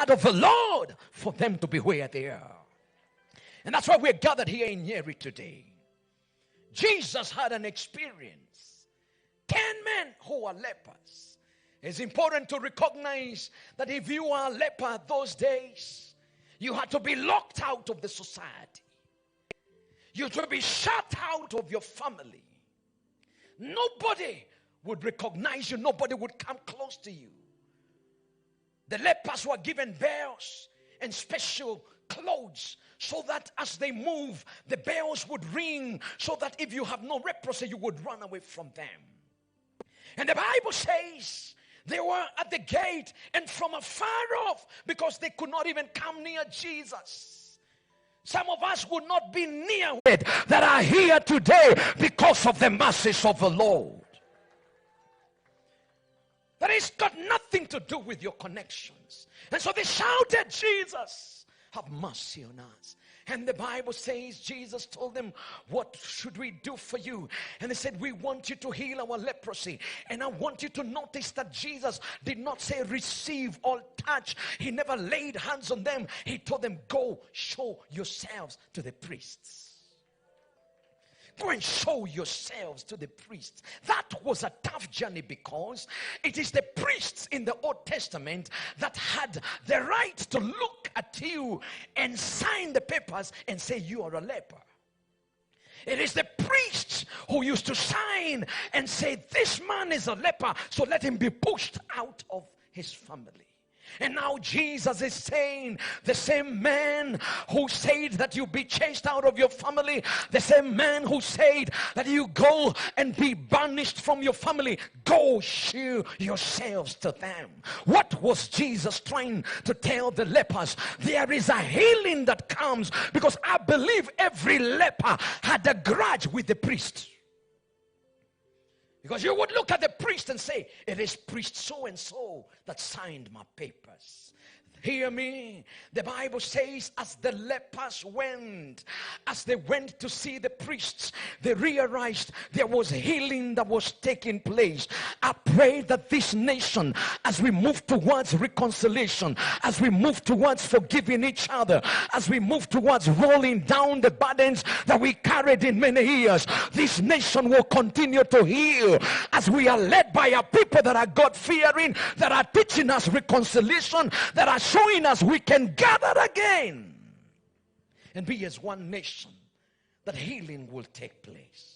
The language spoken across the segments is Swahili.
heart of the Lord for them to be where they are. And that's why we're gathered here in Nyeri today. Jesus had an experience. 10 men who are lepers. It's important to recognize that if you are a leper those days, you had to be locked out of the society. You had to be shut out of your family. Nobody would recognize you. Nobody would come close to you. The lepers were given bells and special clothes so that as they move, the bells would ring, so that if you have no leprosy, you would run away from them. And the Bible says they were at the gate and from afar off, because they could not even come near Jesus. Some of us would not be near it that are here today because of the mercies of the Lord. That has got nothing to do with your connections. And so they shouted, Jesus, have mercy on us. And the Bible says Jesus told them, what should we do for you? And they said, we want you to heal our leprosy. And I want you to notice that Jesus did not say receive or touch. He never laid hands on them. He told them, go show yourselves to the priests. Go and show yourselves to the priests. That was a tough journey, because it is the priests in the Old Testament that had the right to look at you and sign the papers and say you are a leper. It is the priests who used to sign and say this man is a leper, so let him be pushed out of his family. And now Jesus is saying, the same man who said that you be chased out of your family, the same man who said that you go and be banished from your family, go show yourselves to them. What was Jesus trying to tell the lepers? There is a healing that comes, because I believe every leper had a grudge with the priest. Because you would look at the priest and say, it is priest so and so that signed my papers. Hear me. The Bible says as the lepers went, as they went to see the priests, they realized there was healing that was taking place. I pray that this nation, as we move towards reconciliation, as we move towards forgiving each other, as we move towards rolling down the burdens that we carried in many years, this nation will continue to heal as we are led by a people that are God-fearing, that are teaching us reconciliation, that are showing us we can gather again and be as one nation, that healing will take place.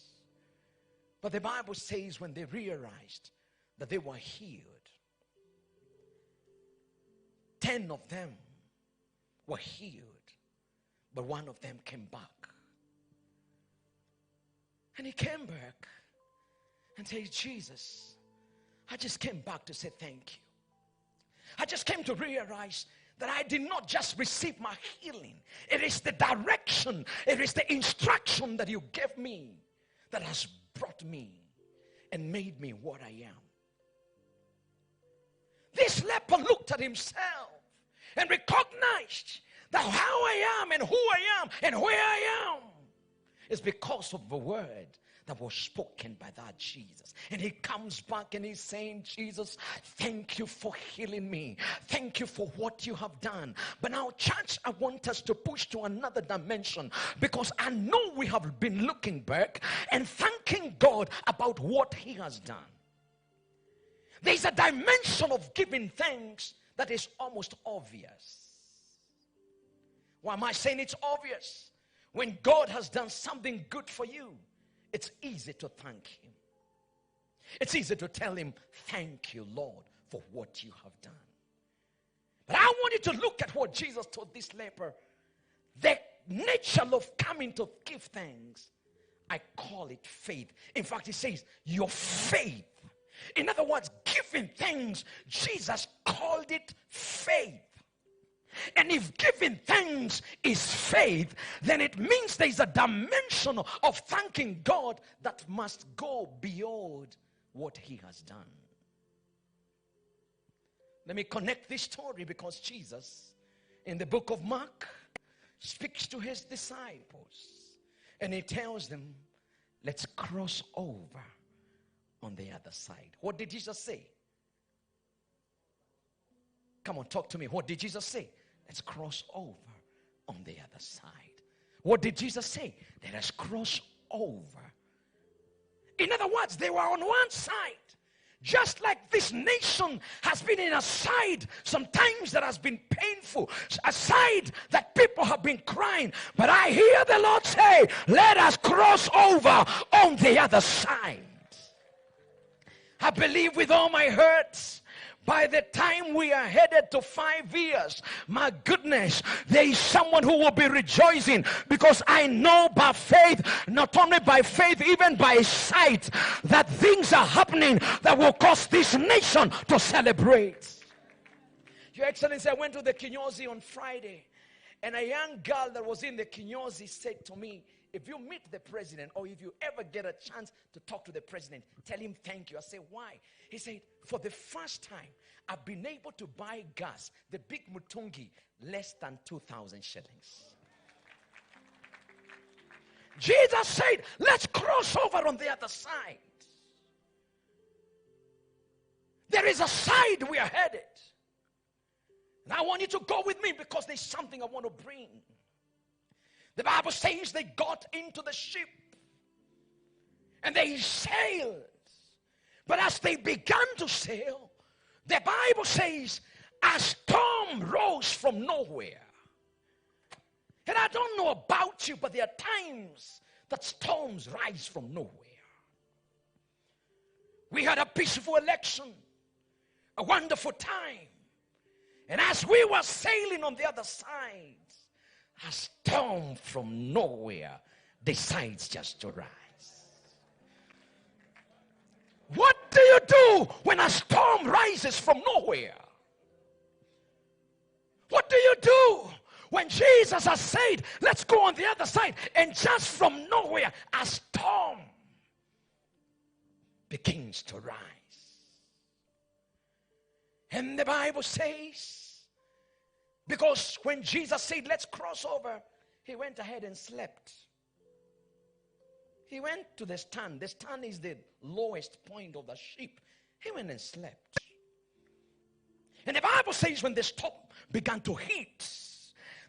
But the Bible says when they realized that they were healed, 10 of them were healed, but one of them came back. And he came back and said, Jesus, I just came back to say thank you. I just came to realize that I did not just receive my healing. It is the direction, it is the instruction that you gave me that has brought me and made me what I am. This leper looked at himself and recognized that how I am and who I am and where I am is because of the word that was spoken by that Jesus. And he comes back and he's saying, Jesus, thank you for healing me. Thank you for what you have done. But now, church, I want us to push to another dimension, because I know we have been looking back and thanking God about what he has done. There's a dimension of giving thanks that is almost obvious. Why am I saying it's obvious? When God has done something good for you, it's easy to thank him. It's easy to tell him, thank you, Lord, for what you have done. But I want you to look at what Jesus told this leper. The nature of coming to give thanks, I call it faith. In fact, he says, your faith. In other words, giving thanks, Jesus called it faith. And if giving thanks is faith, then it means there is a dimension of thanking God that must go beyond what he has done. Let me connect this story, because Jesus in the book of Mark speaks to his disciples and he tells them, let's cross over on the other side. What did Jesus say? Come on, talk to me. What did Jesus say? Let's cross over on the other side. What did Jesus say? Let us cross over. In other words, they were on one side. Just like this nation has been in a side sometimes that has been painful, a side that people have been crying. But I hear the Lord say, let us cross over on the other side. I believe with all my heart, by the time we are headed to 5 years, my goodness, there is someone who will be rejoicing, because I know by faith, not only by faith, even by sight, that things are happening that will cause this nation to celebrate. Your Excellency, I went to the Kinyozi on Friday, and a young girl that was in the Kinyozi said to me, if you meet the president, or if you ever get a chance to talk to the president, tell him thank you. I said, why? He said, for the first time, I've been able to buy gas, the big mutungi, less than 2,000 shillings. Jesus said, let's cross over on the other side. There is a side we are headed. And I want you to go with me, because there's something I want to bring. The Bible says they got into the ship and they sailed. But as they began to sail, the Bible says a storm rose from nowhere. And I don't know about you, but there are times that storms rise from nowhere. We had a peaceful election, a wonderful time. And as we were sailing on the other side, a storm from nowhere decides just to rise. What do you do when a storm rises from nowhere? What do you do when Jesus has said, let's go on the other side, and just from nowhere a storm begins to rise? And the Bible says, because when Jesus said, let's cross over, he went ahead and slept. He went to the stand. The stand is the lowest point of the ship. He went and slept. And the Bible says when the storm began to hit,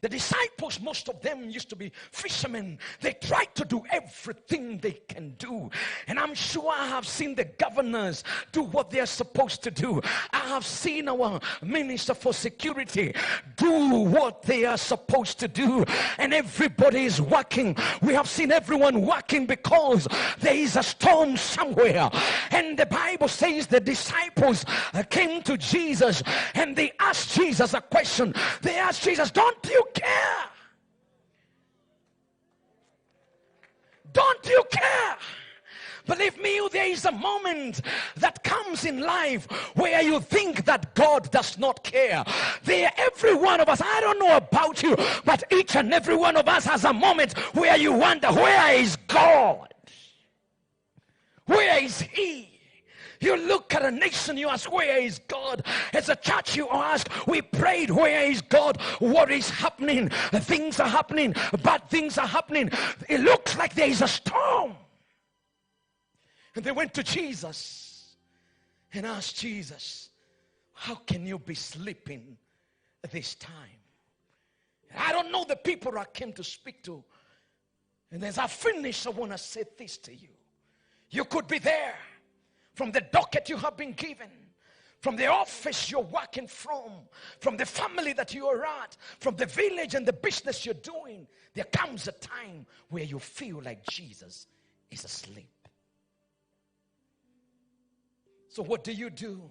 the disciples, most of them used to be fishermen. They tried to do everything they can do. And I'm sure I have seen the governors do what they're supposed to do. I have seen our minister for security do what they are supposed to do. And everybody is working. We have seen everyone working because there is a storm somewhere. And the Bible says the disciples came to Jesus and they asked Jesus a question. They asked Jesus, don't you care? Don't you care? Believe me, there is a moment that comes in life where you think that God does not care. Every one of us, I don't know about you, but each and every one of us has a moment where you wonder, where is God? Where is He? You look at a nation, you ask, where is God? As a church, you ask, we prayed, where is God? What is happening? Things are happening, bad things are happening. It looks like there is a storm. And they went to Jesus and asked Jesus, how can you be sleeping at this time? I don't know the people I came to speak to. And as I finish, I want to say this to you. You could be there. From the docket you have been given, from the office you're working from the family that you are at, from the village and the business you're doing, there comes a time where you feel like Jesus is asleep. So what do?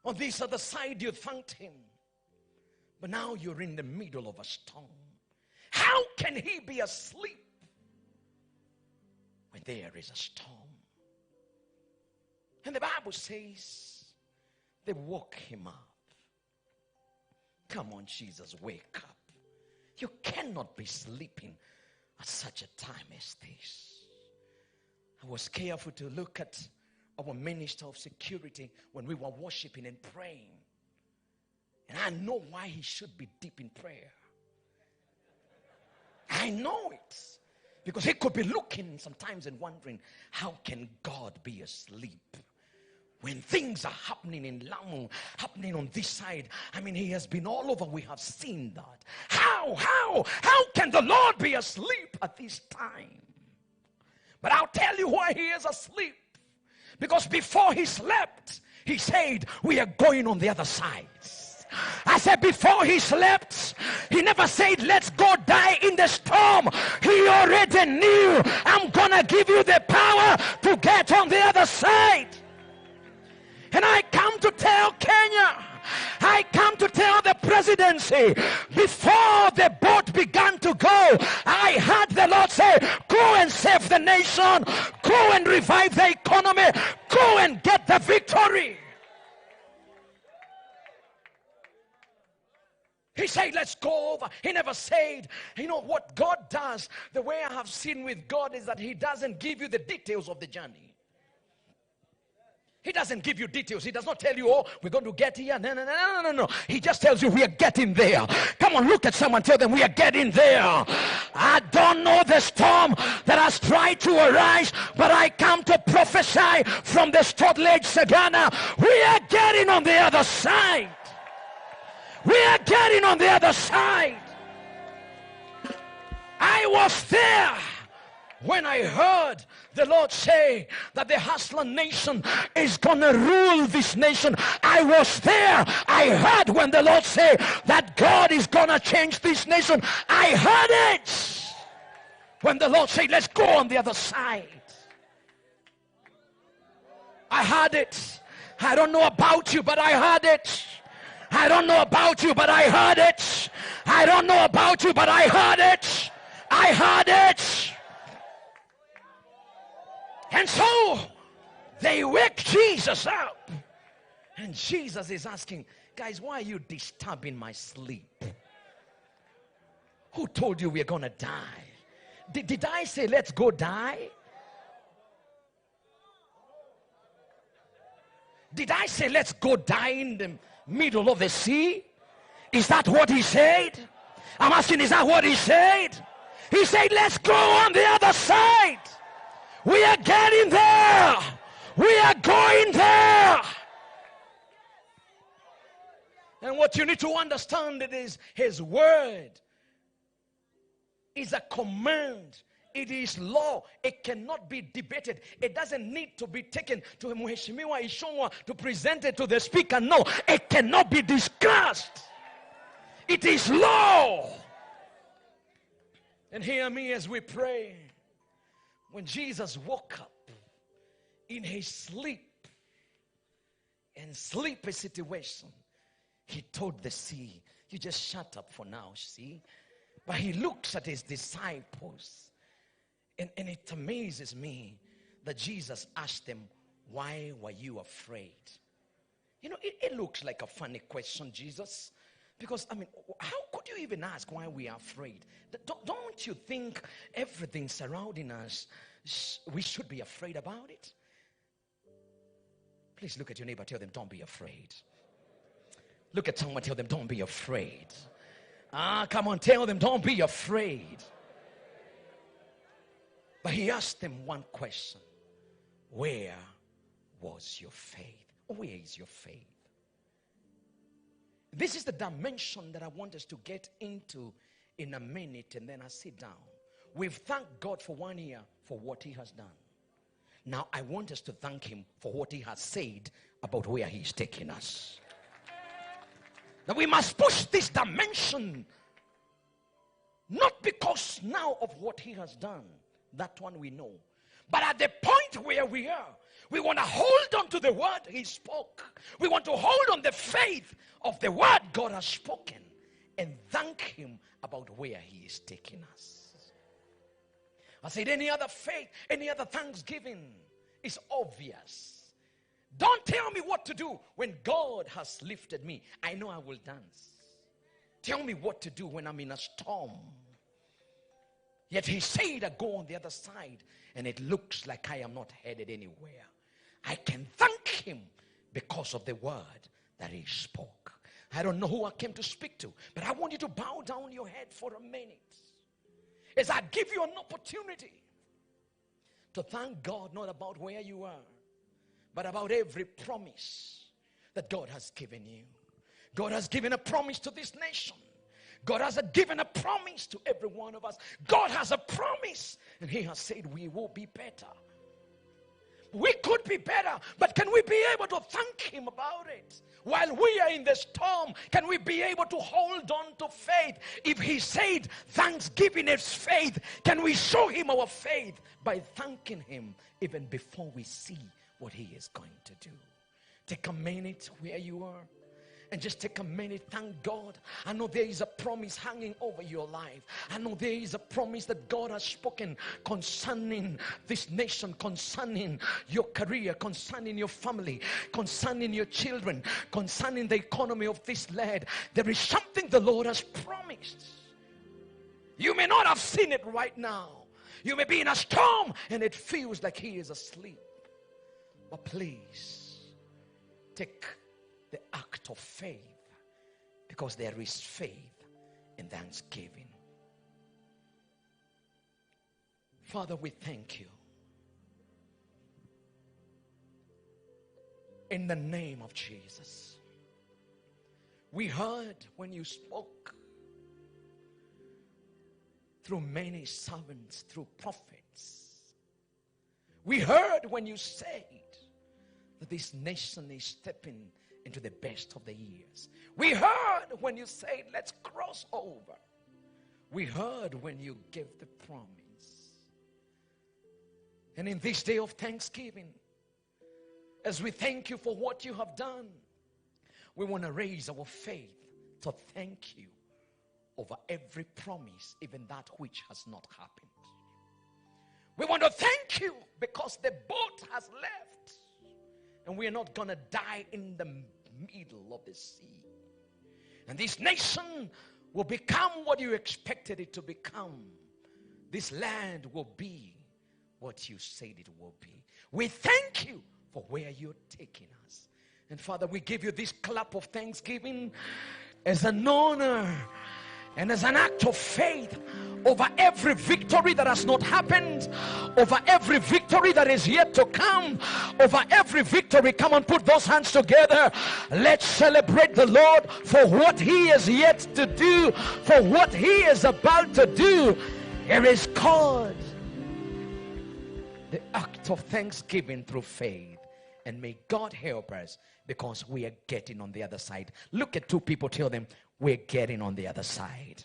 On this other side you thanked Him, but now you're in the middle of a storm. How can He be asleep when there is a storm? And the Bible says they woke Him up. Come on, Jesus, wake up. You cannot be sleeping at such a time as this. I was careful to look at our minister of security when we were worshiping and praying. And I know why he should be deep in prayer. I know it. Because he could be looking sometimes and wondering, how can God be asleep When things are happening in Lamu, happening on this side, I mean, he has been all over. We have seen that. How can the Lord be asleep at this time? But I'll tell you why he is asleep. Because before he slept, he said, we are going on the other side. I said, before he slept, he never said, let's go die in the storm. He already knew, I'm gonna give you the power to get on the other side. And I come to tell Kenya, I come to tell the presidency, before the boat began to go, I heard the Lord say, go and save the nation, go and revive the economy, go and get the victory. He said, let's go over. He never said, you know what God does, the way I have seen with God is that he doesn't give you the details of the journey. He doesn't give you details. He does not tell you, oh, we're going to get here. No. He just tells you, we are getting there. Come on, look at someone, tell them, we are getting there. I don't know the storm that has tried to arise, but I come to prophesy from the Stored Lake Sagana. We are getting on the other side. We are getting on the other side. I was there when I heard the Lord say that the Hustler nation is going to rule this nation. I was there. I heard when the Lord said that God is going to change this nation. I heard it when the Lord said, let's go on the other side. I heard it. I don't know about you, but I heard it. I don't know about you, but I heard it. I don't know about you, but I heard it. I heard it. And so they wake Jesus up. And Jesus is asking, guys, why are you disturbing my sleep? Who told you we're going to die? Did I say let's go die? Did I say let's go die in the middle of the sea? Is that what he said? I'm asking, is that what he said? He said, let's go on the other side. We are getting there. We are going there. And what you need to understand it is his word is a command. It is law. It cannot be debated. It doesn't need to be taken to Mheshimiwa Ishongwa to present it to the speaker. No, it cannot be discussed. It is law. And hear me as we pray. When Jesus woke up in his sleep and sleepy situation, he told the sea, you just shut up for now, see? But he looks at his disciples, and it amazes me that Jesus asked them, why were you afraid? You know, it looks like a funny question, Jesus. Because, I mean, how could you even ask why we are afraid? Don't you think everything surrounding us, we should be afraid about it? Please look at your neighbor, tell them, don't be afraid. Look at someone, tell them, don't be afraid. Come on, tell them, don't be afraid. But he asked them one question. Where was your faith? Where is your faith? This is the dimension that I want us to get into in a minute, and then I sit down. We've thanked God for 1 year for what he has done. Now I want us to thank him for what he has said about where he's taking us. Now we must push this dimension, not because now of what he has done, that one we know, but at the point where we are, we want to hold on to the word he spoke. We want to hold on the faith of the word God has spoken and thank him about where he is taking us. I said any other faith, any other thanksgiving is obvious. Don't tell me what to do when God has lifted me. I know I will dance. Tell me what to do when I'm in a storm. Yet he said I go on the other side and it looks like I am not headed anywhere. I can thank him because of the word that he spoke. I don't know who I came to speak to, but I want you to bow down your head for a minute as I give you an opportunity to thank God, not about where you are, but about every promise that God has given you. God has given a promise to this nation. God has given a promise to every one of us. God has a promise, and He has said we will be better. We could be better, but can we be able to thank Him about it? While we are in the storm, can we be able to hold on to faith? If He said thanksgiving is faith, can we show Him our faith by thanking Him even before we see what He is going to do? Take a minute where you are and just take a minute. Thank God. I know there is a promise hanging over your life. I know there is a promise that God has spoken concerning this nation, concerning your career, concerning your family, concerning your children, concerning the economy of this land. There is something the Lord has promised. You may not have seen it right now. You may be in a storm and it feels like He is asleep. But please take the act of faith, because there is faith in thanksgiving. Father, we thank you in the name of Jesus. We heard when you spoke through many servants, through prophets. We heard when you said that this nation is stepping into the best of the years. We heard when you said, let's cross over. We heard when you gave the promise. And in this day of thanksgiving, as we thank you for what you have done, we want to raise our faith to thank you over every promise, even that which has not happened. We want to thank you because the boat has left and we are not going to die in the middle of the sea. And this nation will become what you expected it to become. This land will be what you said it will be. We thank you for where you're taking us. And Father, we give you this clap of thanksgiving as an honor and as an act of faith over every victory that has not happened, over every victory that is yet to come, over every victory. Come on, put those hands together. Let's celebrate the Lord for what He is yet to do, for what He is about to do. It is called the act of thanksgiving through faith. And may God help us, because we are getting on the other side. Look at two people, tell them, we're getting on the other side.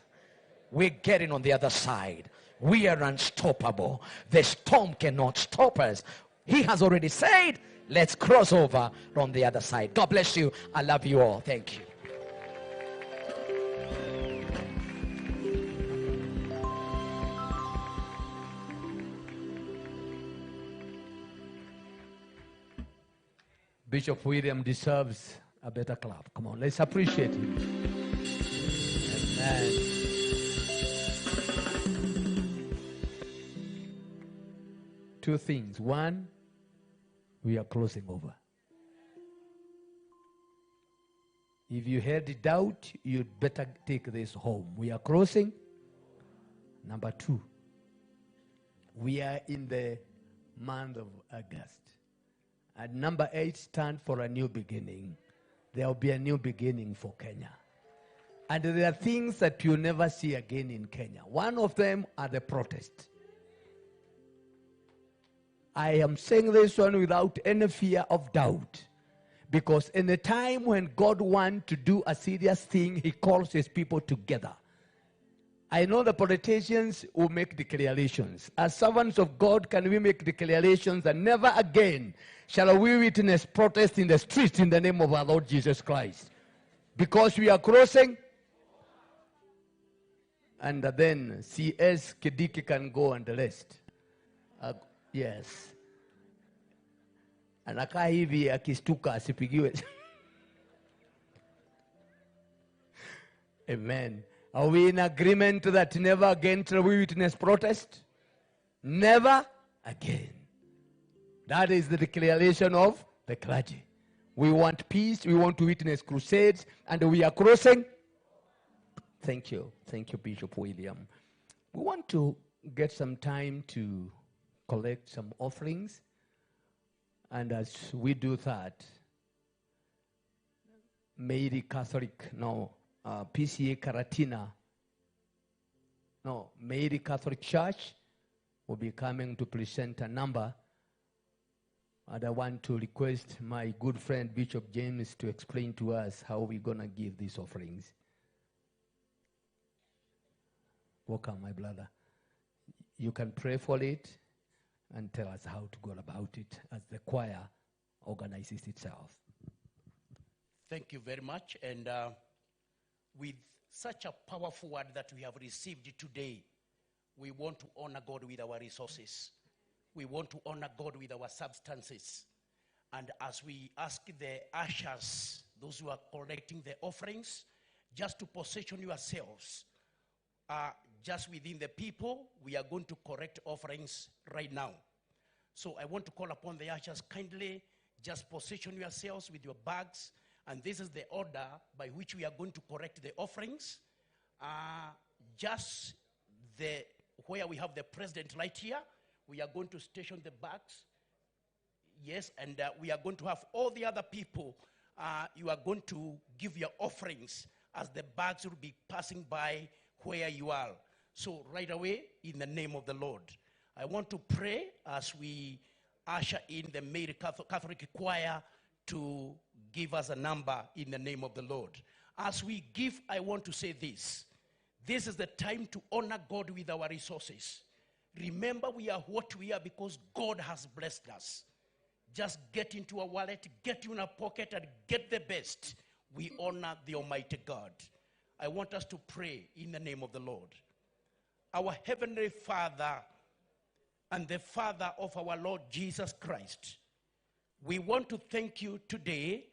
We're getting on the other side. We are unstoppable. The storm cannot stop us. He has already said, let's cross over on the other side. God bless you. I love you all. Thank you. Bishop William deserves a better clap. Come on, let's appreciate him. Amen. Two things. One, we are crossing over. If you had doubt, you'd better take this home. We are crossing. Number two, we are in the month of August. And number 8 stands for a new beginning. There will be a new beginning for Kenya. And there are things that you'll never see again in Kenya. One of them are the protests. I am saying this one without any fear of doubt. Because in a time when God wants to do a serious thing, He calls His people together. I know the politicians will make declarations. As servants of God, can we make declarations that never again shall we witness protest in the streets in the name of our Lord Jesus Christ? Because we are crossing. And then CS Kidiki can go and the rest. Yes. Anakaa hivi akistuka asipigiwe. Amen. Are we in agreement that never again shall we witness protest? Never again. That is the declaration of the clergy. We want peace, we want to witness crusades, and we are crossing. Thank you. Thank you, Bishop William. We want to get some time to collect some offerings. And as we do that, Mary Catholic, PCA Karatina, Mary Catholic Church will be coming to present a number. And I want to request my good friend Bishop James to explain to us how we're going to give these offerings. Welcome, my brother. You can pray for it and tell us how to go about it as the choir organizes itself. Thank you very much. And with such a powerful word that we have received today, we want to honor God with our resources. We want to honor God with our substances. And as we ask the ushers, those who are collecting the offerings, just to position yourselves, just within the people, we are going to correct offerings right now. So I want to call upon the ushers, kindly just position yourselves with your bags. And this is the order by which we are going to correct the offerings. Just where we have the president right here, we are going to station the bags. Yes, and we are going to have all the other people. You are going to give your offerings as the bags will be passing by where you are. So right away, in the name of the Lord, I want to pray as we usher in the Mary Catholic Choir to give us a number in the name of the Lord. As we give, I want to say this. This is the time to honor God with our resources. Remember, we are what we are because God has blessed us. Just get into a wallet, get in a pocket, and get the best. We honor the Almighty God. I want us to pray in the name of the Lord. Our Heavenly Father and the Father of our Lord Jesus Christ, we want to thank you today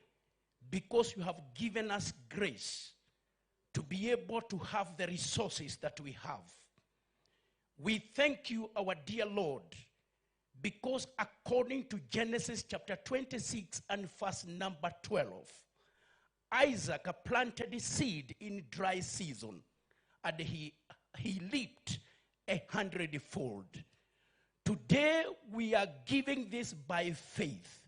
because you have given us grace to be able to have the resources that we have. We thank you, our dear Lord, because according to Genesis chapter 26 and verse number 12, Isaac planted a seed in dry season, and he leaped 100-fold. Today we are giving this by faith,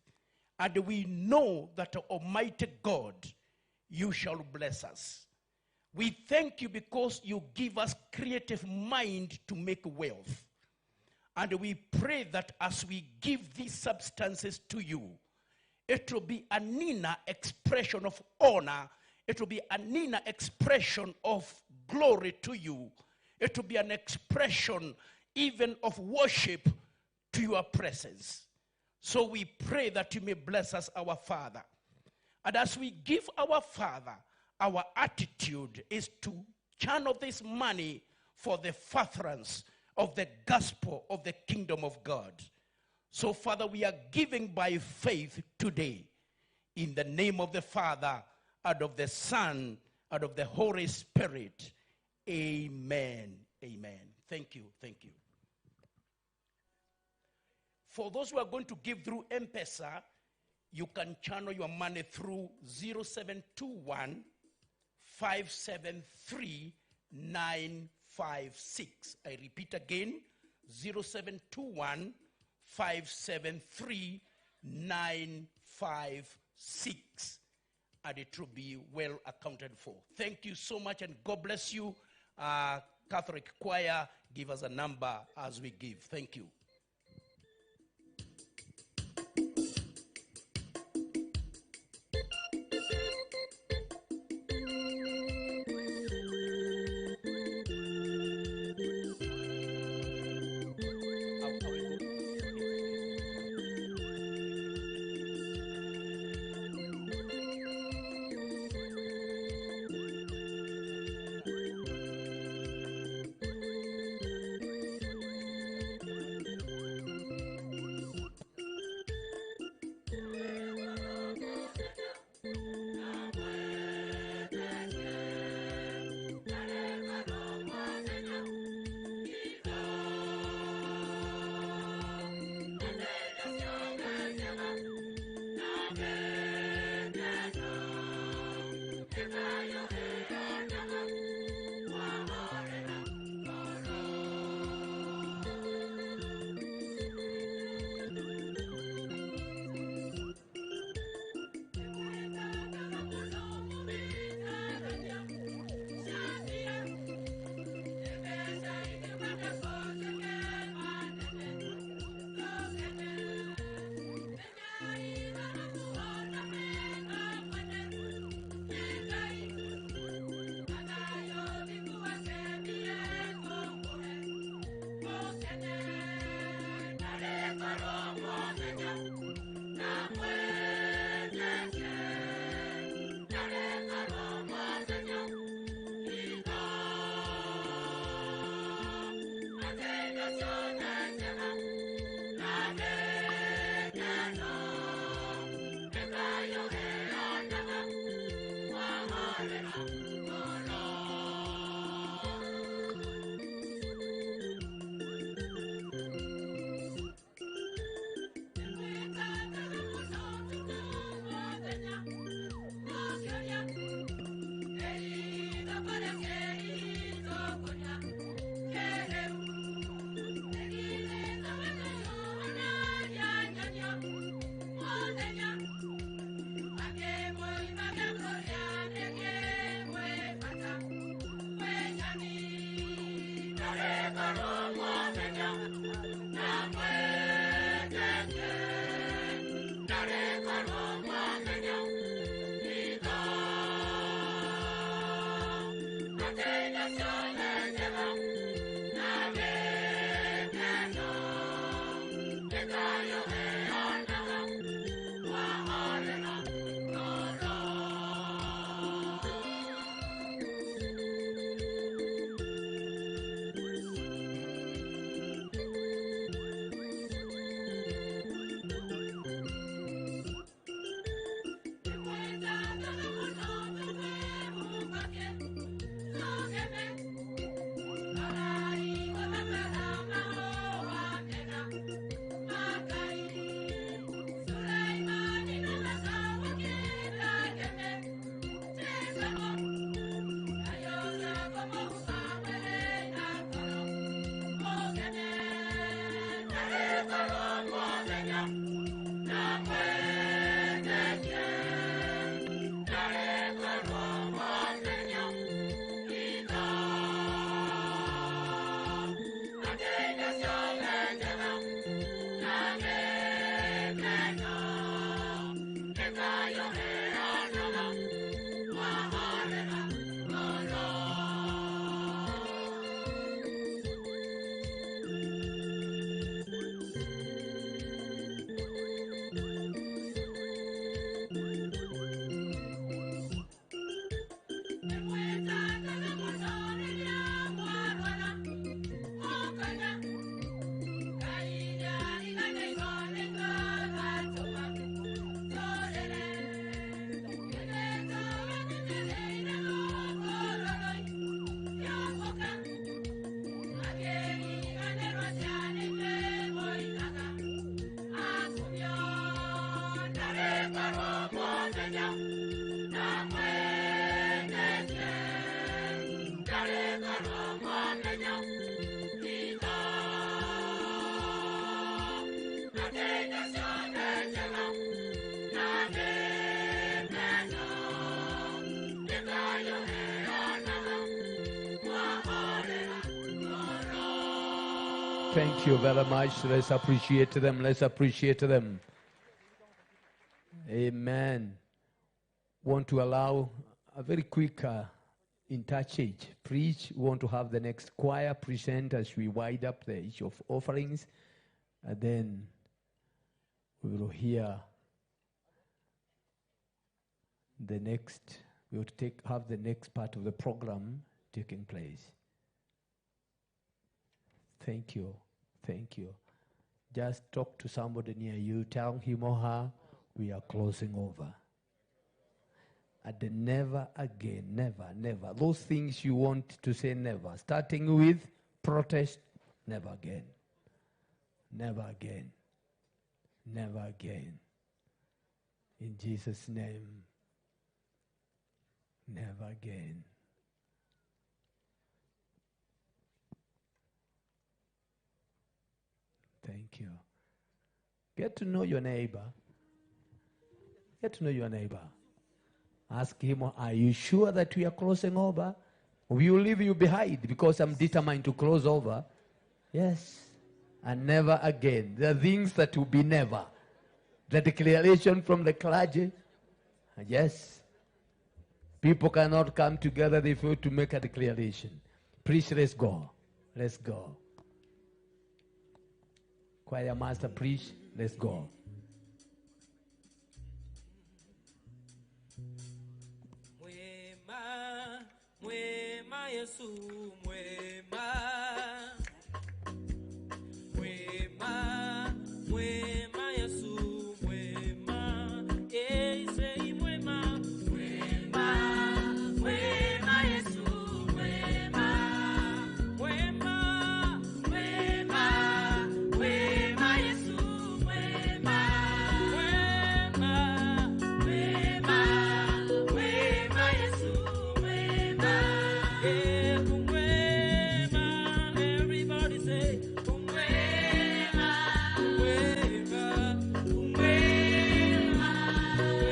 and we know that Almighty God, you shall bless us. We thank you because you give us creative mind to make wealth. And we pray that as we give these substances to you, it will be an inner expression of honor. It will be an inner expression of glory to you. It will be an expression even of worship to your presence. So we pray that you may bless us, our Father. And as we give our Father, our attitude is to channel this money for the furtherance of the gospel of the kingdom of God. So, Father, we are giving by faith today in the name of the Father, and of the Son, and of the Holy Spirit. Amen. Amen. Thank you. Thank you. For those who are going to give through M-Pesa, you can channel your money through 0721 573 956. I repeat again, 0721 573 956. And it will be well accounted for. Thank you so much, and God bless you. Catholic Choir, give us a number as we give. Thank you. Thank you very much. Let's appreciate them. Let's appreciate them. Amen. Want to allow a very quick interchange. Preach. We want to have the next choir present as we wind up the issue of offerings. And then we will hear the next, we will have the next part of the program taking place. Thank you. Thank you. Just talk to somebody near you. Tell him or her, we are closing over. And never again, never, never. Those things you want to say never. Starting with protest, never again. Never again. Never again. In Jesus' name, never again. Thank you. Get to know your neighbor. Get to know your neighbor. Ask him, are you sure that we are crossing over? We will leave you behind because I'm determined to cross over. Yes. And never again. There are things that will be never. The declaration from the clergy. Yes. People cannot come together, they fail to make a declaration. Preach, let's go. Let's go. Choir master, preach, let's go. Mwema, mwema Yesu, mwema. Mwema, mwema Yesu, mwema. Say mwema. Mwema, mwema Yesu, mwema. Mwema, mwema, mwema Yesu, mwema. Mwema, mwema, mwema Yesu, mwema. Mwema, everybody say mwema, mwema, mwema, mwema,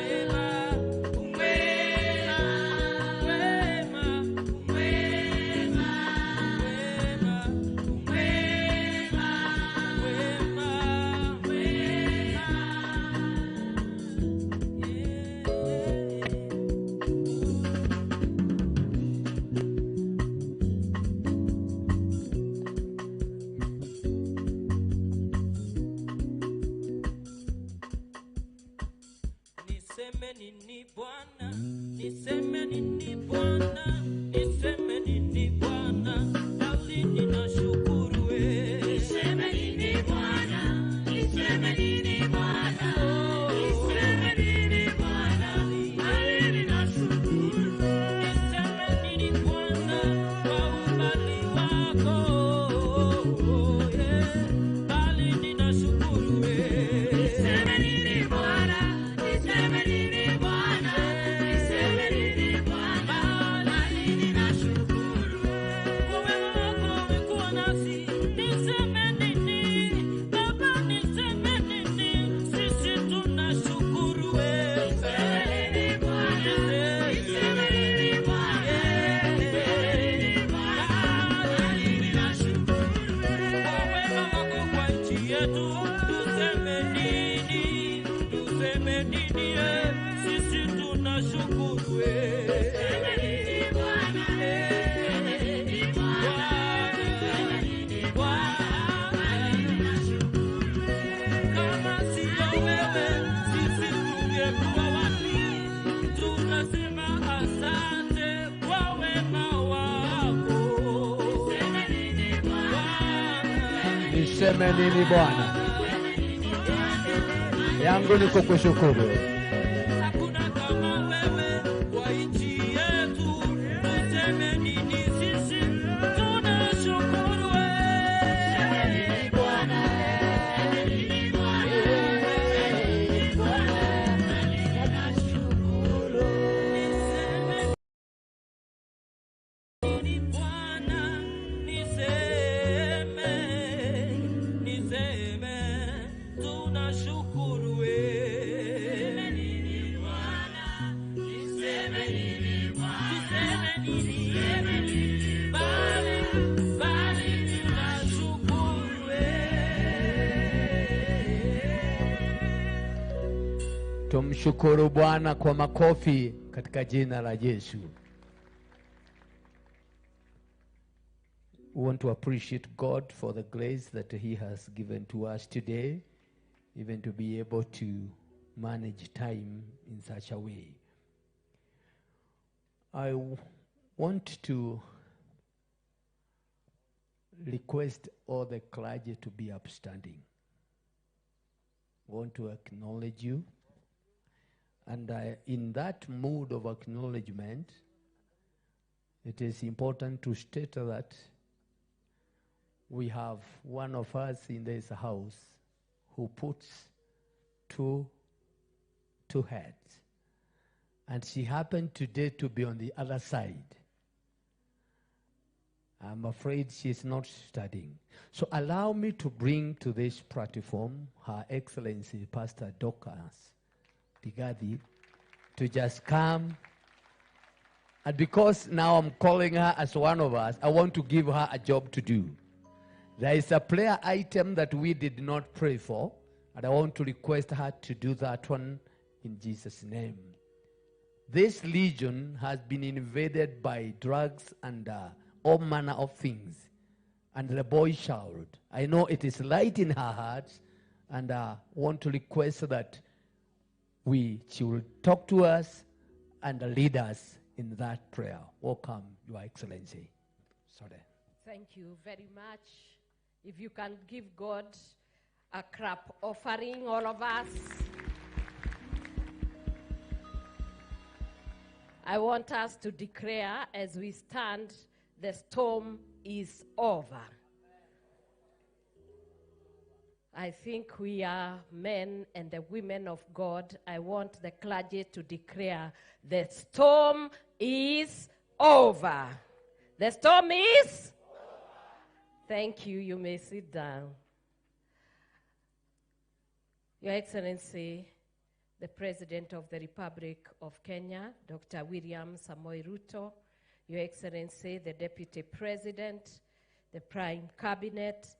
Niseme nini Bwana? Yangu ni kukushukuru. Hakuna kama wewe kwa nchi yetu, tuseme nini sisi, tunashukuru wewe. Bwana, ni Bwana, ni Bwana, tunashukuru. Niseme nini Bwana, niseme, tunashukuru wewe. Tumshukuru Bwana kwa makofi katika jina la Yesu. We want to appreciate God for the grace that He has given to us today, even to be able to manage time in such a way. I want to request all the clergy to be upstanding. I want to acknowledge you. And in that mood of acknowledgement, it is important to state that we have one of us in this house who puts two heads. And she happened today to be on the other side. I'm afraid she's not studying. So allow me to bring to this platform Her Excellency Pastor Dorcas Digadi to just come. And because now I'm calling her as one of us, I want to give her a job to do. There is a prayer item that we did not pray for, and I want to request her to do that one in Jesus' name. This region has been invaded by drugs and all manner of things. And the boy shouted. I know it is light in her heart, and I want to request that she will talk to us and lead us in that prayer. Welcome, Your Excellency. Sorry. Thank you very much. If you can give God a clap offering, all of us. I want us to declare as we stand, the storm is over. I think we are men and the women of God. I want the clergy to declare, the storm is over. The storm is? Thank you. You may sit down. Your Excellency, the President of the Republic of Kenya, Dr. William Samoei Ruto, Your Excellency, the Deputy President, the Prime Cabinet,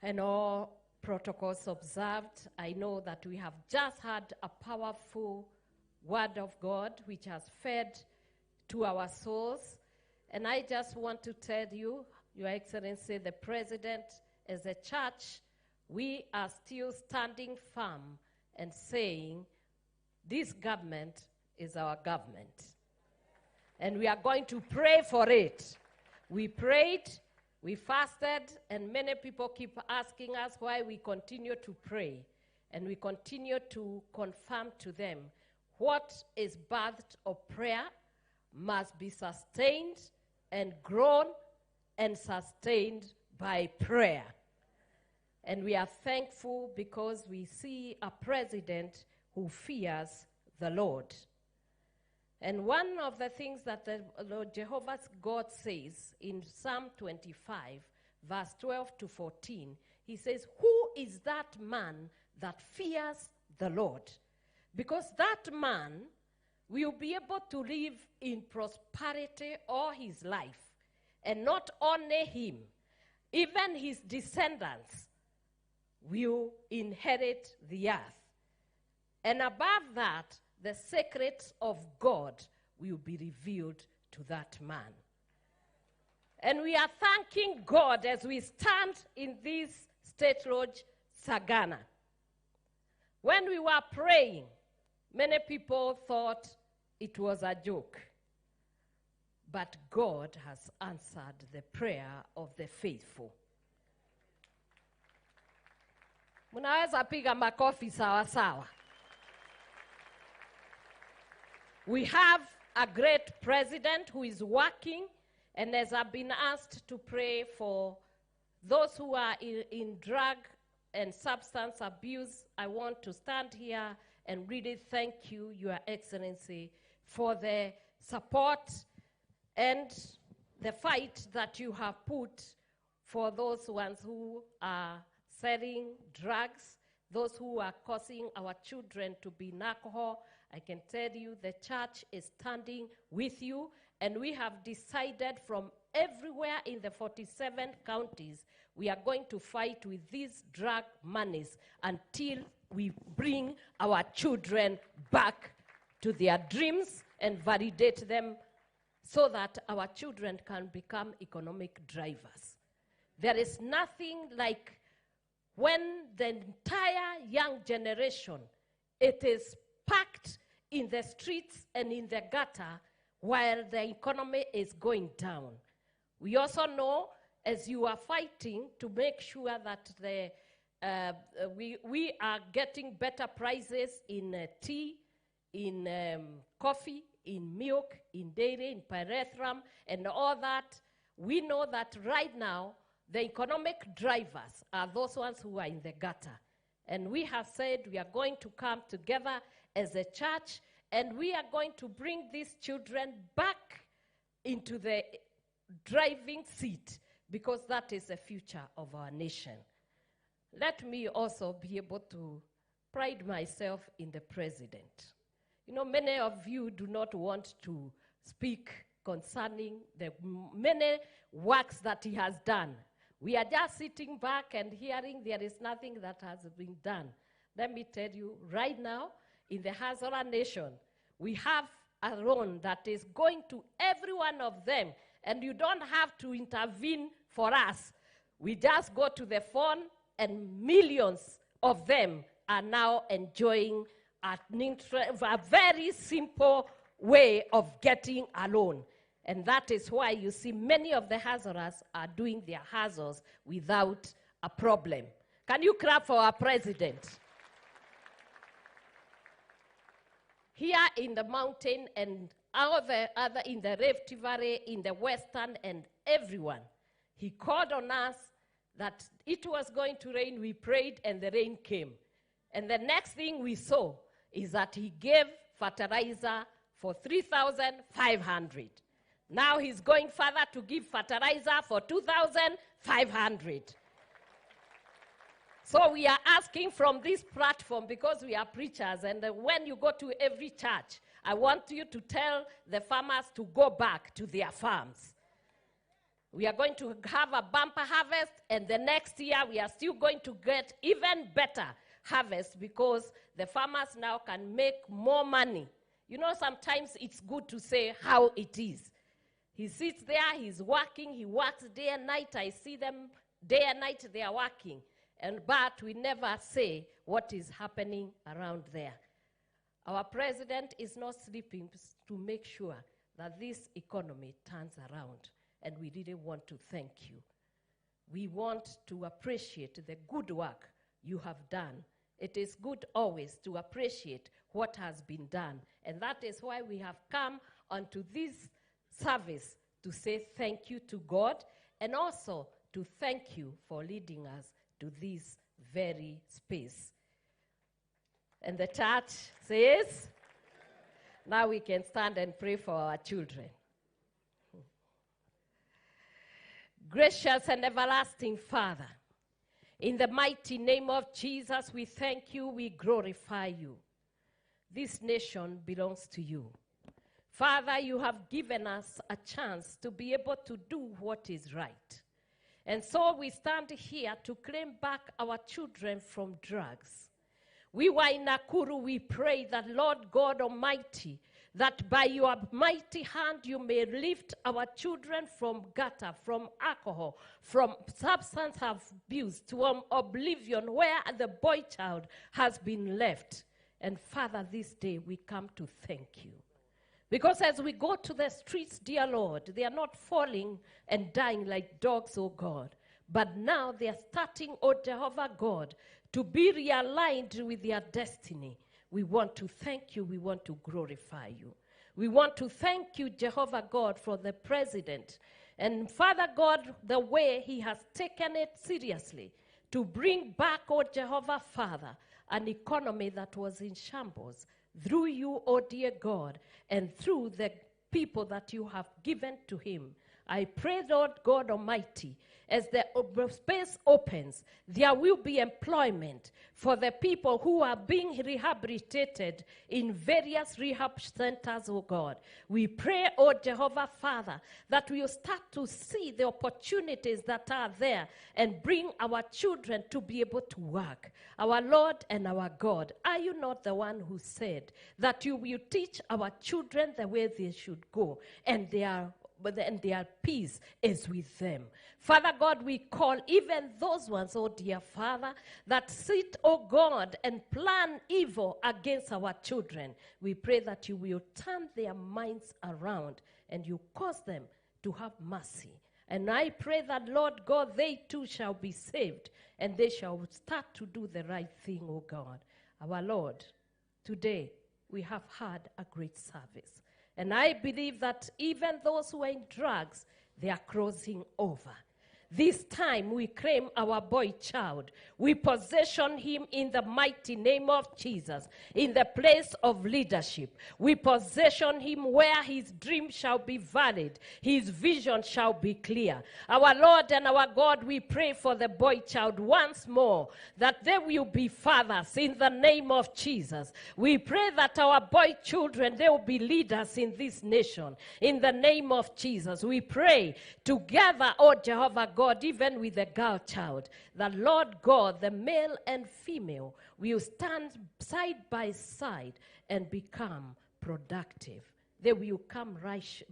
and all protocols observed. I know that we have just had a powerful word of God which has fed to our souls. And I just want to tell you, Your Excellency, the President, as a church, we are still standing firm and saying, this government is our government. And we are going to pray for it. We prayed, we fasted, and many people keep asking us why we continue to pray. And we continue to confirm to them what is birthed of prayer must be sustained and grown and sustained by prayer. And we are thankful because we see a president who fears the Lord. And one of the things that the Lord Jehovah's God says in Psalm 25, verse 12 to 14, he says, who is that man that fears the Lord? Because that man will be able to live in prosperity all his life. And not only him, even his descendants will inherit the earth. And above that, the secrets of God will be revealed to that man. And we are thanking God as we stand in this state lodge, Sagana. When we were praying, many people thought it was a joke. But God has answered the prayer of the faithful. Mnaweza piga makofi sawa sawa. We have a great president who is working, and as I've been asked to pray for those who are in drug and substance abuse, I want to stand here and really thank you, Your Excellency, for the support and the fight that you have put for those ones who are selling drugs, those who are causing our children to be in alcohol. I can tell you the church is standing with you, and we have decided from everywhere in the 47 counties, we are going to fight with these drug monies until we bring our children back to their dreams and validate them so that our children can become economic drivers. There is nothing like when the entire young generation, it is packed in the streets and in the gutter while the economy is going down. We also know, as you are fighting to make sure that we are getting better prices in tea, in coffee, in milk, in dairy, in pyrethrum, and all that, we know that right now, the economic drivers are those ones who are in the gutter. And we have said we are going to come together as a church, and we are going to bring these children back into the driving seat, because that is the future of our nation. Let me also be able to pride myself in the president. You know, many of you do not want to speak concerning the many works that he has done. We are just sitting back and hearing there is nothing that has been done. Let me tell you, right now, in the Hazara nation, we have a loan that is going to every one of them, and you don't have to intervene for us. We just go to the phone, and millions of them are now enjoying a very simple way of getting a loan. And that is why you see many of the Hazaras are doing their Hazars without a problem. Can you clap for our president? Here in the mountain and all the other in the Rift Valley, in the western and everyone, he called on us that it was going to rain. We prayed and the rain came. And the next thing we saw is that he gave fertilizer for 3,500. Now he's going further to give fertilizer for 2,500. So we are asking from this platform, because we are preachers, and when you go to every church, I want you to tell the farmers to go back to their farms. We are going to have a bumper harvest, and the next year we are still going to get even better harvest, because the farmers now can make more money. You know, sometimes it's good to say how it is. He sits there, he's working, he works day and night. I see them day and night, they are working. But we never say what is happening around there. Our president is not sleeping to make sure that this economy turns around. And we really want to thank you. We want to appreciate the good work you have done. It is good always to appreciate what has been done. And that is why we have come onto this service to say thank you to God, and also to thank you for leading us to this very space. And the church says, now we can stand and pray for our children. Gracious and everlasting Father, in the mighty name of Jesus, we thank you, we glorify you. This nation belongs to you. Father, you have given us a chance to be able to do what is right. And so we stand here to claim back our children from drugs. We were in Nakuru, we pray that, Lord God Almighty, that by your mighty hand you may lift our children from gutter, from alcohol, from substance abuse, to oblivion, where the boy child has been left. And Father, this day we come to thank you. Because as we go to the streets, dear Lord, they are not falling and dying like dogs, oh God. But now they are starting, oh Jehovah God, to be realigned with their destiny. We want to thank you. We want to glorify you. We want to thank you, Jehovah God, for the president. And Father God, the way he has taken it seriously to bring back, oh Jehovah Father, an economy that was in shambles through you, oh dear God, and through the people that you have given to him. I pray, Lord God Almighty, as the space opens, there will be employment for the people who are being rehabilitated in various rehab centers, oh God. We pray, oh Jehovah Father, that we will start to see the opportunities that are there and bring our children to be able to work. Our Lord and our God, are you not the one who said that you will teach our children the way they should go, and their peace is with them? Father God, we call even those ones, oh dear Father, that sit, oh God, and plan evil against our children. We pray that you will turn their minds around and you cause them to have mercy. And I pray that, Lord God, they too shall be saved and they shall start to do the right thing, oh God. Our Lord, today we have had a great service. And I believe that even those who are in drugs, they are crossing over. This time we claim our boy child. We possession him in the mighty name of Jesus, in the place of leadership. We possession him where his dream shall be valid, his vision shall be clear. Our Lord and our God, we pray for the boy child once more, that they will be fathers in the name of Jesus. We pray that our boy children, they will be leaders in this nation, in the name of Jesus. We pray together, oh Jehovah God, even with the girl child, the Lord God, the male and female, will stand side by side and become productive. They will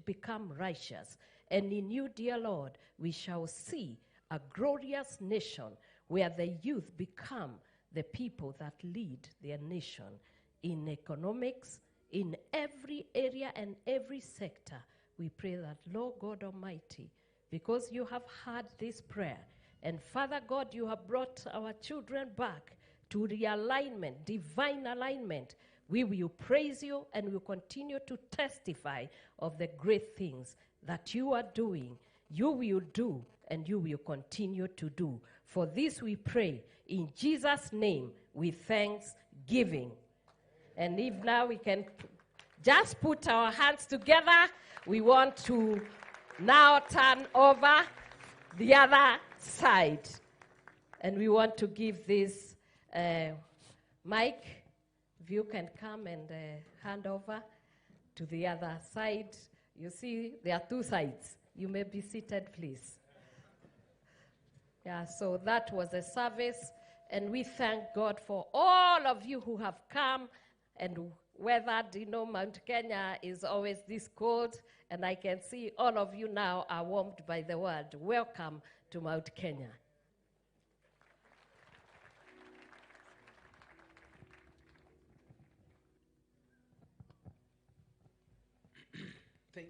become righteous. And in you, dear Lord, we shall see a glorious nation where the youth become the people that lead their nation in economics, in every area and every sector. We pray that, Lord God Almighty, because you have heard this prayer, and Father God, you have brought our children back to realignment, divine alignment, we will praise you and will continue to testify of the great things that you are doing, you will do, and you will continue to do. For this we pray in Jesus' name with thanksgiving. And if now we can just put our hands together, we want to now turn over the other side. And we want to give this mic, if you can come and hand over to the other side. You see, there are two sides. You may be seated, please. Yeah, so that was a service, and we thank God for all of you who have come and weathered. You know, Mt.Kenya is always this cold, and I can see all of you now are warmed by the word. Welcome to Mt.Kenya.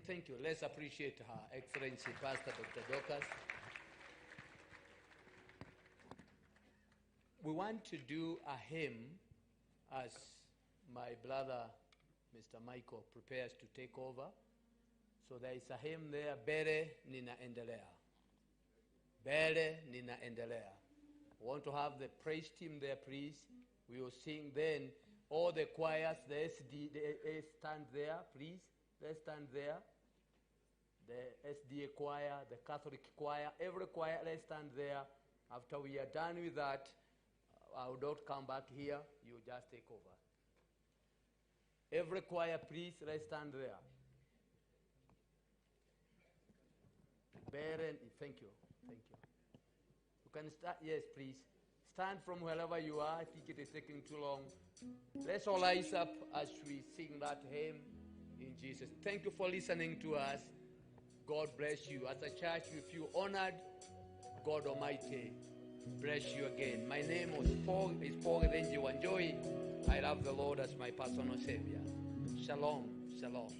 Thank you. Let's appreciate Her Excellency Pastor Dr. Dorcas. We want to do a hymn as my brother, Mr. Michael, prepares to take over. So there is a hymn there, Bere Nina Endelea. Bere Nina Endelea. We want to have the praise team there, please. We will sing then. All the choirs, the SDA stand there, please. Let's stand there. The SDA choir, the Catholic choir, every choir, let's stand there. After we are done with that, I will not come back here. You just take over. Every choir, please, let's stand there. Beren, thank you. Thank you. You can start, yes, please. Stand from wherever you are. I think it is taking too long. Let's all rise up as we sing that hymn in Jesus. Thank you for listening to us. God bless you. As a church, we feel honored. God Almighty bless you again. My name is Paul Renji Wanjoy. I love the Lord as my personal Savior. Shalom, shalom.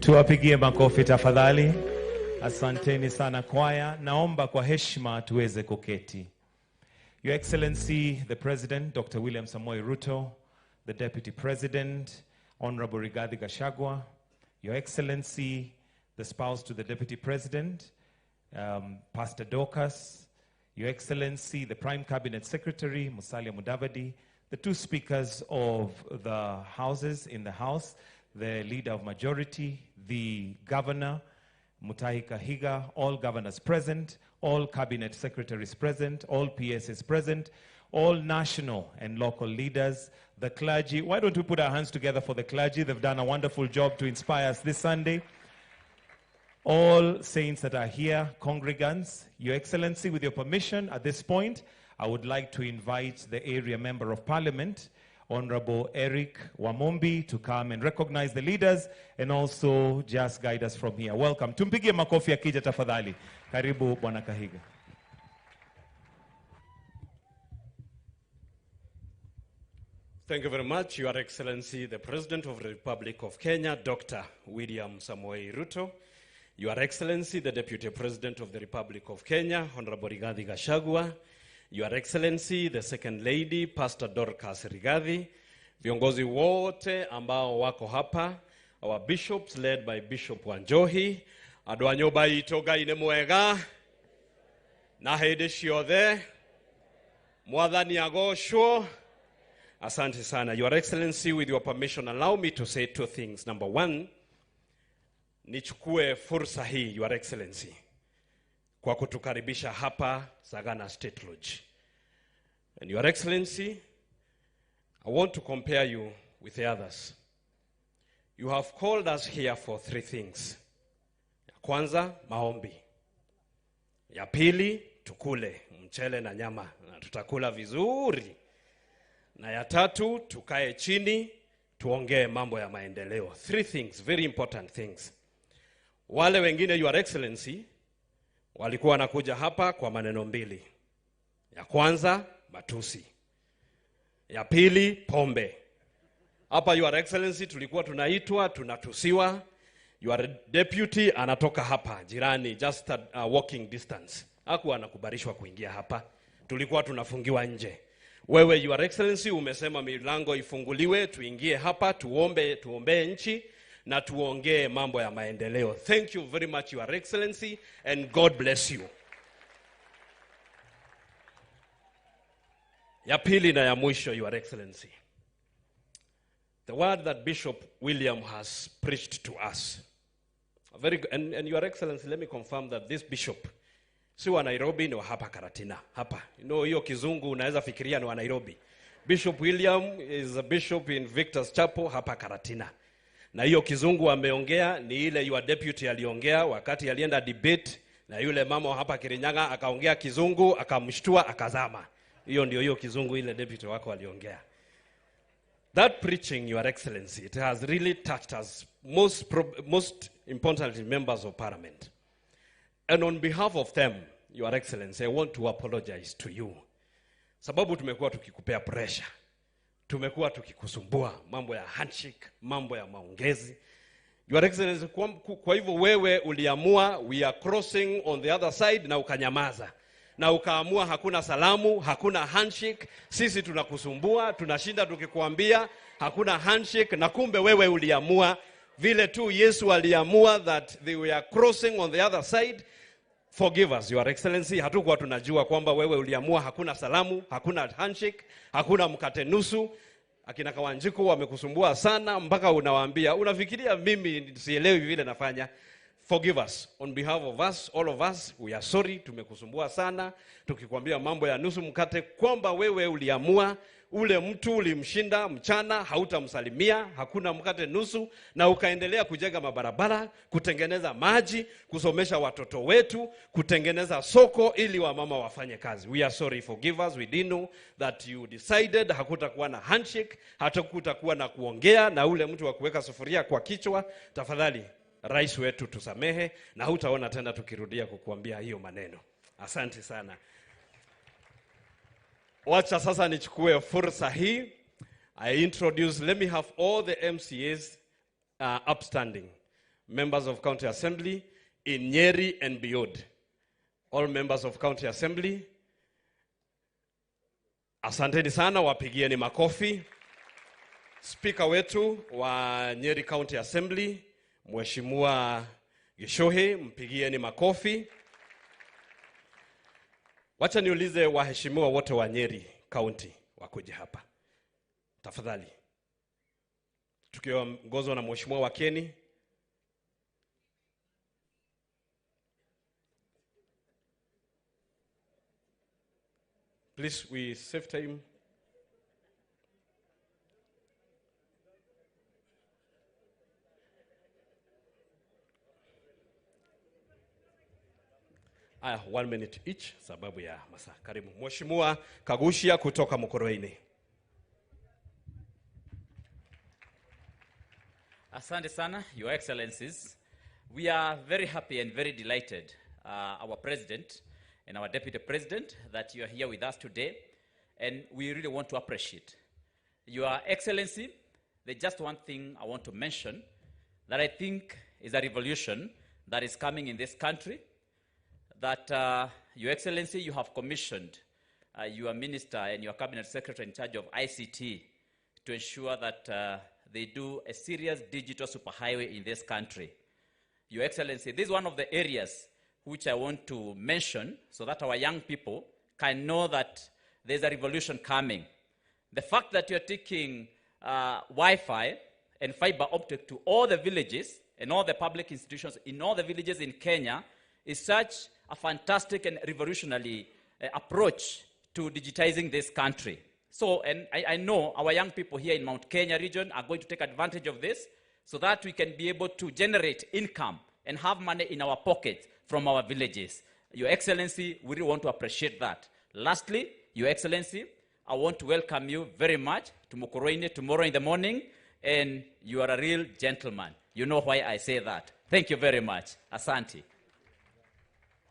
Tuwapigie makofi tafadhali. Asanteni sana kwaya. Naomba kwa heshima tuweze kuketi. Your Excellency, the President, Dr. William Samoei Ruto, the Deputy President, Honorable Rigathi Gachagua, Your Excellency, the spouse to the Deputy President, Pastor Dorcas, Your Excellency, the Prime Cabinet Secretary, Musalia Mudavadi, the two speakers of the houses in the House, the Leader of Majority, the Governor, Mutahi Kahiga, all governors present, all cabinet secretaries present, all PSs present, all national and local leaders, the clergy. Why don't we put our hands together for the clergy? They've done a wonderful job to inspire us this Sunday. All saints that are here, congregants, Your Excellency, with your permission, at this point, I would like to invite the area member of parliament, Honorable Eric Wamombi, to come and recognize the leaders and also just guide us from here. Welcome. Tumpigie makofi akija tafadhali. Karibu Bwana Kahiga. Thank you very much, Your Excellency, the President of the Republic of Kenya, Dr. William Samoei Ruto. Your Excellency, the Deputy President of the Republic of Kenya, Honorable Rigathi Gachagua. Your Excellency, the Second Lady, Pastor Dorcas Rigathi, viongozi wote ambao wako hapa, our bishops led by Bishop Wanjohi, andũ a nyũmba itũ Ngai nĩ mwega, na hĩndĩ ciothe, Mwathani agocwo. Asante sana. Your Excellency, with your permission, allow me to say two things. Number one, nichukue fursa hii, Your Excellency, kwa kutukaribisha hapa Sagana State Lodge. And Your Excellency, I want to compare you with the others. You have called us here for three things. Ya kwanza, maombi. Ya pili, tukule mchele na nyama, na tutakula vizuri. Na ya tatu, tukae chini, tuongee mambo ya maendeleo. Three things, very important things. Wale wengine, Your Excellency, walikuwa wanakuja hapa kwa maneno mbili. Ya kwanza, matusi. Ya pili, pombe. Hapa, Your Excellency, tulikuwa tunaitwa, tunatusiwa. Your deputy anatoka hapa, jirani, just a walking distance. Hakuwa anakubalishwa kuingia hapa. Tulikuwa tunafungiwa nje. Wewe, Your Excellency, umesema milango ifunguliwe, tuingie hapa, tuombe nchi, na tuongee mambo ya maendeleo. Thank you very much, Your Excellency, and God bless you. Ya pili na ya mwisho, Your Excellency. The word that Bishop William has preached to us. And Your Excellency, let me confirm that this bishop, si wa Nairobi, ni wa hapa Karatina. Hapa. You know, hiyo kizungu unaweza fikiria ni wa Nairobi. Bishop William is a bishop in Victor's Chapel, hapa Karatina. Na hiyo kizungu ameongea ni ile your deputy aliongea wakati alienda debate na yule mama hapa Kirinyaga akaongea kizungu akamshtua akazama. Hiyo ndio hiyo kizungu ile deputy wako aliongea. That preaching, Your Excellency, it has really touched us, most importantly members of parliament. And on behalf of them, Your Excellency, I want to apologize to you. Sababu tumekuwa tukikupea pressure. Tumekuwa tukikusumbua mambo ya handshake, mambo ya maongezi. Your Excellency, kwa hivyo wewe uliamua we are crossing on the other side na ukanyamaza. Na ukaamua hakuna salamu, hakuna handshake, sisi tunakusumbua, tunashinda tukikuambia hakuna handshake, na kumbe wewe uliamua vile tu Yesu aliamua that they were crossing on the other side. Forgive us, Your Excellency, hatukuwa tunajua kwamba wewe uliamua hakuna salamu, hakuna handshake, hakuna mkate nusu. Akina Kawanjiko wamekusumbua sana mpaka unawaambia, unafikiria mimi sielewi vile nafanya. Forgive us. On behalf of us, all of us, we are sorry, tumekusumbua sana. Tukikwambia mambo ya nusu mkate kwamba wewe uliamua, ule mtu ulimshinda mchana, hautamsalimia, hakuna mkate nusu, na ukaendelea kujenga mabarabara, kutengeneza maji, kusomesha watoto wetu, kutengeneza soko ili wamama wafanye kazi. We are sorry, forgive us. We didn't know that you decided hakutakuwa na handshake, hakutakuwa na kuongea na ule mtu wa kuweka sufuria kwa kichwa. Tafadhali, Rais wetu tusamehe, na hutaona tena tukirudia kukuambia hiyo maneno. Asante sana. Wacha sasa nichukue fursa hii. Let me have all the MCAs upstanding. members of County Assembly in Nyeri and beyond. All members of County Assembly, asanteni sana, wapigieni makofi. Speaker wetu wa Nyeri County Assembly, Mheshimiwa Gishohe, mpigieni makofi. Wacha niulize waheshimiwa wote wa Nyeri County wakuje hapa. Tafadhali. Tukiongozwa na Mheshimiwa Wakeni. Please, we save time. Aya, 1 minute each, sababu ya masaa. Karibu. Mheshimiwa Kagushia kutoka Mukoroini. Asante sana, Your Excellencies. We are very happy and very delighted, our President and our Deputy President, that you are here with us today. And we really want to appreciate. Your Excellency, there's just one thing I want to mention that I think is a revolution that is coming in this country. That, Your Excellency, you have commissioned your minister and your cabinet secretary in charge of ICT to ensure that they do a serious digital superhighway in this country. Your Excellency, this is one of the areas which I want to mention so that our young people can know that there's a revolution coming. The fact that you're taking Wi-Fi and fiber optic to all the villages and all the public institutions in all the villages in Kenya is such a fantastic and revolutionary approach to digitizing this country. So, and I know our young people here in Mt.Kenya region are going to take advantage of this so that we can be able to generate income and have money in our pockets from our villages. Your Excellency, we really want to appreciate that. Lastly, Your Excellency, I want to welcome you very much to Mukoroini tomorrow in the morning, and you are a real gentleman. You know why I say that. Thank you very much. Asante.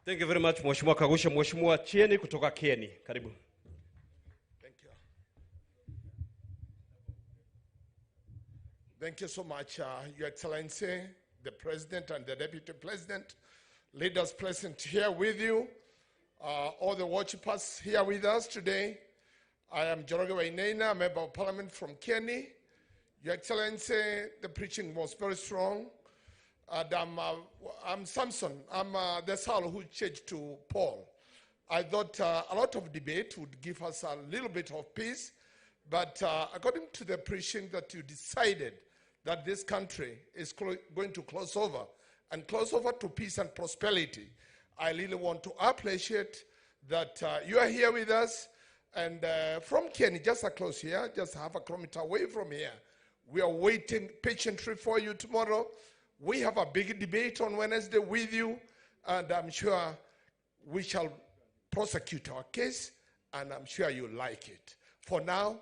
Thank you very much, Mheshimiwa Kagusha. Mheshimiwa Chieni kutoka Kieni. Karibu. Thank you. Thank you so much, Your Excellency, the President and the Deputy President, leaders present here with you, all the worshippers here with us today. I am Njoroge Wainaina, Member of Parliament from Kieni. Your Excellency, the preaching was very strong. And I'm Samson. I'm the Saul who changed to Paul. I thought a lot of debate would give us a little bit of peace, but according to the preaching that you decided that this country is going to cross over to peace and prosperity, I really want to appreciate that you are here with us. And from Kenya, just close here, just half a kilometer away from here, we are waiting patiently for you tomorrow. We have a big debate on Wednesday with you, and I'm sure we shall prosecute our case, and I'm sure you like it. For now,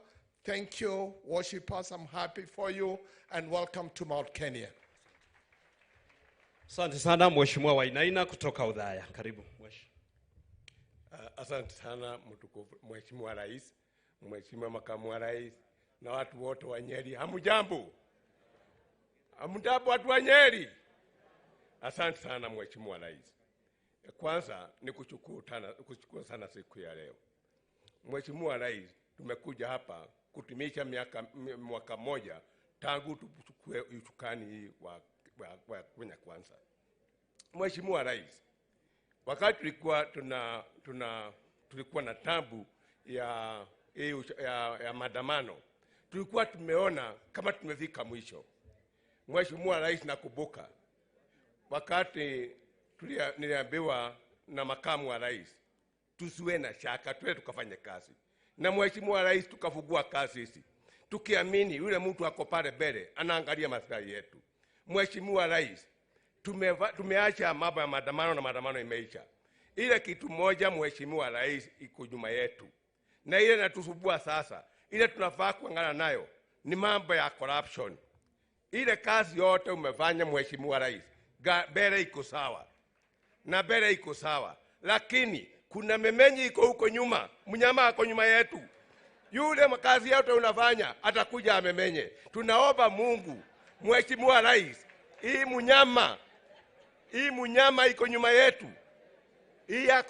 thank you, worshippers. I'm happy for you, and welcome to Mt.Kenya. Asante sana Mheshimiwa Wainaina kutoka Udhaya. Karibu. Asante sana mtukufu Mheshimiwa Rais, Mheshimiwa Makamu wa Rais na watu wote wa Nyeri. Hamujambo? Hamujambo watu wa Nyeri? Asante sana Mheshimiwa Rais. Kwanza ni kushukuru sana siku ya leo. Mheshimiwa Rais, tumekuja hapa kutimisha mwaka mmoja tangu tuchukue usukani wa Kenya Kwanza. Mheshimiwa Rais, wakati tulikuwa na tabu ya maandamano, tulikuwa tumeona kama tumefika mwisho. Mheshimiwa Rais, nakumbuka wakati niliambiwa na makamu wa rais tusiwe na shaka, tuwe tukafanye kazi. Na Mheshimiwa Rais, tukafungua kazi hizi tukiamini yule mtu ako pale mbele anaangalia maslahi yetu. Mheshimiwa Rais, tumeacha mambo ya maandamano na maandamano imeisha. Ile kitu moja Mheshimiwa Rais iko nyuma yetu, na ile natusumbua sasa, ile tunafaa kuangana nayo ni mambo ya corruption. Ile kazi yote umefanya Mheshimiwa Rais, mbele iko sawa na mbele iko sawa, lakini kuna memenyi iko huko nyuma, mnyama ako nyuma yetu. Yule makazi yote unafanya atakuja amemenye. Tunaomba Mungu Mheshimiwa Rais Hii munyama iko nyuma yetu. Hii ya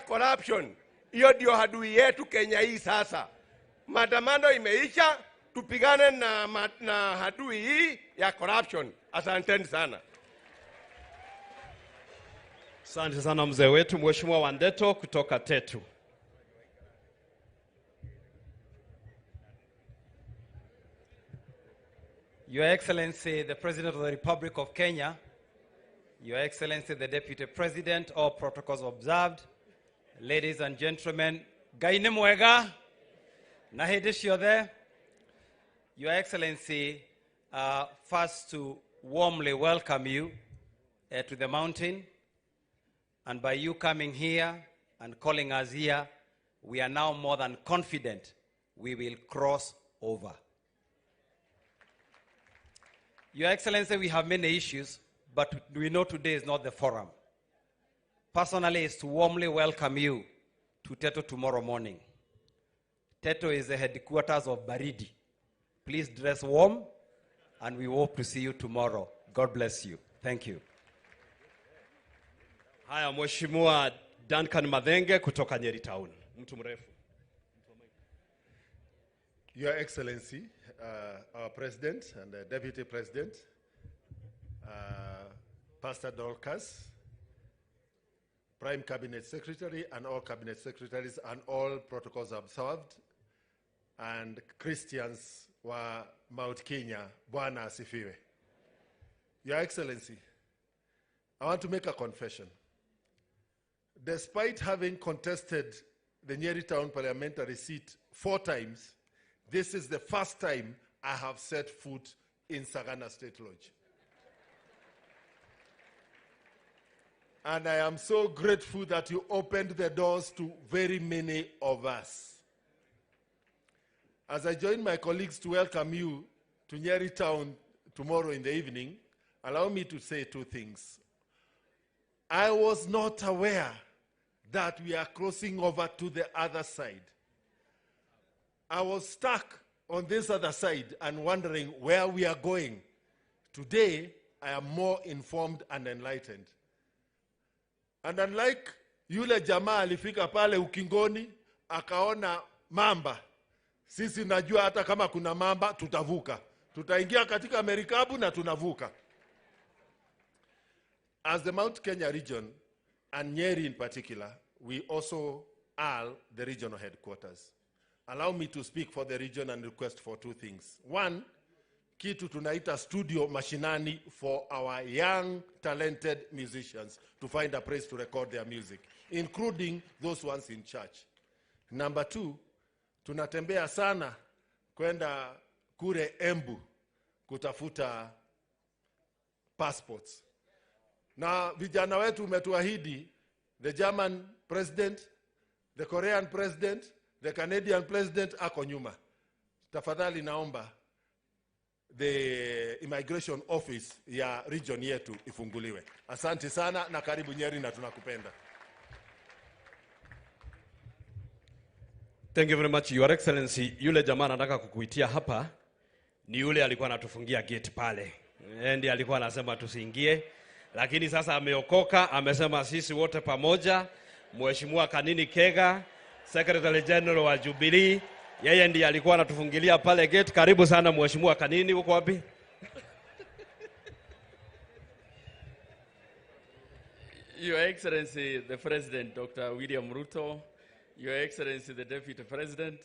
corruption. Hiyo ndio adui yetu Kenya hii sasa. Maandamano imeisha, tupigane na adui hii ya corruption. Asanteni sana. Asante sana mzee wetu Mheshimiwa Wandeto kutoka Tetu. Your Excellency, the President of the Republic of Kenya, Your Excellency, the Deputy President, all protocols observed, ladies and gentlemen, Gaine Mwega, Nahidish, you're there. Your Excellency, first to warmly welcome you to the mountain. And by you coming here and calling us here, we are now more than confident we will cross over. Your Excellency, we have many issues, but we know today is not the forum. Personally, is to warmly welcome you to Teto tomorrow morning. Teto is the headquarters of Baridi. Please dress warm, and we hope to see you tomorrow. God bless you. Thank you. Haya, Mheshimiwa Duncan Madhenge kutoka Nyeri Town. Mtu mrefu. Your Excellency, our President and the Deputy President, Pastor Dorcas, Prime Cabinet Secretary and all Cabinet Secretaries and all protocols observed, and Christians wa Mt.Kenya, Bwana asifiwe. Your Excellency, I want to make a confession. Despite having contested the Nyeri Town parliamentary seat 4 times, this is the first time I have set foot in Sagana State Lodge. And I am so grateful that you opened the doors to very many of us. As I join my colleagues to welcome you to Nyeri Town tomorrow in the evening, allow me to say 2 things. I was not aware that we are crossing over to the other side. I was stuck on this other side and wondering where we are going. Today, I am more informed and enlightened. And unlike yule jamaa alifika pale ukingoni, akaona mamba, sisi najua hata kama kuna mamba, tutavuka. Tutaingia katika merikabu na tunavuka. As the Mt.Kenya region, and Nyeri in particular, we also are the regional headquarters. Allow me to speak for the region and request for 2 things. 1, kitu tunaita studio mashinani for our young, talented musicians to find a place to record their music, including those ones in church. Number 2, tunatembea sana kwenda kure Embu kutafuta passports. Na vijana wetu umetuahidi, the German president, the Korean president, the Canadian president ako nyuma. Tafadhali naomba the immigration office ya region yetu ifunguliwe. Asante sana na karibu Nyeri na tunakupenda. Thank you very much, Your Excellency. Yule jamaa nataka kukuitia hapa ni yule alikuwa anatufungia gate pale. Ndiye alikuwa anasema tusiingie, lakini sasa ameokoka, amesema sisi wote pamoja. Mheshimiwa Kanini Kega, Secretary General wa Jubilee, yeye ndiye alikuwa anatufungilia pale gate. Karibu sana Mheshimiwa Kanini, uko wapi? Your Excellency, the President, Dr. William Ruto, Your Excellency, the Deputy President,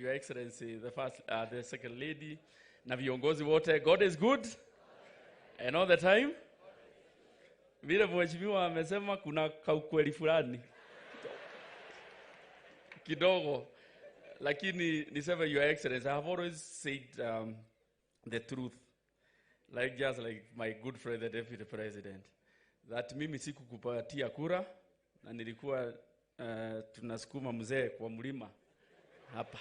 Your Excellency, the Second Lady, na viongozi wote, God is good and all the time. Vile mheshimiwa amesema kuna kaukweli fulani kidogo, lakini niseme Your Excellency, I have always said the truth, just like my good friend, the Deputy President, that mimi sikukupatia kura na nilikuwa tunasukuma mzee kwa mlima hapa,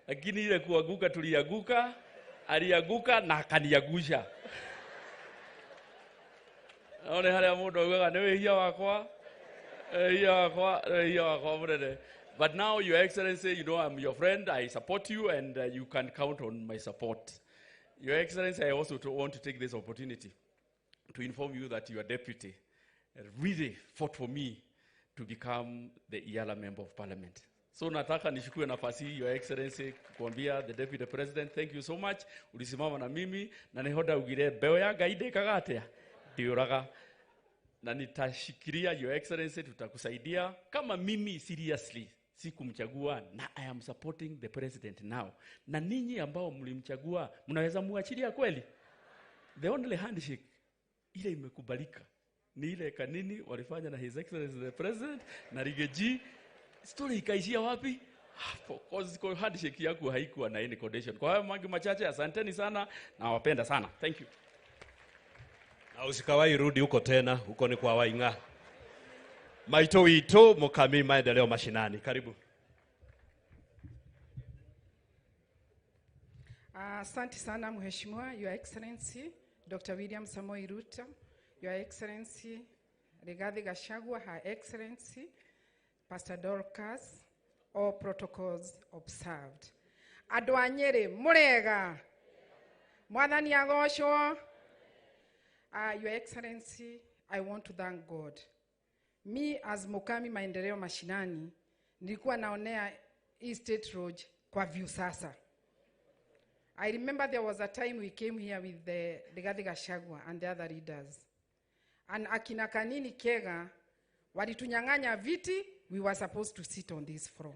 lakini ile kuanguka tulianguka, alianguka na akaniagusha. Naone hali ya mundu augaga niwe hia wakwa murere. But now, Your Excellency, you know I'm your friend, I support you, and you can count on my support. Your Excellency, I also want to take this opportunity to inform you that your deputy really fought for me to become the Iyala Member of Parliament. So nataka nishukue nafasi hii, Your Excellency, kuambia the Deputy President, thank you so much. Ulisimama na mimi, na nihoda ugire beo ya gaide kagatea. Diuraga. Na nitashikiria, Your Excellency, tutakusaidia. Kama mimi seriously sikumchagua, na I am supporting the president now. Na ninyi ambao mlimchagua, mnaweza muachilia kweli? The only handshake ile imekubalika ni ile kanini walifanya na His Excellency the President na Rigathi. Story ikaishia wapi? Hapo. Kwa handshake yako haikuwa na any condition. Kwa hayo mangi machache, asanteni sana na wapenda sana. Thank you. Na usikawai rudi huko tena, huko ni kwa Wainga. Maito wito Mukami maendeleo mashinani. Karibu. Asante sana Mheshimiwa, Your Excellency Dr. William Samoei Ruto, Your Excellency Rigathi Gachagua, Her Excellency Pastor Dorcas, all protocols observed. Adwanyere murega mwathani agocwo. Your Excellency, I want to thank God. Me as Mukami maendeleo mashinani, nilikuwa naonea East State Road kwa view sasa. I remember there was a time we came here with the Rigathi Gachagua and the other leaders. And akina Kanini Kega walitunyang'anya viti, we were supposed to sit on this floor.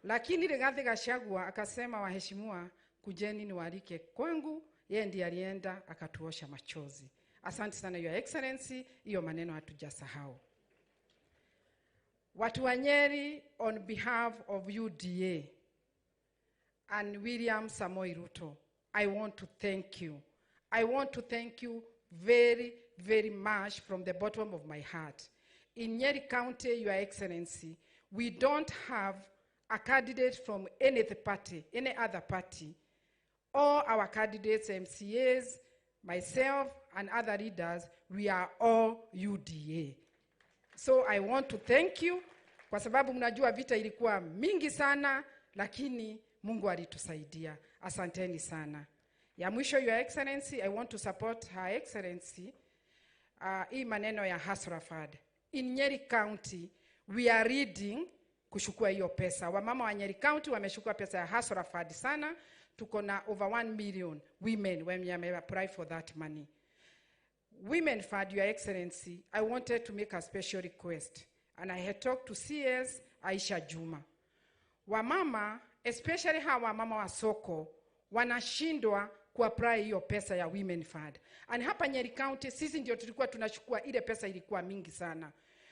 Lakini Rigathi Gachagua akasema, waheshimiwa, kujeni niwalike kwangu, yeye ndiye alienda akatuosha machozi. Asante sana Your Excellency, hiyo maneno hatujasahau. Watu wa Nyeri, on behalf of UDA and William Samoei Ruto, I want to thank you. I want to thank you very, very much from the bottom of my heart. In Nyeri County, Your Excellency, we don't have a candidate from any other party. All our candidates, MCAs, myself, and other leaders, we are all UDA. So I want to thank you, kwa sababu mnajua vita ilikuwa mingi sana, lakini Mungu alitusaidia. Asanteni sana. Ya mwisho, Your Excellency, I want to support Her Excellency, hii maneno ya Hasrafad. In Nyeri County, we are reading kushukua hiyo pesa. Wamama wa Nyeri County wameshukua pesa ya Hasrafad sana. Tuko na over 1 million women when we may apply for that money. Women Fund, Your Excellency, I wanted to make a special request. And I had talked to CS Aisha Juma. Wamama, especially hawa mama wa soko, wanashindwa kuapply hiyo pesa ya Women Fund. And hapa Nyeri County, sisi ndio tulikuwa tunachukua ile pesa ilikuwa mingi sana.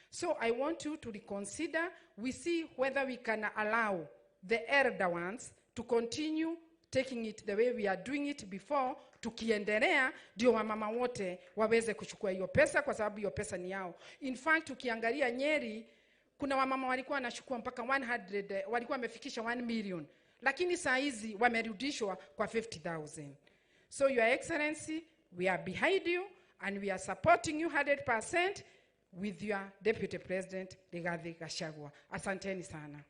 So I want you to reconsider. We see whether we can allow the elder ones to continue taking it the way we are doing it before, tukiendelea ndio wamama wote waweze kuchukua hiyo pesa, kwa sababu hiyo pesa ni yao. In fact, tukiangalia Nyeri, kuna wamama walikuwa wanachukua mpaka 100, walikuwa wamefikisha 1 million, lakini saa hizi wamerudishwa kwa 50,000. So Your Excellency, we are behind you and we are supporting you 100% with your Deputy President Rigathi Gachagua. Asanteni sana.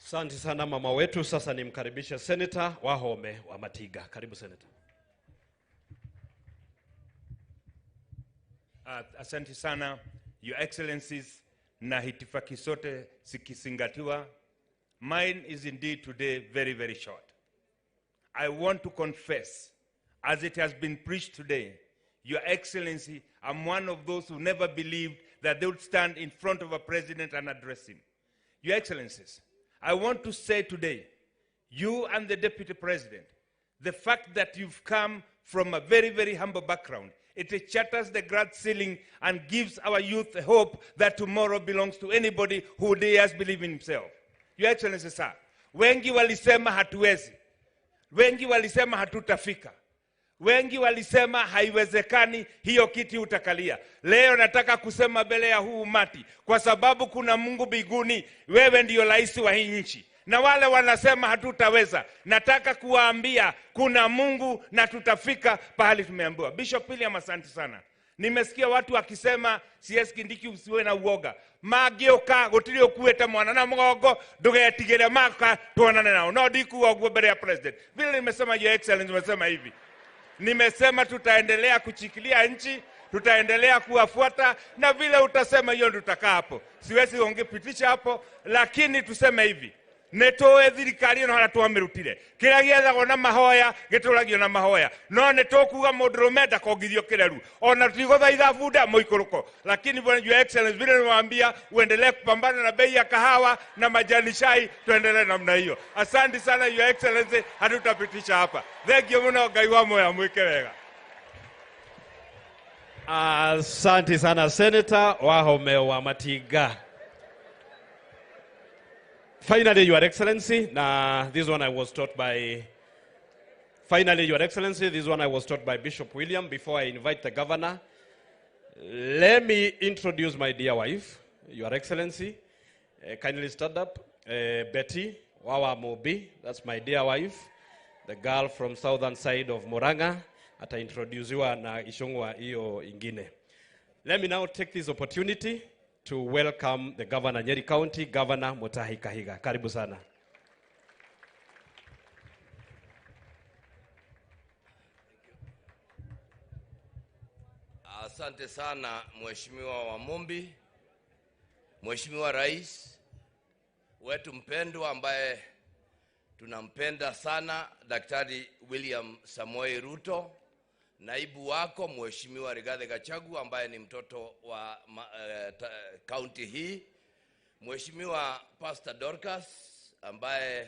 Asante sana mama wetu. Sasa nimkaribisha Senator Wahome wa Matiga. Karibu Senator. Asante sana Your Excellencies, na hitifaki sote sikisingatiwa. Mine is indeed today very, very short. I want to confess, as it has been preached today, Your Excellency, I'm one of those who never believed that they would stand in front of a president and address him. Your Excellencies, I want to say today, you and the Deputy President, the fact that you've come from a very, very humble background, it shatters the glass ceiling and gives our youth a hope that tomorrow belongs to anybody who dares believe in himself. Your Excellency, sir, wengi walisema hatuwezi, wengi walisema hatutafika, wengi walisema haiwezekani hiyo kiti utakalia. Leo nataka kusema mbele ya huu umati, kwa sababu kuna Mungu mbinguni, wewe ndio rais wa hii nchi. Na wale wanasema hatutaweza, nataka kuwaambia kuna Mungu na tutafika pahali tumeambiwa. Bishop William, asante sana. Nimesikia watu wakisema CS Kindiki usiwe na uoga. Magioka gutiri okuete mwana na mgongo ndugetigire maka tuonane nao. No ndikuwa guo mbele ya president. Vile nimesema your excellency, nimesema hivi. Nimesema tutaendelea kuchikilia nchi, tutaendelea kuwafuata, na vile utasema hiyo tutakaa hapo. Siwezi ongepitisha hapo, lakini tuseme hivi. Netoe thirikari no haratu amirutire kira giethagwo na mahoya gituragio na mahoya no netokuga mundurume ndakongithio kireru ona tutigothaitha bunda muikuruko. Lakini bwana your excellency, vile niwaambia uendelee kupambana na bei ya kahawa na majani chai, tuendelee namna hiyo. Asante sana your excellency, hatutapitisha hapa. Thank you muno, Ngai wa moya mwike wega. Asante sana Senator Wahome wa Matiga. Finally, Your Excellency, this one I was taught by Bishop William. Before I invite the governor, let me introduce my dear wife, Your Excellency. Kindly stand up. Betty Wawa Mobi, that's my dear wife, the girl from southern side of Murang'a. Ata introduce you na ishongwa iyo ingine. Let me now take this opportunity to welcome the Governor Nyeri County, Governor Mutahi Kahiga. Karibu sana. Asante sana Mheshimiwa Wamombi, Mheshimiwa Rais wetu mpendwa ambaye tunampenda sana, Daktari William Samoei Ruto, naibu wako Mheshimiwa Rigathi Gachagua ambaye ni mtoto wa county hii, Mheshimiwa Pastor Dorcas ambaye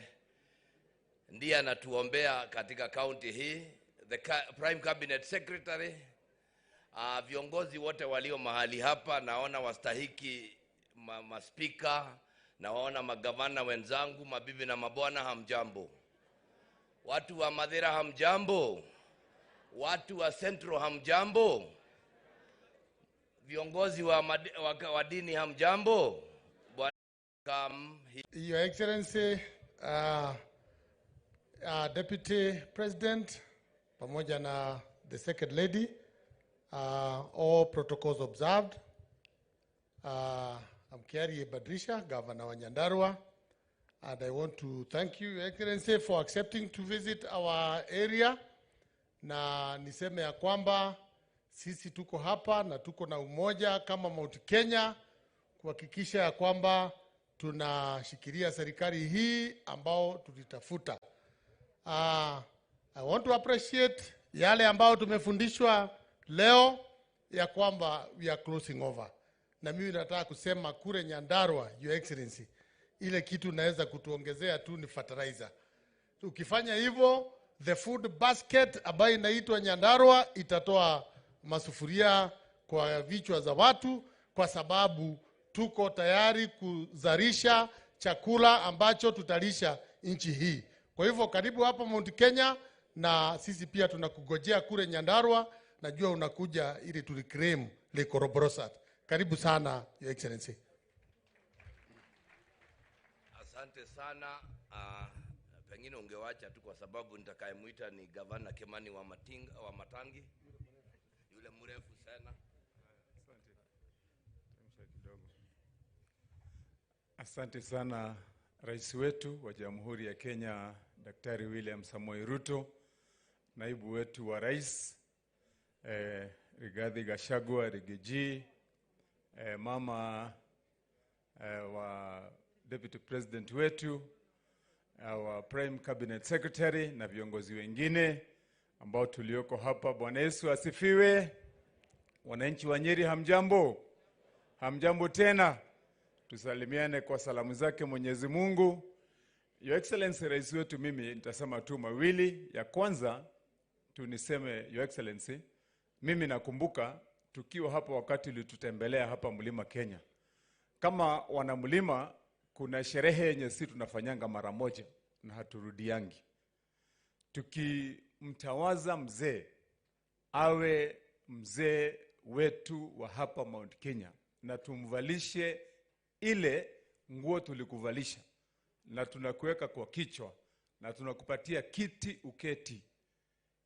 ndiye anatuombea katika county hii, the Prime Cabinet Secretary, viongozi wote walio mahali hapa, naona wastahiki maspika, naona magavana wenzangu, mabibi na mabwana, hamjambo. Watu wa Mathira hamjambo. Watu wa Central hamjambo. Viongozi wa dini hamjambo. Your Excellency, Deputy President, pamoja na the Second Lady, all protocols observed. I'm Kiari Badrisha, Governor wa Nyandarua, and I want to thank you, Your Excellency, for accepting to visit our area. Na niseme ya kwamba sisi tuko hapa na tuko na umoja kama Mt.Kenya kuhakikisha ya kwamba tunashikilia serikali hii ambao tulitafuta. I want to appreciate yale ambao tumefundishwa leo ya kwamba we are closing over. Na mimi nataka kusema kule Nyandarua, Your Excellency, ile kitu naweza kutuongezea tu ni fertilizer. Ukifanya hivyo, the food basket ambayo inaitwa Nyandarua itatoa masufuria kwa vichwa za watu, kwa sababu tuko tayari kuzalisha chakula ambacho tutalisha nchi hii. Kwa hivyo karibu hapa Mt.Kenya, na sisi pia tunakugojea kule Nyandarua. Najua unakuja ili tuliclaim le Koroborosat. Karibu sana, Your Excellency. Asante sana. Pengine ungewacha tu kwa sababu nitakayemuita ni Governor Kimani wa Matangi, yule mrefu sana. Asante sana Rais wetu wa Jamhuri ya Kenya, Daktari William Samoei Ruto, naibu wetu wa Rais, Rigathi Gachagua, Rigathi, mama wa Deputy President wetu, our Prime Cabinet Secretary na viongozi wengine ambao tulioko hapa. Bwana Yesu asifiwe. Wananchi wa Nyeri hamjambo. Hamjambo tena. Tusalimiane kwa salamu zake Mwenyezi Mungu. Your Excellency Rais wetu, mimi nitasema tu mawili. Ya kwanza tuniseme, Your Excellency, mimi nakumbuka tukiwa hapa wakati ulitutembelea hapa Mlima Kenya. Kama wana mlima, kuna sherehe yenye sisi tunafanyanga mara moja na haturudiangi. Tukimtawaza mzee awe mzee wetu wa hapa Mount Kenya, na tumvalishe ile nguo tulikuvalisha, na tunakuweka kwa kichwa, na tunakupatia kiti uketi.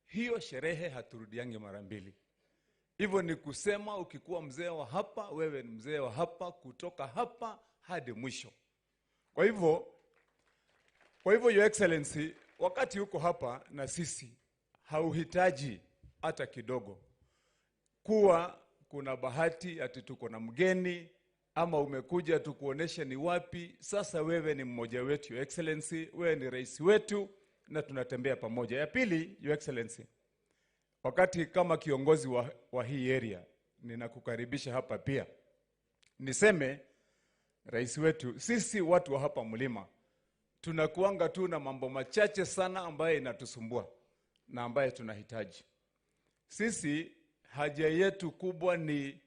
Hiyo sherehe haturudiangi mara mbili. Hivyo ni kusema ukikuwa mzee wa hapa, wewe ni mzee wa hapa kutoka hapa hadi mwisho. Kwa hivyo Your Excellency, wakati uko hapa na sisi, hauhitaji hata kidogo kuwa kuna bahati ati tuko na mgeni ama umekuja tukuoneshe ni wapi. Sasa wewe ni mmoja wetu, Your Excellency, wewe ni rais wetu na tunatembea pamoja. Ya pili, Your Excellency, wakati kama kiongozi wa hii area, ninakukaribisha hapa pia. Niseme, rais wetu, sisi watu wa hapa mlima, tunakuanga tu na mambo machache sana ambaye inatusumbua na ambaye tunahitaji. Sisi haja yetu kubwa ni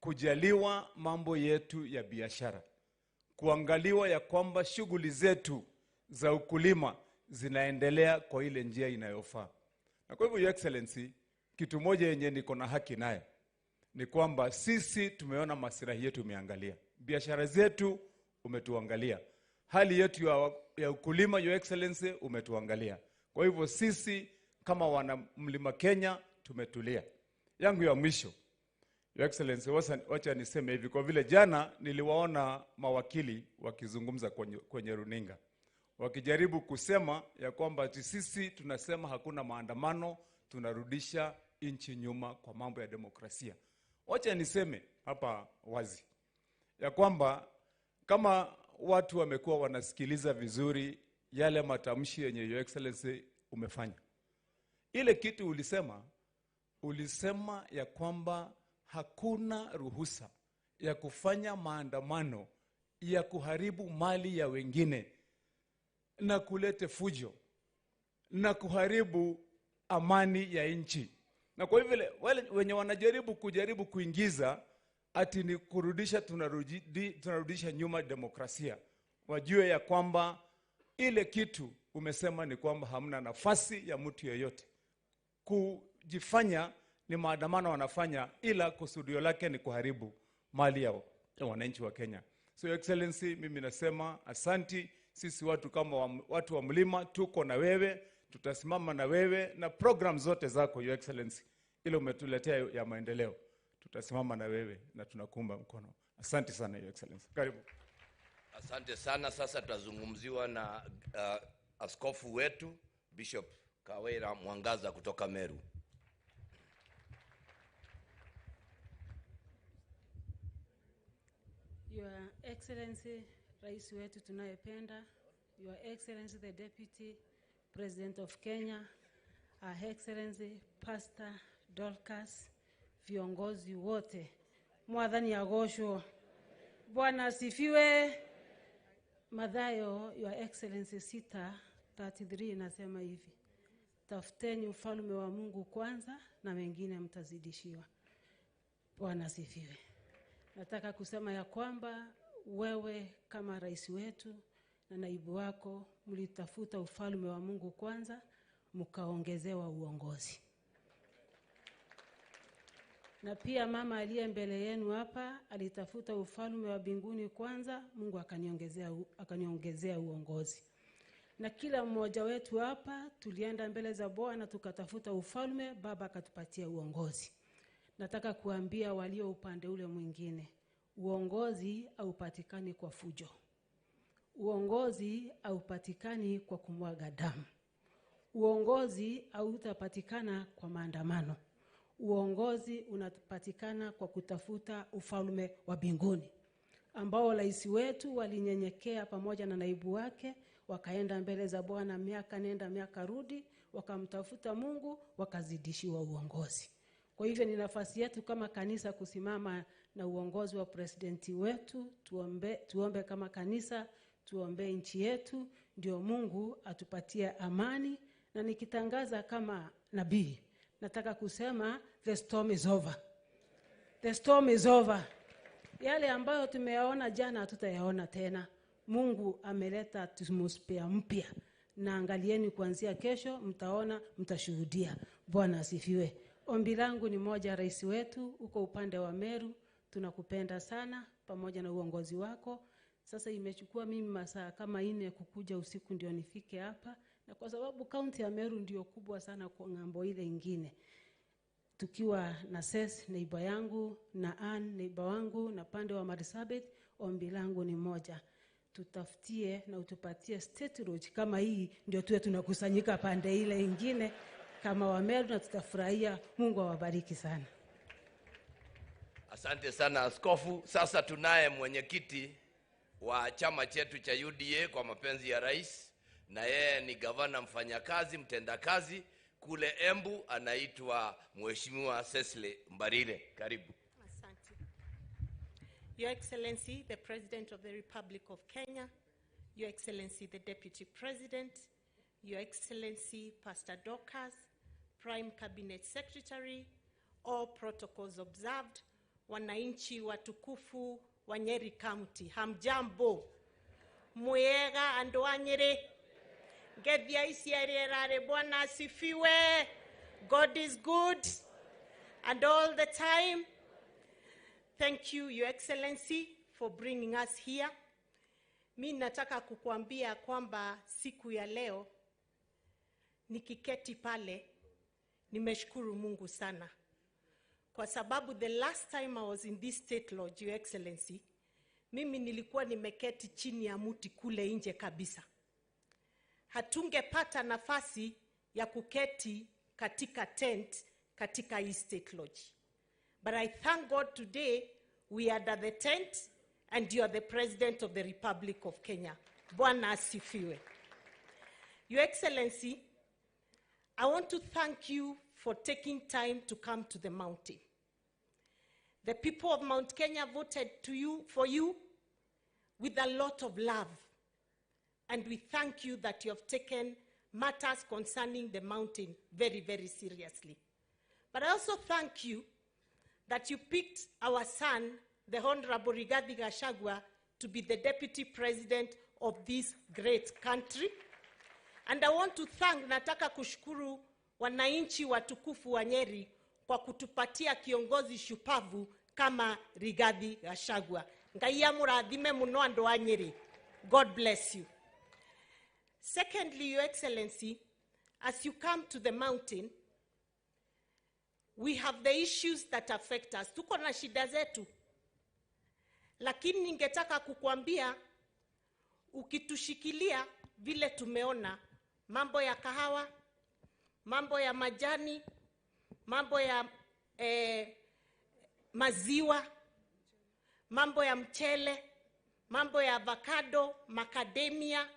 kujaliwa mambo yetu ya biashara. Kuangaliwa ya kwamba shughuli zetu za ukulima zinaendelea kwa ile njia inayofaa. Na kwa hivyo, Your Excellency, kitu moja yenye niko na haki naye ni kwamba sisi tumeona maslahi yetu umeangalia. Biashara zetu umetuangalia. Hali yetu ya ukulima, Your Excellency, umetuangalia. Kwa hivyo sisi kama wana Mlima Kenya tumetulia. Yangu ya mwisho, Your Excellency, wacha niseme hivi, kwa vile jana niliwaona mawakili wakizungumza kwenye runinga, wakijaribu kusema ya kwamba ati sisi tunasema hakuna maandamano, tunarudisha nchi nyuma kwa mambo ya demokrasia. Wacha niseme hapa wazi ya kwamba kama watu wamekuwa wanasikiliza vizuri yale matamshi yenye Your Excellency umefanya, ile kitu ulisema ya kwamba hakuna ruhusa ya kufanya maandamano ya kuharibu mali ya wengine na kulete fujo na kuharibu amani ya nchi. Na kwa hivyo wale wenye wanajaribu kuingiza ati ni kurudisha, tunarudisha nyuma demokrasia, wajue ya kwamba ile kitu umesema ni kwamba hamna nafasi ya mtu yeyote kujifanya ni maandamano wanafanya, ila kusudio lake ni kuharibu mali ya wananchi wa Kenya. So Your Excellency, mimi nasema asanti. Sisi watu kama watu wa mlima tuko na wewe, tutasimama na wewe na program zote zako Your Excellency ile umetuletea ya maendeleo, tutasimama na wewe na tunakuunga mkono. Asante sana Your Excellency. Karibu. Asante sana. Sasa tutazungumziwa na askofu wetu Bishop Kawira Mwangaza kutoka Meru. Your Excellency, rais wetu tunayependa, Your Excellency the Deputy President of Kenya, Her Excellency Pastor Dorcas, viongozi wote, mwadhani agosho. Bwana asifiwe. Mathayo, Your Excellency 6:33 inasema hivi: tafuteni ufalme wa Mungu kwanza na mengine mtazidishiwa. Bwana asifiwe. Nataka kusema ya kwamba wewe kama rais wetu na naibu wako mlitafuta ufalme wa Mungu kwanza, mkaongezewa uongozi. Na pia mama aliye mbele yenu hapa alitafuta ufalme wa mbinguni kwanza, Mungu akaniongezea uongozi. Na kila mmoja wetu hapa tulienda mbele za Bwana tukatafuta ufalme, Baba akatupatia uongozi. Nataka kuambia walio upande ule mwingine, uongozi haupatikani kwa fujo. Uongozi haupatikani kwa kumwaga damu. Uongozi hautapatikana kwa maandamano. Uongozi unapatikana kwa kutafuta ufalme wa mbinguni, ambao rais wetu walinyenyekea pamoja na naibu wake, wakaenda mbele za Bwana miaka nenda miaka rudi, wakamtafuta Mungu, wakazidishiwa uongozi. Kwa hivyo ni nafasi yetu kama kanisa kusimama na uongozi wa presidenti wetu, tuombe kama kanisa, tuombe nchi yetu, ndio Mungu atupatie amani. Na nikitangaza kama nabii, nataka kusema the storm is over. The storm is over. Yale ambayo tumeyaona jana hatutayaona tena. Mungu ameleta atmosphere mpya. Na angalieni kuanzia kesho mtaona, mtashuhudia. Bwana asifiwe. Ombi langu ni moja, rais wetu uko upande wa Meru, tunakupenda sana pamoja na uongozi wako. Sasa imechukua mimi masaa kama 4 kukuja usiku ndio nifike hapa, na kwa sababu kaunti ya Meru ndio kubwa sana kwa ngambo ile ingine. tukiwa na Ses neighbor yangu na Ann neighbor wangu na pande wa Marsabit, ombi langu ni moja. Tutafutie na utupatie state road kama hii, ndio tuwe tunakusanyika pande ile ingine kama Wameru, na tutafurahia. Mungu awabariki sana. Asante sana askofu. Sasa tunaye mwenyekiti wa chama chetu cha UDA kwa mapenzi ya rais, na yeye ni gavana mfanyakazi mtendakazi kule Embu, anaitwa Mheshimiwa Cecily Mbarire. Karibu. Asante. Your Excellency, the President of the Republic of Kenya, Your Excellency, the Deputy President, Your Excellency, Pastor Dorcas, Prime Cabinet Secretary, all protocols observed, wananchi watukufu wa Nyeri County, hamjambo, mwega andwanyere, ngethia isiarerare, Bwana asifiwe. God is good, and all the time. Thank you, Your Excellency, for bringing us here. Mimi nataka kukuambia kwamba siku ya leo nikiketi pale nimeshukuru Mungu sana, kwa sababu the last time I was in this state lodge, Your Excellency, mimi nilikuwa nimeketi chini ya mti kule nje kabisa. Hatungepata nafasi ya kuketi katika tent katika hii state lodge. But I thank God today we are at the tent and you are the President of the Republic of Kenya. Bwana asifiwe. Your Excellency, I want to thank you for taking time to come to the mountain. The people of Mount Kenya voted for you with a lot of love. And we thank you that you have taken matters concerning the mountain very, very seriously. But I also thank you that you picked our son, the Honorable Rigathi Gachagua, to be the Deputy President of this great country. And I want to thank, nataka kushukuru wananchi watukufu wa Nyeri kwa kutupatia kiongozi shupavu kama Rigathi Gachagua. Ngai amurathime muno andu wa Nyeri. God bless you. Secondly, Your Excellency, as you come to the mountain, we have the issues that affect us. Tuko na shida zetu. Lakini ningetaka kukuambia, ukitushikilia vile tumeona, mambo ya kahawa, mambo ya majani, mambo ya maziwa, mambo ya mchele, mambo ya avocado, macadamia,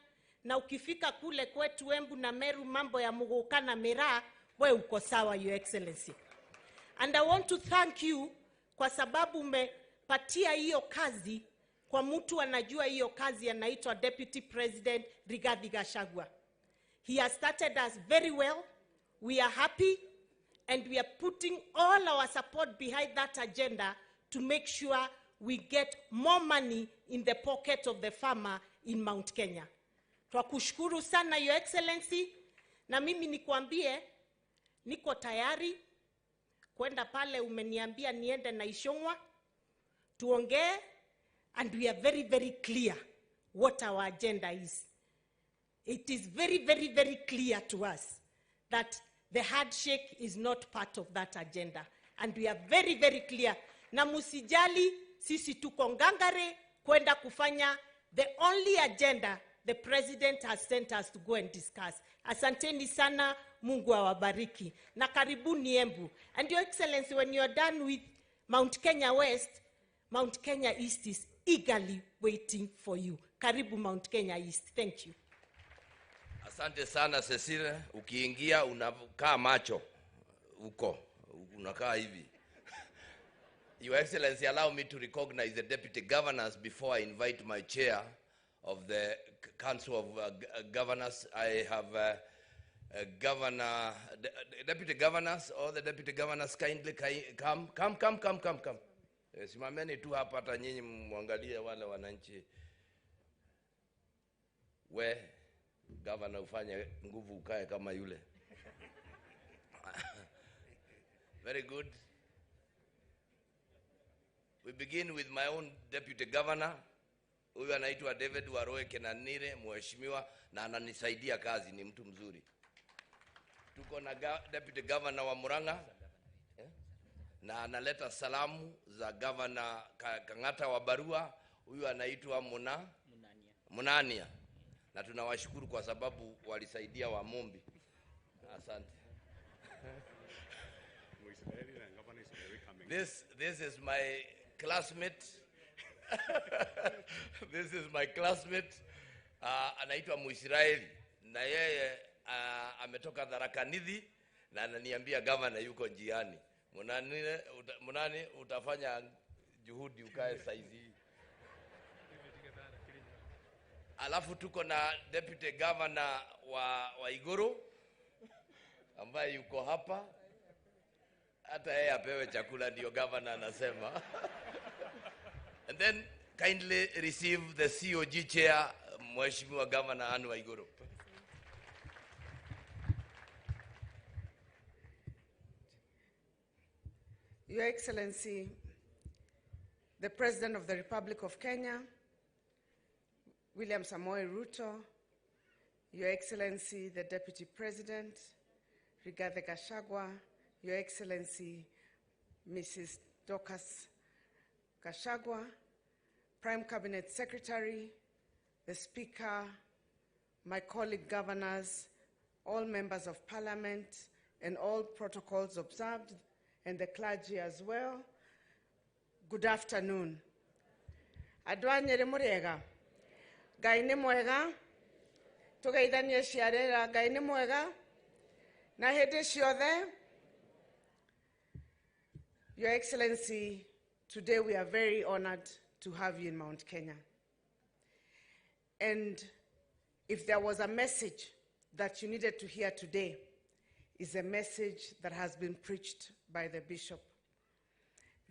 na ukifika kule kwetu Embu na Meru, mambo ya muguka na miraa, we uko sawa, Your Excellency. And I want to thank you kwa sababu umepatia hiyo kazi kwa mtu anajua hiyo kazi, anaitwa Deputy President Rigathi Gachagua. He has started us very well. We are happy and we are putting all our support behind that agenda to make sure we get more money in the pocket of the farmer in Mount Kenya. Twakushukuru sana, Your Excellency, na mimi nikuambie niko tayari kwenda pale umeniambia niende na Ishongwa tuongee, and we are very, very clear what our agenda is. It is very, very, very clear to us that the handshake is not part of that agenda, and we are very, very clear. Na musijali, sisi tuko ngangare kwenda kufanya the only agenda the President has sent us to go and discuss. Asanteni sana, Mungu awabariki. Na karibuni Embu. And Your Excellency, when you are done with Mount Kenya West, Mount Kenya East is eagerly waiting for you. Karibu Mount Kenya East. Thank you. Asante sana Cecily, ukiingia unakaa macho uko unakaa hivi. Your Excellency, allow me to recognize the deputy governors before I invite my chair of the Council of Governors. I have Governor, deputy governors, all the deputy governors kindly come. Simameni tu hapa, hata nyinyi muangalie wale wananchi. We governor ufanye nguvu ukae kama yule. Very good. We begin with my own deputy governor. Huyu anaitwa David Waroe Kenanire, mheshimiwa, na ananisaidia kazi, ni mtu mzuri. Tuko na deputy governor wa Murang'a. na analeta salamu za Governor Kang'ata wa Barua, huyu anaitwa Munania. Na tunawashukuru kwa sababu walisaidia Wamombi. Asante. This is my classmate. This is my classmate. Anaitwa Muisraeli na yeye ametoka Tharaka Nithi na ananiambia governor yuko njiani. Munani utafanya juhudi ukae saizi. Alafu tuko na deputy governor wa Iguru ambaye yuko hapa. Hata yeye apewe chakula ndio governor anasema. And then kindly receive the COG chair, Mheshimiwa Governor Anne Waiguru. Your Excellency, the President of the Republic of Kenya, William Samoei Ruto, Your Excellency, the Deputy President, Rigathi Gachagua, Your Excellency, Mrs. Dorcas Gachagua, Prime Cabinet Secretary, the Speaker, my colleague governors, all members of Parliament, and all protocols observed, and the clergy as well. Good afternoon. Adwanyere murega. Gaine mwega. Tugeithanie ciarera gaine mwega. Na hede ciothe. Your Excellency, today we are very honored to have you in Mount Kenya. And if there was a message that you needed to hear today, is a message that has been preached by the bishop.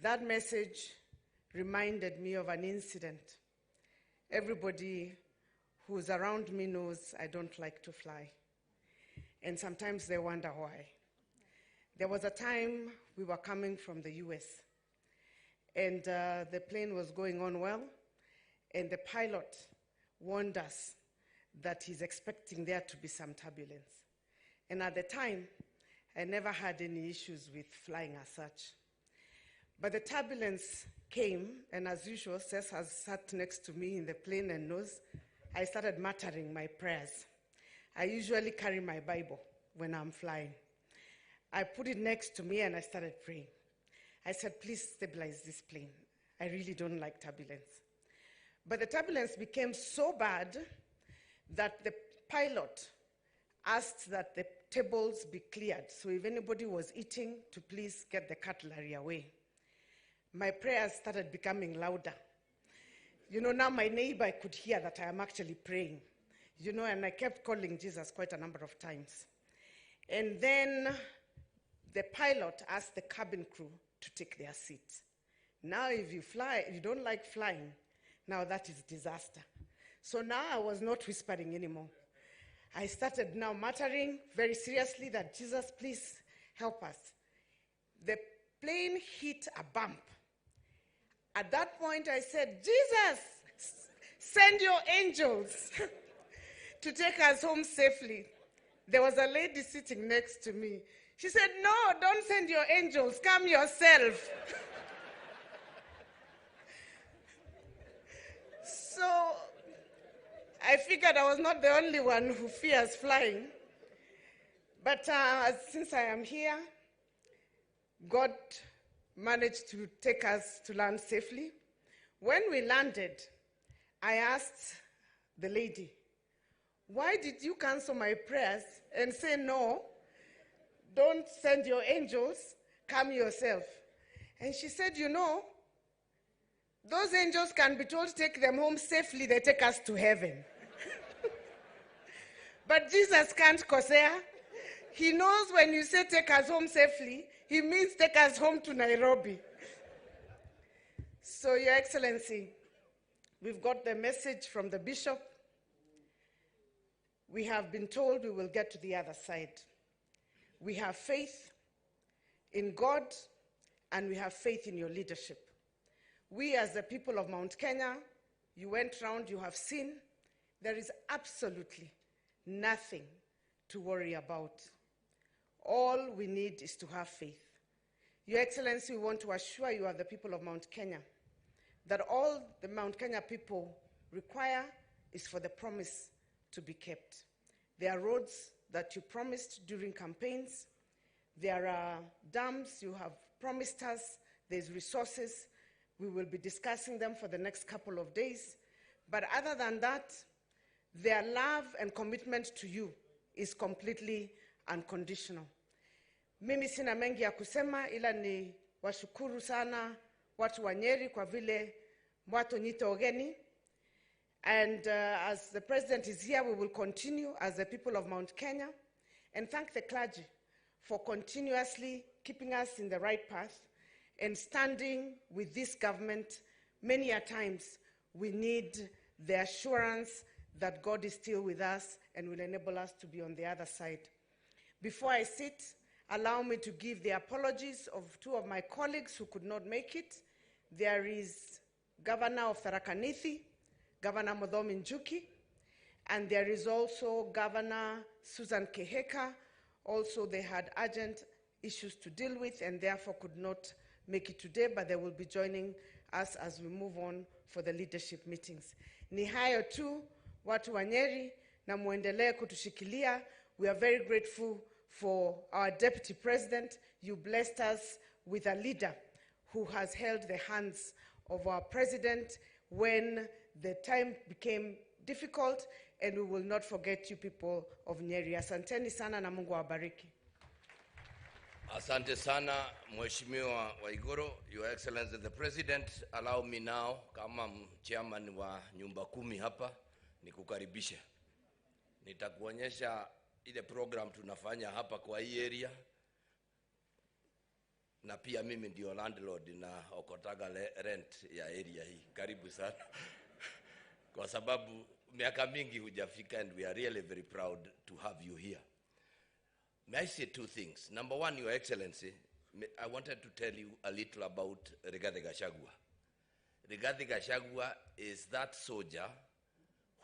That message reminded me of an incident. Everybody who's around me knows I don't like to fly. And sometimes they wonder why. There was a time we were coming from the US, and the plane was going on well, and the pilot warned us that he's expecting there to be some turbulence. And at the time, I never had any issues with flying as such. But the turbulence came, and as usual, Seth has sat next to me in the plane and knows, I started muttering my prayers. I usually carry my Bible when I'm flying. I put it next to me and I started praying. I said, please stabilize this plane. I really don't like turbulence. But the turbulence became so bad that the pilot asked that the tables be cleared. So if anybody was eating, to please get the cutlery away. My prayers started becoming louder. You know, now my neighbor could hear that I am actually praying. You know, and I kept calling Jesus quite a number of times. And then the pilot asked the cabin crew to take their seats. Now if you don't like flying, now that is disaster. So now I was not whispering anymore. I started now muttering very seriously that Jesus, please help us. The plane hit a bump. At that point I said, Jesus, send your angels to take us home safely. There was a lady sitting next to me. She said, no, don't send your angels, come yourself. So I figured I was not the only one who fears flying. But since I am here, God managed to take us to land safely. When we landed, I asked the lady, why did you cancel my prayers and say, no, don't send your angels, come yourself? And she said, you know, those angels can be told to take them home safely, they take us to heaven. But Jesus can't kosea. He knows when you say take us home safely, he means take us home to Nairobi. So, Your Excellency, we've got the message from the bishop. We have been told we will get to the other side. We have faith in God, and we have faith in your leadership. We as the people of Mount Kenya, you went round, you have seen, there is absolutely nothing to worry about. All we need is to have faith. Your Excellency, we want to assure you, the people of Mount Kenya, that all the Mount Kenya people require is for the promise to be kept. There are roads that you promised during campaigns. There are dams you have promised us. There's resources. We will be discussing them for the next couple of days. But other than that, their love and commitment to you is completely unconditional. Mimi sina mengi ya kusema, ila ni washukuru sana watu wa Nyeri kwa vile watu nyito ogeni. And as the President is here, we will continue as the people of Mount Kenya and thank the clergy for continuously keeping us in the right path and standing with this government. Many a times we need the assurance that God is still with us and will enable us to be on the other side. Before I sit, allow me to give the apologies of two of my colleagues who could not make it. There is Governor of Tharaka Nithi, Governor Muthomi Njuki, and there is also Governor Susan Keheka. Also, they had urgent issues to deal with and therefore could not make it today, but they will be joining us as we move on for the leadership meetings. Ni hayo tu, watu wa Nyeri, na muendelee kutushikilia. We are very grateful for our Deputy President. You blessed us with a leader who has held the hands of our President when the time became difficult, and we will not forget you people of Nyeri. Asanteni sana na Mungu awabariki. Asante sana Mheshimiwa Waiguru. Your Excellency the President, allow me now kama chairman wa nyumba 10 hapa nikukaribishe. Nitakuonyesha ile program tunafanya hapa kwa hii area, na pia mimi ndio landlord na okotaga rent ya area hii. Karibu sana. Kwa sababu miaka mingi hujafika, and we are really very proud to have you here. May I say two things? Number one, Your Excellency, I wanted to tell you a little about Rigathi Gachagua. Rigathi Gachagua is that soldier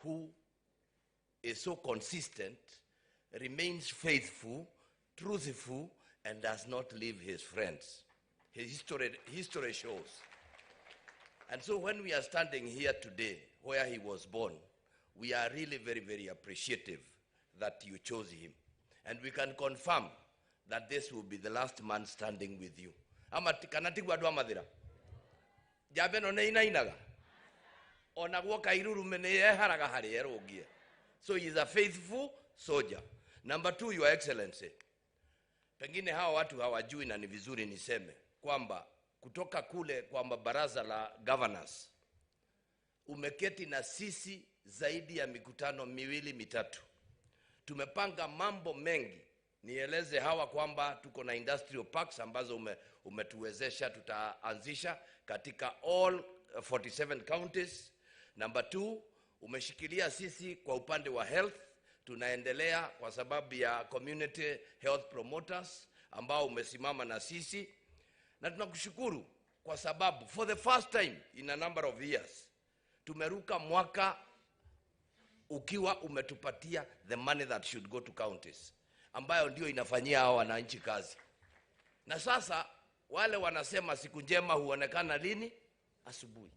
who is so consistent, remains faithful, truthful, and does not leave his friends. His history shows. And so when we are standing here today, where he was born, we are really very, very appreciative that you chose him. And we can confirm that this will be the last man standing with you. Kanatigwa dwa madhira. Jabeno ne inainaga. Onagwo kairuru mene haraga hari erogie. So he is a faithful soldier. Number two, Your Excellency. Pengine hawa watu hawajui na ni vizuri niseme kwamba kutoka kule kwamba baraza la governors umeketi na sisi zaidi ya mikutano 2-3. Tumepanga mambo mengi. Nieleze hawa kwamba tuko na industrial parks ambazo umetuwezesha tutaanzisha katika all 47 counties. Number 2, umeshikilia sisi kwa upande wa health. Tunaendelea kwa sababu ya community health promoters ambao umesimama na sisi. Na tunakushukuru kwa sababu for the first time in a number of years tumeruka mwaka ukiwa umetupatia the money that should go to counties, ambayo ndio inafanyia hao wananchi kazi. Na sasa wale wanasema siku njema huonekana lini? Asubuhi.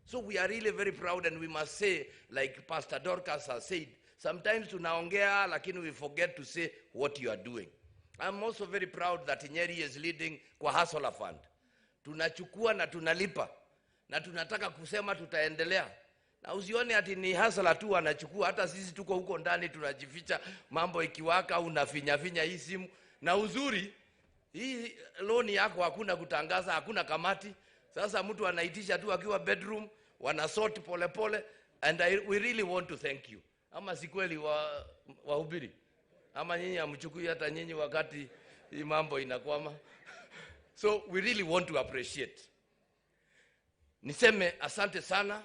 So we are really very proud, and we must say, like Pastor Dorcas has said, sometimes tunaongea lakini we forget to say what you are doing. I'm also very proud that Nyeri is leading kwa Hustler Fund. Tunachukua na tunalipa, na tunataka kusema tutaendelea. Na usione ati ni hustler tu anachukua, hata sisi tuko huko ndani tunajificha, mambo ikiwaka unafinya hii simu. Na uzuri hii loan yako hakuna kutangaza, hakuna kamati. Sasa mtu anaitisha tu akiwa bedroom, wanasort pole pole, and we really want to thank you. Ama si kweli wahubiri? Ama nyinyi amchukui hata nyinyi wakati hii mambo inakwama? So we really want to appreciate. Niseme asante sana.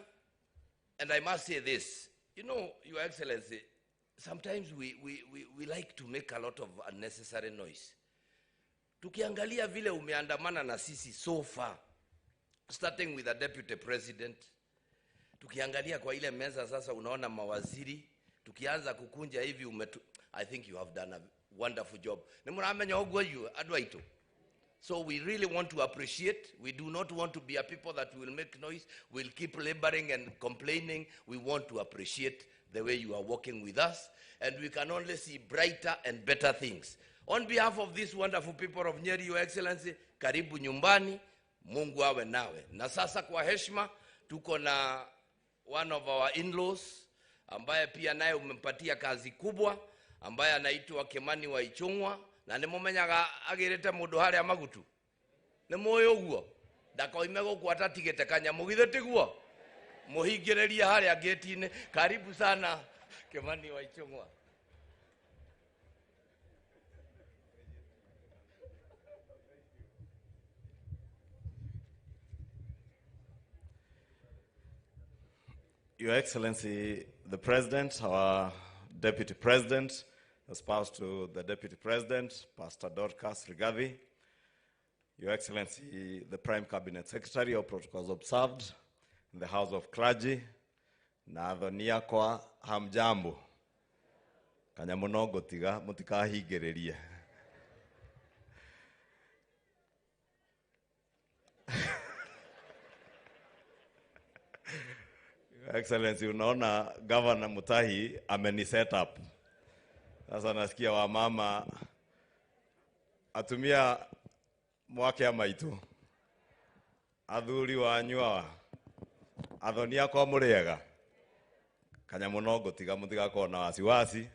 And I must say this, you know, Your Excellency, sometimes we like to make a lot of unnecessary noise. Tukiangalia vile umeandamana na sisi so far, starting with the Deputy President, tukiangalia kwa ile meza sasa unaona mawaziri, tukianza kukunja hivi I think you have done a wonderful job. Nimuramenya ogwo you adwaito. So we really want to appreciate. We do not want to be a people that will make noise, will keep laboring and complaining. We want to appreciate the way you are working with us, and we can only see brighter and better things. On behalf of these wonderful people of Nyeri, Your Excellency, karibu nyumbani, Mungu awe nawe. Na sasa kwa heshima, tuko na one of our in-laws, ambaye pia naye umempatia kazi kubwa, ambaye anaitwa Kimani wa Ichung'wa, na nimumenyaga agirite mundu haria magutu. Ni moyo guo. Ndakoime guku atatigite kanyamu githe tiguo. Muhingireria haria gate-ini. Karibu sana Kimani wa Ichung'wa. Your Excellency, the President, our Deputy President, the spouse to the Deputy President, Pastor Dorcas Rigathi, Your Excellency, the Prime Cabinet Secretary, all protocols observed, in the House of Clergy, na adhonia kwa hamjambo. Kanyamuno gotiga mutikahigereria. Excellency, unaona Governor Mutahi ameni set up. Sasa nasikia wamama atumia mwake ya maitu. Athuri wanyua athonia kwa muriega. Kanyamuno gotiga mutigako na wasiwasi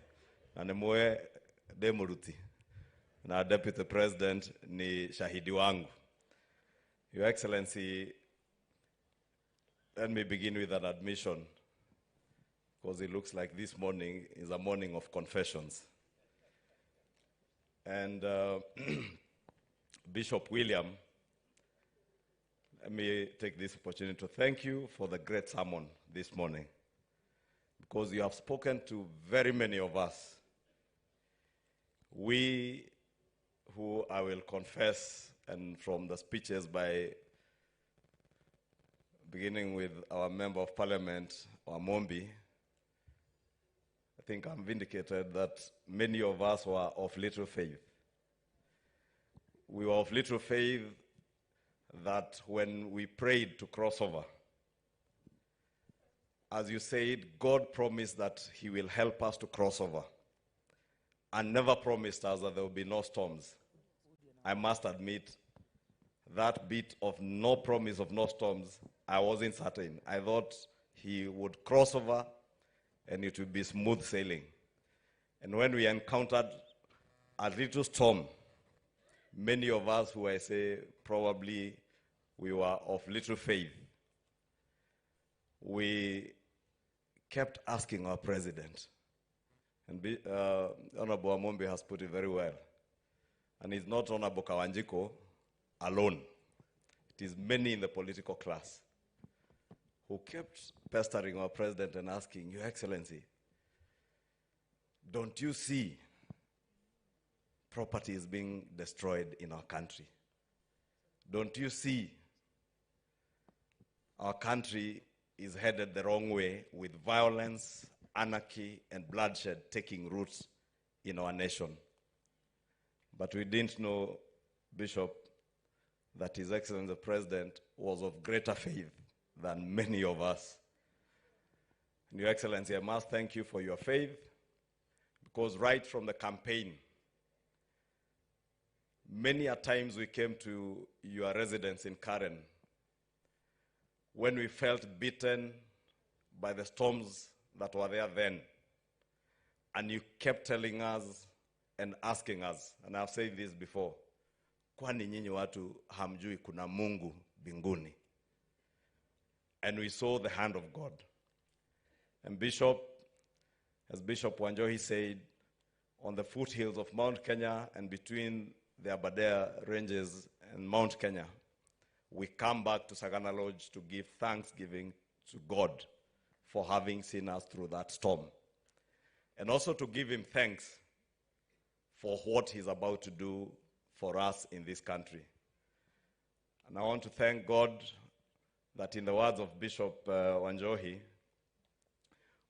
na nimwe demuruti. Na Deputy President ni shahidi wangu. Your Excellency, let me begin with an admission, because it looks like this morning is a morning of confessions. And Bishop William, let me take this opportunity to thank you for the great sermon this morning, because you have spoken to very many of us. We who I will confess, and from the speeches by beginning with our Member of Parliament, Wamombi, I think I'm vindicated that many of us were of little faith. We were of little faith that when we prayed to cross over, as you said, God promised that He will help us to cross over, and never promised us that there will be no storms. I must admit, that bit of no promise of no storms, I wasn't certain. I thought He would cross over and it would be smooth sailing. And when we encountered a little storm, many of us who I say probably we were of little faith, we kept asking our president. And Honorable Amombe has put it very well. And it's not Honorable Kawanjiko alone. It is many in the political class who kept pestering our president and asking, Your Excellency, don't you see property is being destroyed in our country? Don't you see our country is headed the wrong way with violence, anarchy, and bloodshed taking roots in our nation? But we didn't know, Bishop, that His Excellency the President was of greater faith than many of us. And Your Excellency, I must thank you for your faith, because right from the campaign, many a times we came to your residence in Karen when we felt beaten by the storms that were there then. And you kept telling us and asking us, and I've said this before, kwani nyinyi watu hamjui kuna Mungu mbinguni? And we saw the hand of God. And Bishop, as Bishop Wanjohi said, on the foothills of Mount Kenya and between the Aberdare ranges and Mount Kenya, we come back to Sagana Lodge to give thanksgiving to God for having seen us through that storm. And also to give Him thanks for what He's about to do for us in this country. And I want to thank God that in the words of Bishop Wanjohi,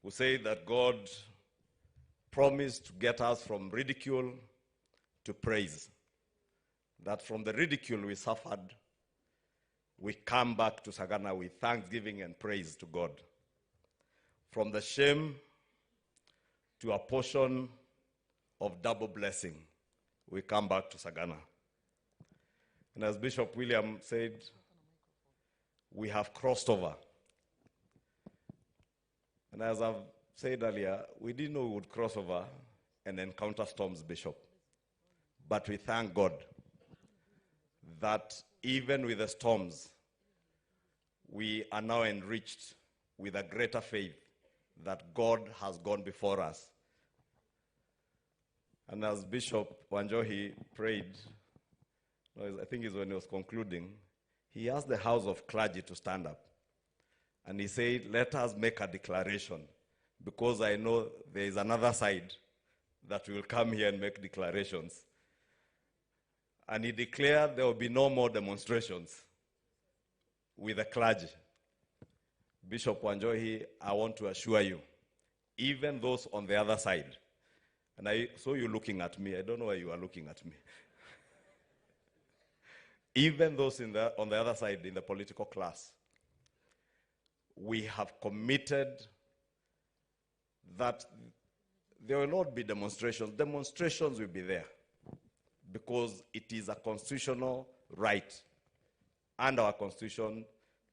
who said that God promised to get us from ridicule to praise. that from the ridicule we suffered, we come back to Sagana with thanksgiving and praise to God. From the shame to a portion of double blessing, we come back to Sagana. And as Bishop William said, we have crossed over. And as I've said earlier, we didn't know we would cross over and encounter storms, Bishop. But we thank God that even with the storms, we are now enriched with a greater faith that God has gone before us. And as Bishop Wanjohi prayed, I think it's when he was concluding, he asked the House of Clergy to stand up. And he said, let us make a declaration, because I know there is another side that will come here and make declarations. And he declared there will be no more demonstrations with the clergy. Bishop Wanjohi, I want to assure you, even those on the other side, and I saw you looking at me, I don't know why you are looking at me. Even those on the other side in the political class, we have committed that there will not be demonstrations. Demonstrations will be there because it is a constitutional right under our constitution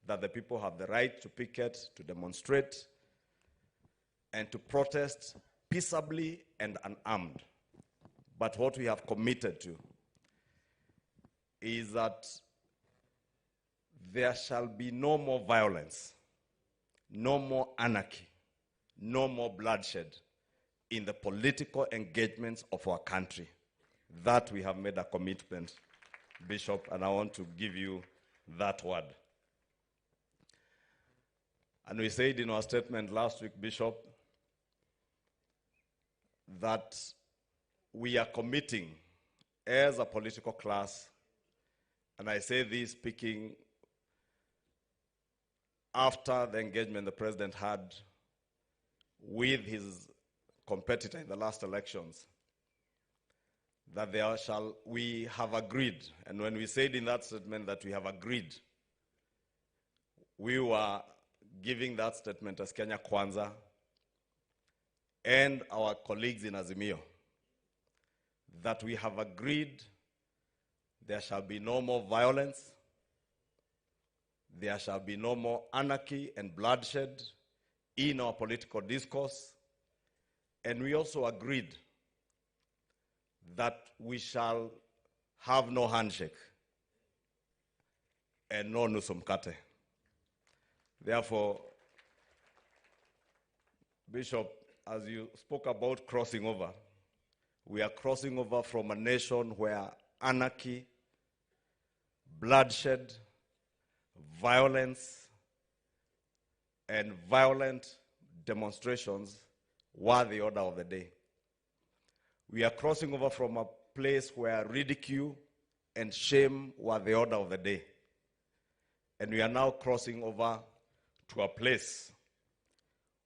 that the people have the right to picket, to demonstrate, and to protest peaceably and unarmed. But what we have committed to is that there shall be no more violence, no more anarchy, no more bloodshed in the political engagements of our country. That we have made a commitment, Bishop, and I want to give you that word. And we said in our statement last week, Bishop, that we are committing as a political class, and I say this speaking after the engagement the president had with his competitor in the last elections, that we have agreed, and when we said in that statement that we have agreed, we were giving that statement as Kenya Kwanza and our colleagues in Azimio, that we have agreed there shall be no more violence, there shall be no more anarchy and bloodshed in our political discourse, and we also agreed that we shall have no handshake and no nusu mkate. Therefore, Bishop, as you spoke about crossing over, we are crossing over from a nation where anarchy, bloodshed, violence, and violent demonstrations were the order of the day. We are crossing over from a place where ridicule and shame were the order of the day. And we are now crossing over to a place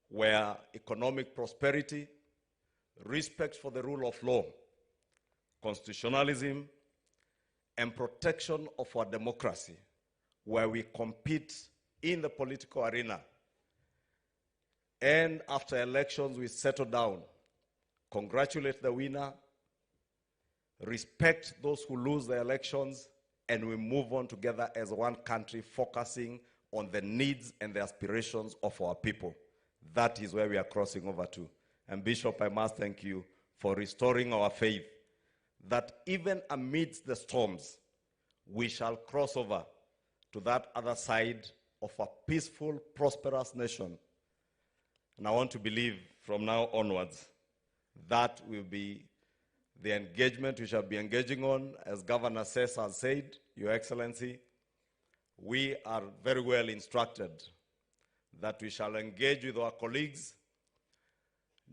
where economic prosperity, respect for the rule of law, constitutionalism, and protection of our democracy, where we compete in the political arena. And after elections, we settle down, congratulate the winner, respect those who lose the elections, and we move on together as one country, focusing on the needs and the aspirations of our people. That is where we are crossing over to. And Bishop, I must thank you for restoring our faith that even amidst the storms, we shall cross over to that other side of a peaceful, prosperous nation. And I want to believe from now onwards that will be the engagement we shall be engaging on. As Governor Sess has said, Your Excellency, we are very well instructed that we shall engage with our colleagues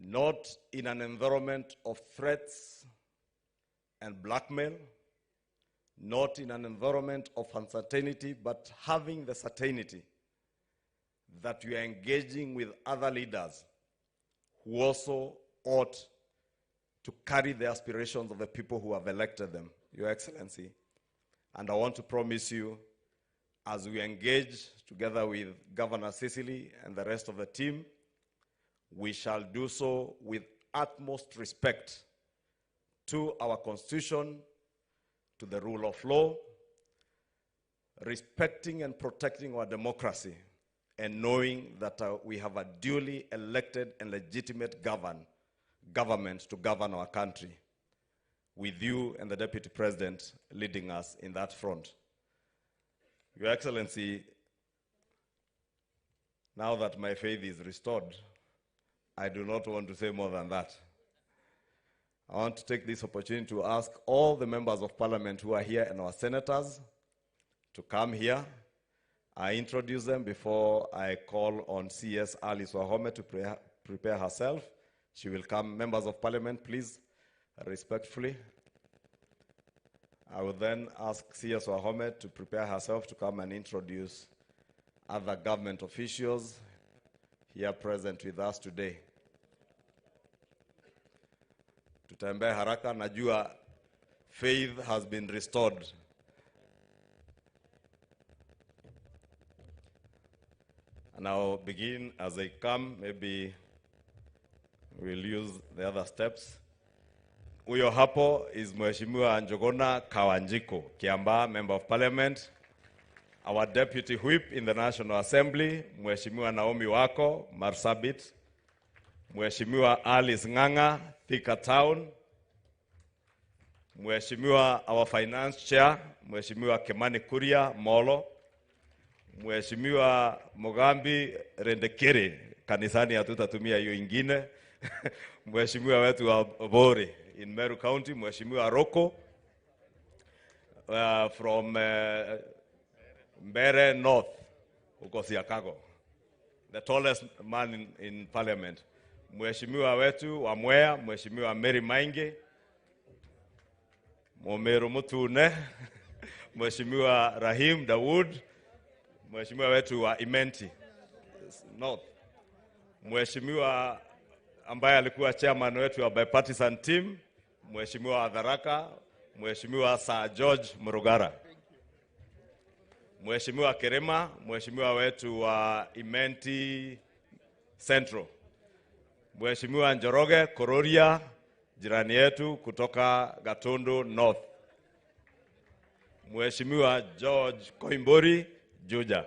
not in an environment of threats and blackmail, not in an environment of uncertainty, but having the certainty that we are engaging with other leaders who also ought to carry the aspirations of the people who have elected them. Your Excellency, And I want to promise you, as we engage together with Governor Cecily and the rest of the team, we shall do so with utmost respect to our Constitution, to the rule of law, respecting and protecting our democracy, and knowing that we have a duly elected and legitimate government to govern our country, with you and the Deputy President leading us in that front. Your Excellency, now that my faith is restored, I do not want to say more than that. I want to take this opportunity to ask all the members of parliament who are here and our senators to come here. I introduce them before I call on CS Alice Wahome to prepare herself. She will come. Members of parliament, please, respectfully. I will then ask CS Wahome to prepare herself to come and introduce other government officials here present with us today. Tutembee haraka, najua faith has been restored. And I'll begin as they come. Maybe we'll use the other steps. Huyo hapo is Mheshimiwa Njogona Kawanjiko, Kiambaa, Member of Parliament. Our Deputy Whip in the National Assembly, Mheshimiwa Naomi Wako, Marsabit. Mheshimiwa Alice Ng'ang'a, Thika Town. Mheshimiwa our Finance Chair, Mheshimiwa Kimani Kuria, Molo. Mheshimiwa Mogambi Rendekere, kanisani hatutatumia hiyo ingine. Mheshimiwa wetu wa Bori in Meru County, Mheshimiwa Roko from Mbere North, huko Siakago, the tallest man in parliament. Mheshimiwa wetu wa Mwea, Mheshimiwa Mary Mainge, Momeru Mutune, Mheshimiwa Rahim Dawood, Mheshimiwa wetu wa Imenti North, Mheshimiwa ambaye alikuwa chairman wetu wa bipartisan team, Mheshimiwa Adharaka, Mheshimiwa Sir George Murugara, Mheshimiwa Kerema, Mheshimiwa wetu wa Imenti Central, Mheshimiwa Njoroge Kororia, jirani yetu kutoka Gatundu North, Mheshimiwa George Koimbori Juja.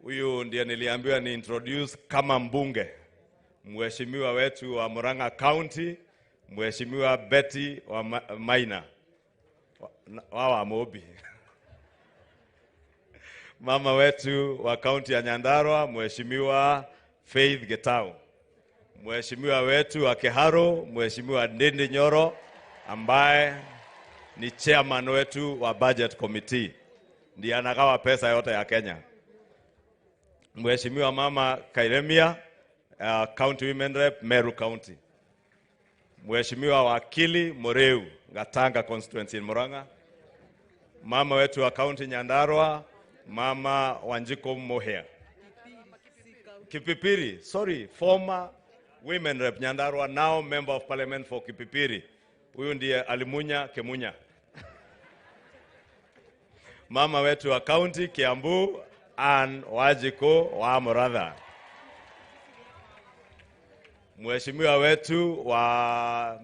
Huyu ndiye niliambiwa ni introduce kama mbunge. Mheshimiwa wetu wa Murang'a County, Mheshimiwa Betty wa Maina. Wawa Mobi. Mama wetu wa County ya Nyandarua, Mheshimiwa Faith Getau. Mheshimiwa wetu wa Keharo, Mheshimiwa Ndindi Nyoro, ambaye ni chairman wetu wa Budget Committee. Ndiye anagawa pesa yote ya Kenya. Mheshimiwa Mama Kairemia, County Women Rep, Meru County. Mheshimiwa Wakili Moreu, Gatanga Constituency in Murang'a. Mama wetu wa County Nyandarua, Mama Wanjiko Mohea. Kipipiri, sorry, former Women Rep Nyandarua, now Member of Parliament for Kipipiri. Huyu ndiye Alimunya Kemunya. Mama wetu wa County Kiambu, Ann Wajiko wa Muratha. Mheshimiwa wetu wa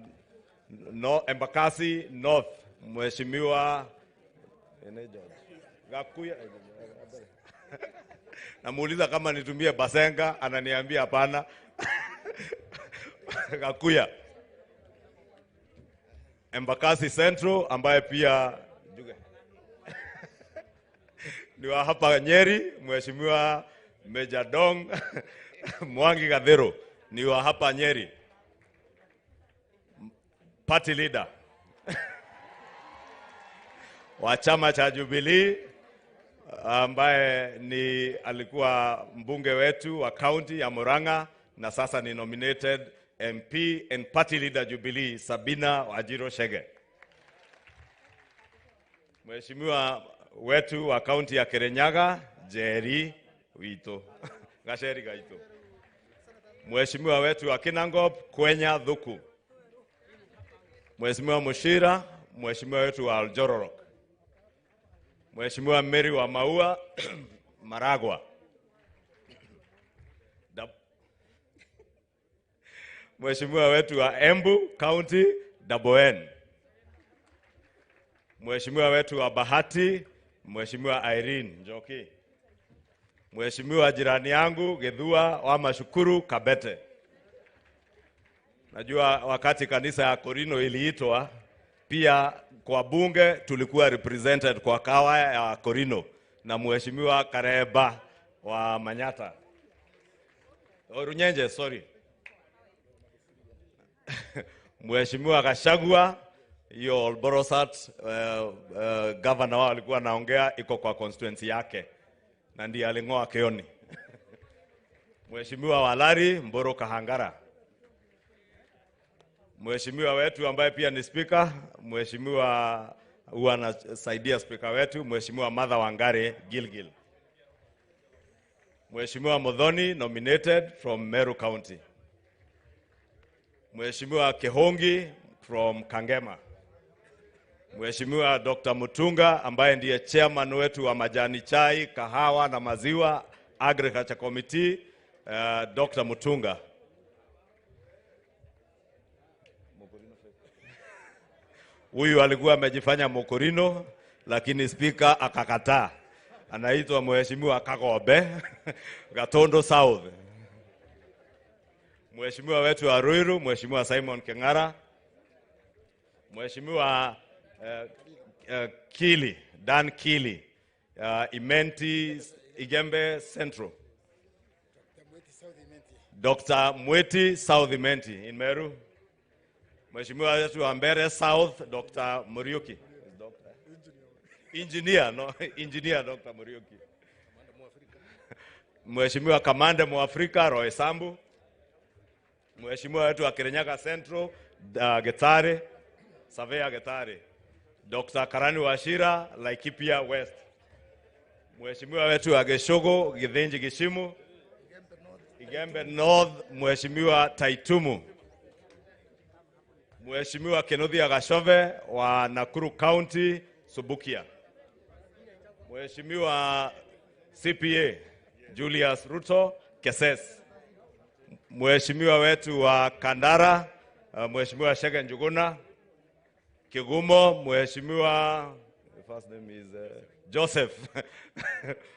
Embakasi North, Mheshimiwa Gakuya. Namuuliza kama nitumie Basenga, ananiambia hapana. Gakuya. Embakasi Central, ambaye pia ni wa hapa Nyeri, Mheshimiwa Meja Dong Mwangi Gathero, ni wa hapa Nyeri. Party leader wa chama cha Jubilee, ambaye ni alikuwa mbunge wetu wa county ya Murang'a na sasa ni nominated MP and party leader Jubilee, Sabina Wajiro Shege. Mheshimiwa wetu wa county ya Kirinyaga, Jerry Wito Gacheri Gaito. Mheshimiwa wetu wa Kinangop, Kwenya Dhuku. Mheshimiwa Mushira, Mheshimiwa wetu wa Aljororok, Mheshimiwa Mary wa Maua Maragwa, Mheshimiwa wetu wa Embu County Daboen, Mheshimiwa wetu wa Bahati, Mheshimiwa Irene Njoki, Mheshimiwa jirani yangu Githua wa Mashukuru Kabete. Najua wakati kanisa ya Korino iliitwa, pia kwa bunge tulikuwa represented kwa kawaya ya Korino na Mheshimiwa Kareba wa Manyata. Runyenje, sorry. Mheshimiwa Gachagua, hiyo Borosat governor wao alikuwa naongea, iko kwa constituency yake na ndiye alingoa Keoni. Mheshimiwa Walari Mboro Kahangara, Mheshimiwa wetu ambaye pia ni speaker, Mheshimiwa huwa anasaidia speaker wetu, Mheshimiwa Martha Wangare Gilgil, Mheshimiwa Modhoni nominated from Meru County, Mheshimiwa Kehongi from Kangema, Mheshimiwa Dr. Mutunga ambaye ndiye chairman wetu wa majani chai, kahawa na maziwa Agriculture Committee, Dr. Mutunga. Huyu alikuwa amejifanya Mokorino lakini speaker akakataa. Anaitwa Mheshimiwa Kagobe Gatondo South. Mheshimiwa wetu wa Ruiru, Mheshimiwa Simon Kengara, Mheshimiwa Kili, Dan Kili, Imenti Igembe Central, Dr. Mweti South Imenti in Meru, Mheshimiwa wetu wa Mbere South, Dr. Muriuki, Engineer Dr. Muriuki, Mheshimiwa Kamande Mwafrika Roy Sambu, Mheshimiwa wetu wa Kirinyaga Central, Getare, Savea Getare, Dr. Karani Washira, Laikipia West, Mheshimiwa wetu wa Geshogo, Githinji Gishimu, Igembe North, Mheshimiwa Taitumu, Mheshimiwa Kenothia Gashove wa Nakuru County, Subukia, Mheshimiwa CPA Julius Ruto Keses, Mheshimiwa wetu wa Kandara, Mheshimiwa Shege Njuguna Kigumo, Mheshimiwa, first name is Joseph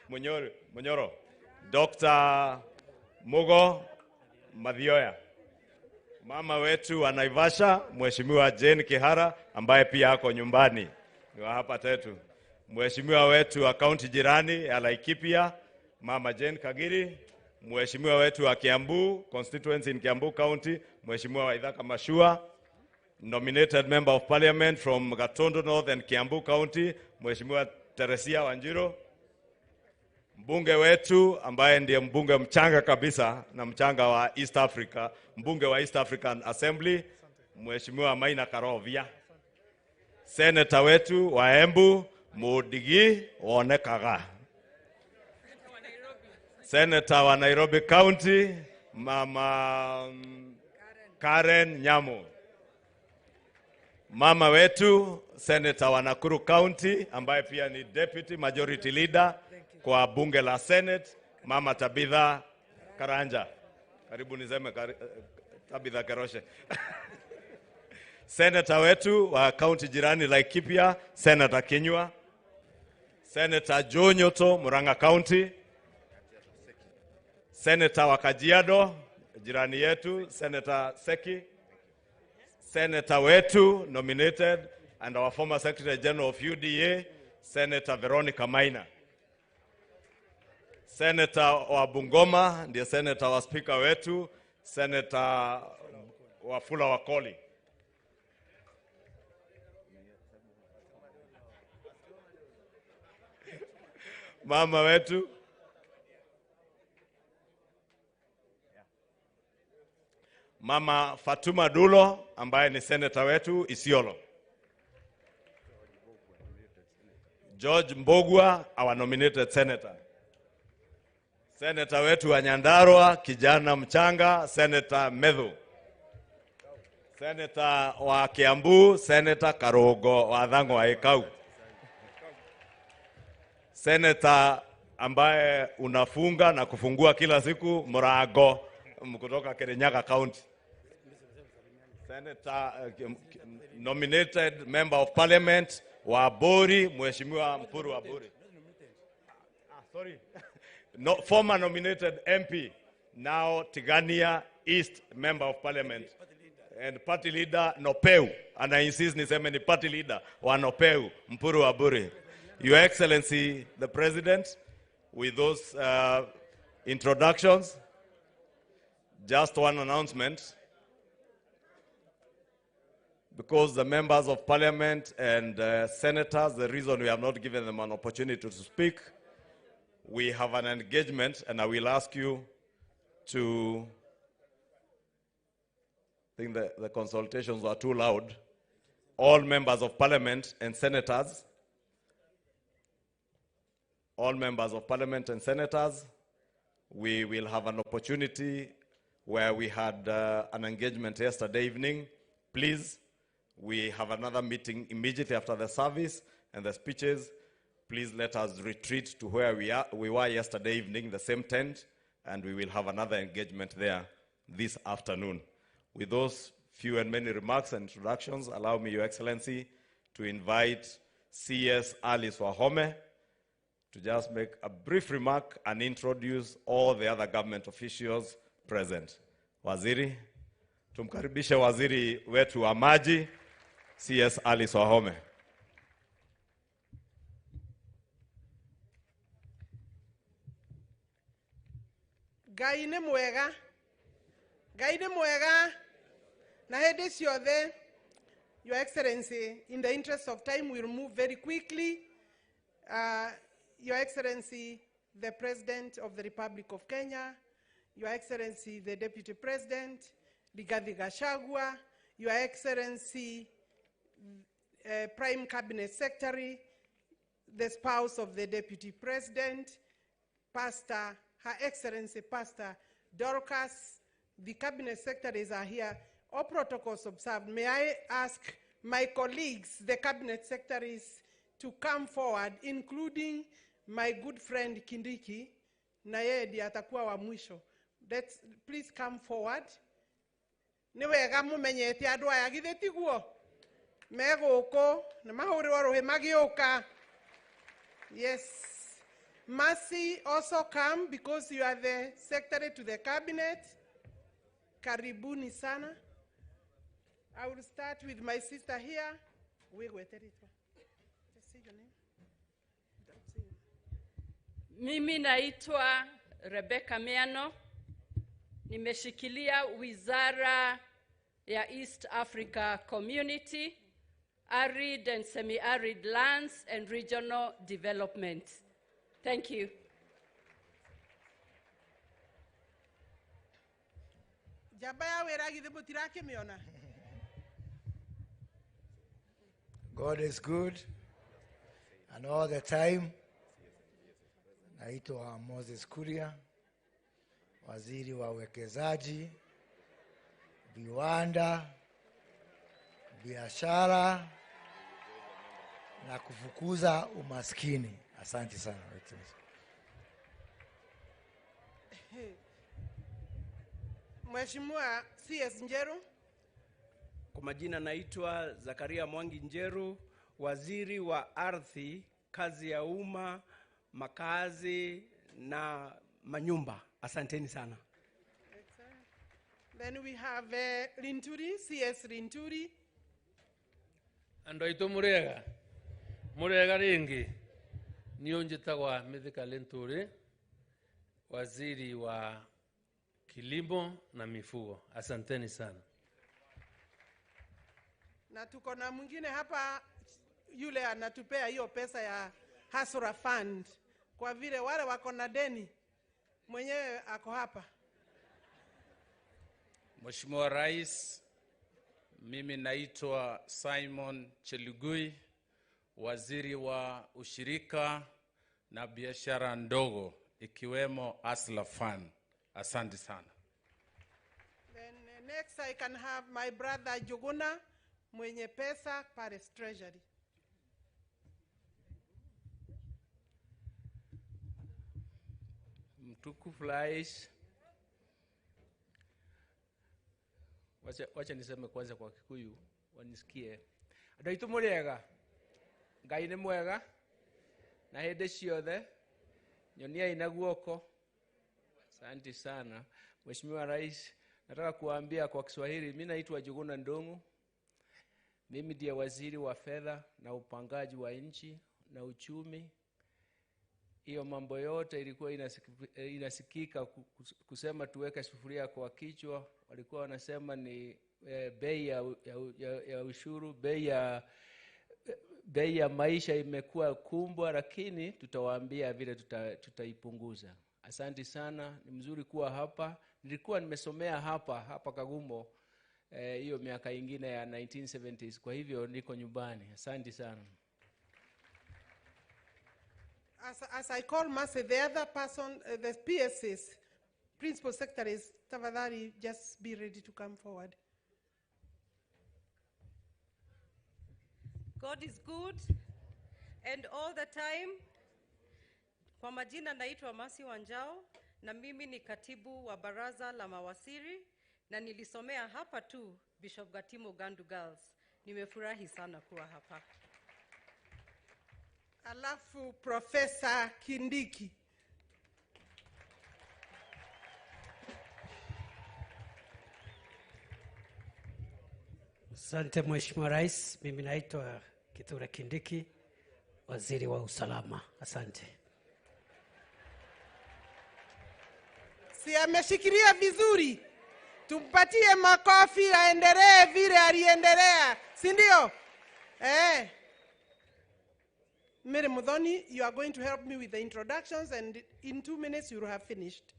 Munyoro, Dr. Mugo Madhioya, mama wetu wa Naivasha, Mheshimiwa Jane Kihara ambaye pia ako nyumbani ni wa hapa tetu, Mheshimiwa wetu wa county jirani ya Laikipia, Mama Jane Kagiri, Mheshimiwa wetu wa Kiambu constituency in Kiambu County, Mheshimiwa Waithaka Mashua, nominated member of parliament from Gatondo North and Kiambu County, Mheshimiwa Teresia Wanjiro, mbunge wetu ambaye ndiye mbunge mchanga kabisa na mchanga wa East Africa, mbunge wa East African Assembly, Mheshimiwa Maina Karovia, senator wetu wa Embu Mudigi Onekaga, senator wa Nairobi County Mama Karen Nyamu, mama wetu senator wa Nakuru County ambaye pia ni deputy majority leader kwa bunge la Senate, Mama Tabitha Karanja. Karibu niseme Tabitha Keroshe. Senator wetu wa county jirani Laikipia, Senator Kinyua, Senator Joe Nyoto Murang'a County, Senator wa Kajiado jirani yetu Senator Seki, Senator wetu nominated and our former Secretary General of UDA, Senator Veronica Maina. Senator wa Bungoma ndiye senator wa speaker wetu, Senator Wafula Wakoli. Mama wetu Mama Fatuma Dulo ambaye ni senator wetu Isiolo. George Mbogwa, our nominated senator. Senator wetu wa Nyandarua, kijana mchanga, Senator Medhu. Senator wa Kiambu, Senator Karogo wa Thango wa Ikau. Senator ambaye unafunga na kufungua kila siku Murago kutoka Kirinyaga County. Senator nominated member of parliament wa Bori, Mheshimiwa Mpuru wa Bori. Sorry. No, former nominated MP, now Tigania East member of parliament. And party leader Nopeu. And I insist niseme ni party leader wa Nopeu, Mpuru wa Bori. Your Excellency, the President, with those introductions, just one announcement. Because the members of parliament and senators, the reason we have not given them an opportunity to speak, we have an engagement, and I will ask you to, I think the consultations were too loud. All members of parliament and senators, we will have an opportunity where we had an engagement yesterday evening. Please, we have another meeting immediately after the service and the speeches. Please let us retreat to where we were yesterday evening, the same tent, and we will have another engagement there this afternoon. With those few and many remarks and introductions, allow me, Your Excellency, to invite CS Alice Wahome to just make a brief remark and introduce all the other government officials present. Waziri, tumkaribishe waziri wetu wa maji, CS Alice Wahome. Gaine mwega na hede siothe. Your Excellency, in the interest of time, we'll move very quickly. Your Excellency, the President of the Republic of Kenya, Your Excellency, the Deputy President, Rigathi Gachagua, Your Excellency, Prime Cabinet Secretary, the spouse of the Deputy President, Pastor, Her Excellency Pastor Dorcas, the Cabinet Secretaries are here. All protocols observed. May I ask my colleagues, the Cabinet Secretaries, to come forward, including my good friend Kindiki, na yeye ndiye atakuwa wa mwisho. Please come forward. Niwega mumenyete andu aya githe tiguo meguko na mahuri waruhe magioka. Yes. Mercy also come because you are the secretary to the cabinet. Karibuni sana. I will start with my sister here. Mimi naitwa Rebecca Miano. Nimeshikilia wizara ya East Africa Community, Arid and Semi-Arid Lands and Regional Development. Thank you. God is good, and all the time. Naitwa Moses Kuria, waziri wa uwekezaji, viwanda, biashara na kufukuza umaskini. Asante sana. Mheshimiwa CS Njeru. Kwa majina naitwa Zakaria Mwangi Njeru, waziri wa ardhi, kazi ya umma, makazi na manyumba. Asanteni sana. Then we have Linturi, CS Linturi. Andoito murega ringi niyo njitagwa Mithika Linturi, waziri wa kilimo na mifugo. Asanteni sana. Na tuko na mwingine hapa, yule anatupea hiyo pesa ya Hasura Fund. Kwa vile wale wako na deni, mwenyewe ako hapa. Mheshimiwa Rais, mimi naitwa Simon Chelugui, waziri wa ushirika na biashara ndogo ikiwemo Asla Fund. Asante sana. Then Next, I can have my brother Juguna, mwenye pesa, Paris Treasury. Mtukufu Rais, wacha niseme kwanza kwa Kikuyu wanisikie. Andũ aitũ mũrĩega, Ngai nĩ mwega na hĩndĩ ciothe, nyoniai na guoko. Asante sana Mheshimiwa Rais. Nataka kuambia kwa Kiswahili, mimi naitwa Juguna Ndung'u. Mimi ndiye waziri wa fedha na upangaji wa nchi na uchumi. Hiyo mambo yote ilikuwa inasikika kusema tuweke sufuria kwa kichwa. Walikuwa wanasema ni bei ya ushuru, bei ya maisha imekuwa kumbwa, lakini tutawaambia vile tutaipunguza. Asante sana, ni mzuri kuwa hapa. Nilikuwa nimesomea hapa Kagumo hiyo miaka ingine ya 1970s, kwa hivyo niko nyumbani. Asante sana. As I call Mase, the other person, the PSs, Principal Secretaries, tafadhali just be ready to come forward. God is good and all the time. Kwa majina naitwa Masi Wanjao na mimi ni katibu wa baraza la mawaziri na nilisomea hapa tu Bishop Gatimo Gandu Girls. Nimefurahi sana kuwa hapa. Alafu Professor Kindiki. Asante Mheshimiwa Rais, mimi naitwa Kithure Kindiki, waziri wa usalama. Asante. Si ameshikilia vizuri? Tumpatie makofi aendelee vile aliendelea, si ndio? Mary Mudhoni, you are going to help me with the introductions, and in 2 minutes you will have finished.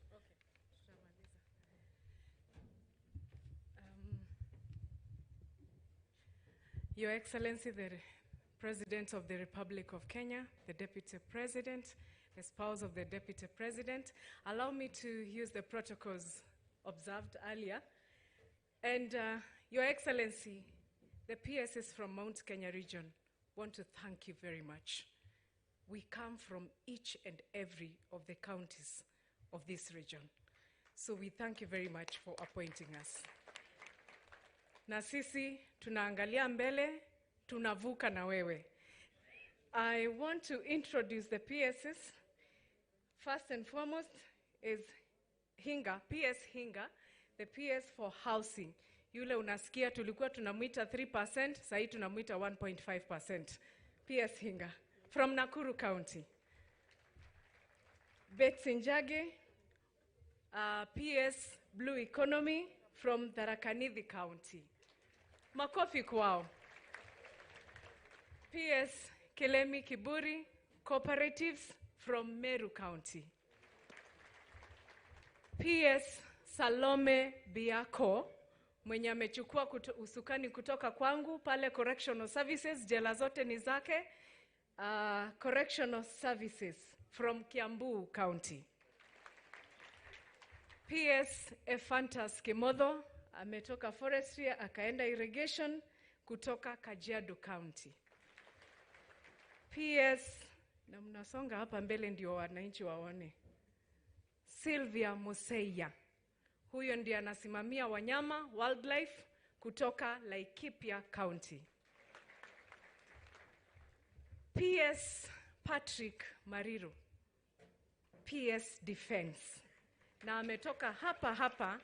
Your Excellency, the President of the Republic of Kenya, the Deputy President, the spouse of the Deputy President, allow me to use the protocols observed earlier. And Your Excellency, the PSs from Mt.Kenya region want to thank you very much. We come from each and every of the counties of this region. So we thank you very much for appointing us. Na sisi tunaangalia mbele, tunavuka na wewe. I want to introduce the PSs. First and foremost is Hinga, PS Hinga, the PS for housing. Yule unasikia tulikuwa tunamuita 3%, sasa tunamuita 1.5%. PS Hinga from Nakuru County. Betsy Njage, PS Blue Economy from Tharaka Nithi County. Makofi kwao. PS Kelemi Kiburi Cooperatives from Meru County. PS Salome Biako mwenye amechukua usukani kutoka kwangu pale Correctional Services, jela zote ni zake. Correctional Services from Kiambu County. PS Efantas Kimodho ametoka Forestry akaenda Irrigation kutoka Kajiado County. PS, na mnasonga hapa mbele ndio wananchi waone, Sylvia Museya, huyo ndiye anasimamia wanyama wildlife kutoka Laikipia County. PS Patrick Mariro, PS Defense, na ametoka hapa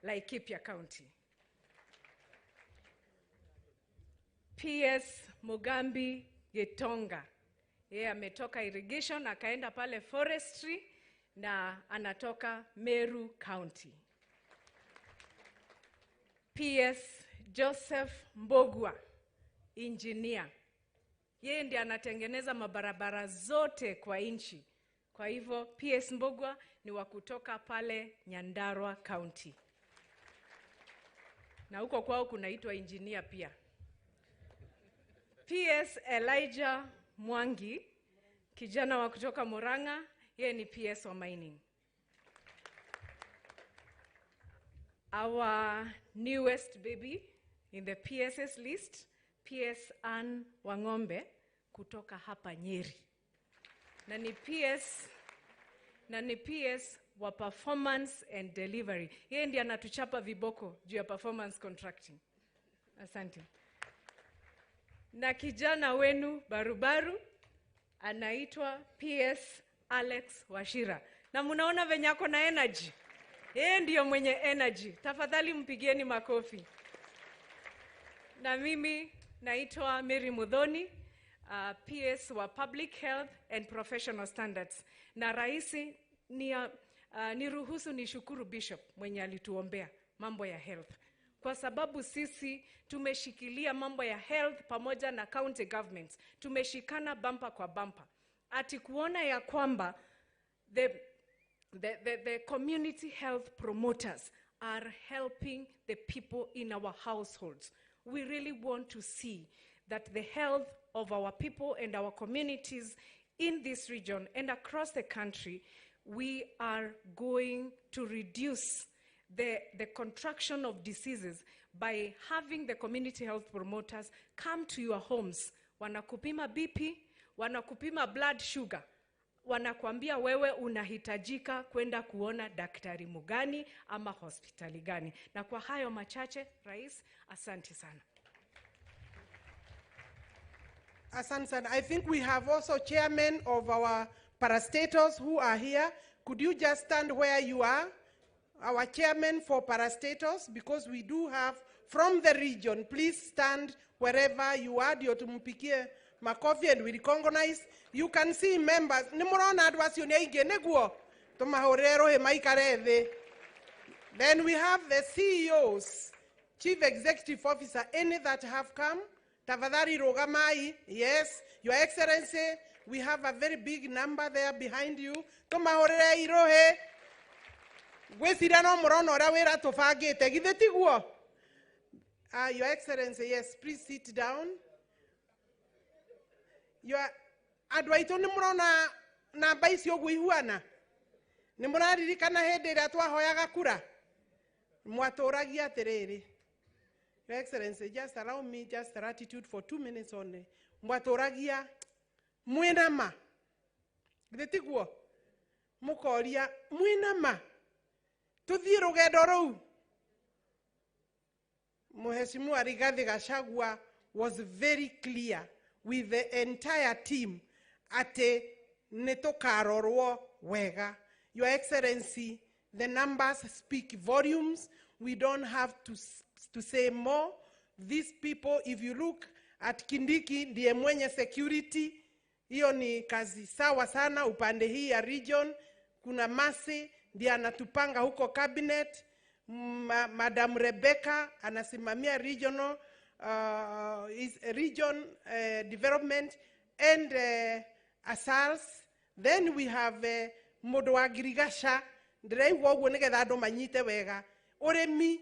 Laikipia County. PS Mugambi Getonga, yeye ametoka Irrigation akaenda pale Forestry na anatoka Meru County. PS Joseph Mbogwa, engineer, yeye ndiye anatengeneza mabarabara zote kwa nchi. Kwa hivyo PS Mbogwa ni wa kutoka pale Nyandarua County. Na huko kwao kunaitwa engineer pia. PS Elijah Mwangi, kijana wa kutoka Murang'a, yeye ni PS wa mining. Our newest baby in the PSS list, PS Ann Wangombe kutoka hapa Nyeri. Na ni PS wa performance and delivery. Yeye ndiye anatuchapa viboko juu ya performance contracting. Asante. Na kijana wenu barubaru anaitwa PS Alex Washira. Na mnaona venye ako na energy. Yeye ndiyo mwenye energy. Tafadhali mpigieni makofi. Na mimi naitwa Mary Mudhoni, PS wa Public Health and Professional Standards. Na raisi niruhusu nishukuru Bishop mwenye alituombea mambo ya health. Kwa sababu sisi tumeshikilia mambo ya health pamoja na county governments. Tumeshikana bumper kwa bumper. Ati kuona ya kwamba the community health promoters are helping the people in our households. We really want to see that the health of our people and our communities in this region and across the country, we are going to reduce the contraction of diseases by having the community health promoters come to your homes. Wanakupima BP, wanakupima blood sugar, wanakuambia wewe unahitajika kwenda kuona daktari mugani ama hospitali gani. Na kwa hayo machache, Rais, asante sana. Asante sana. I think we have also chairmen of our parastatals who are here. Could you just stand where you are? Our chairman for parastatals, because we do have from the region. Please stand wherever you are. Dio tumupikie makofi, and we recognize. You can see members. Nimurona adwasi uneige neguo. Tumahorero he maikareve. Then we have the CEOs, Chief Executive Officer, any that have come. Tafadhali rogamai. Yes, Your Excellency, we have a very big number there behind you. Tumahorere irohe. Your Excellency, yes, please sit down. Your adwaito nimurona na baisi ogwihuana. Nimuraririkana hende ria twahoyaga kura. Mwatoragia atiriri. Your Excellency, just allow me just gratitude for 2 minutes only. Mwatoragia mwinama. Gitiguo. Mukoria mwinama. Tuthie rugendo rou. Mheshimiwa Rigathi Gachagua was very clear with the entire team ate netokarorwo wega. Your Excellency, the numbers speak volumes. We don't have to say more. These people, if you look at Kindiki, ndiye mwenye security, hiyo ni kazi sawa sana upande hii ya region. Kuna Masi ndiye anatupanga huko cabinet. Madam Rebecca anasimamia regional development and asals. Then we have Modo Agrigasha. Ndrei wogu nigetha andu manyite wega. Uremi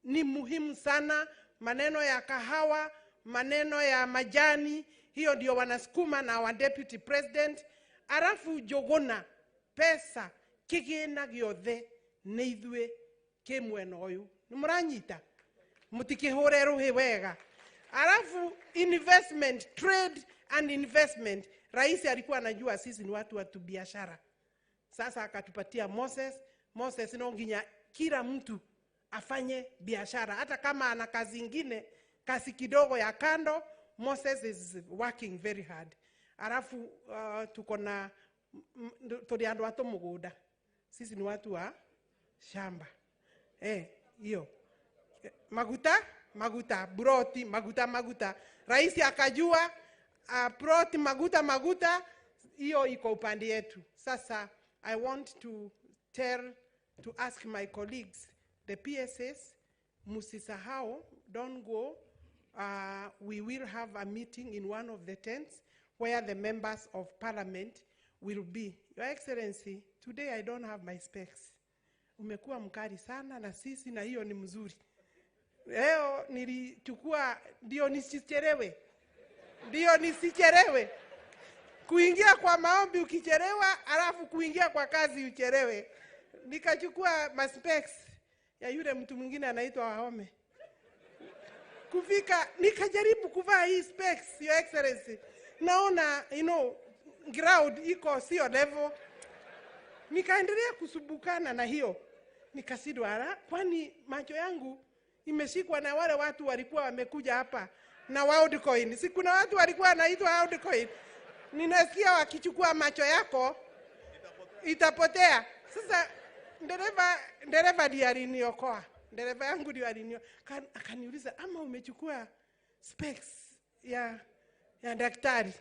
ni muhimu sana. Maneno ya kahawa, maneno ya majani, hiyo ndio wanasukuma na wa deputy president. Arafu jogona pesa kigina giothe neithwe kimweno oyu. Nimuranyita mutikihore ruhi wega. Arafu investment, trade and investment. Rais alikuwa anajua sisi ni watu wa biashara. Sasa akatupatia Moses no nginya kila mtu afanye biashara. Hata kama ana kazi nyingine, kazi kidogo ya kando, Moses is working very hard. Arafu tuko na tuliandwa to muguda. Sisi ni watu wa shamba. Hiyo. Maguta, broti, maguta. Rais akajua broti, maguta, hiyo iko upande yetu. Sasa I want to ask my colleagues, the PSS, musisahau, don't go. We will have a meeting in one of the tents where the members of parliament will be. Your Excellency, today I don't have my specs. Umekuwa mkali sana na sisi na hiyo ni mzuri. Leo nilichukua ndio nisichelewe. Kuingia kwa maombi ukichelewa, alafu kuingia kwa kazi uchelewe. Nikachukua my specs ya yule mtu mwingine anaitwa Wahome. Kufika nikajaribu kuvaa hii specs, Your Excellency. Naona ground iko sio level. Nikaendelea kusubukana na hiyo. Nikasidwa, kwani macho yangu imeshikwa na wale watu walikuwa wamekuja hapa na Worldcoin. Si kuna watu walikuwa wanaitwa Worldcoin. Ninasikia wakichukua macho yako itapotea. Sasa dereva ndiye aliniokoa. Dereva yangu ndiye aliniokoa. Akaniuliza, ama umechukua specs ya daktari?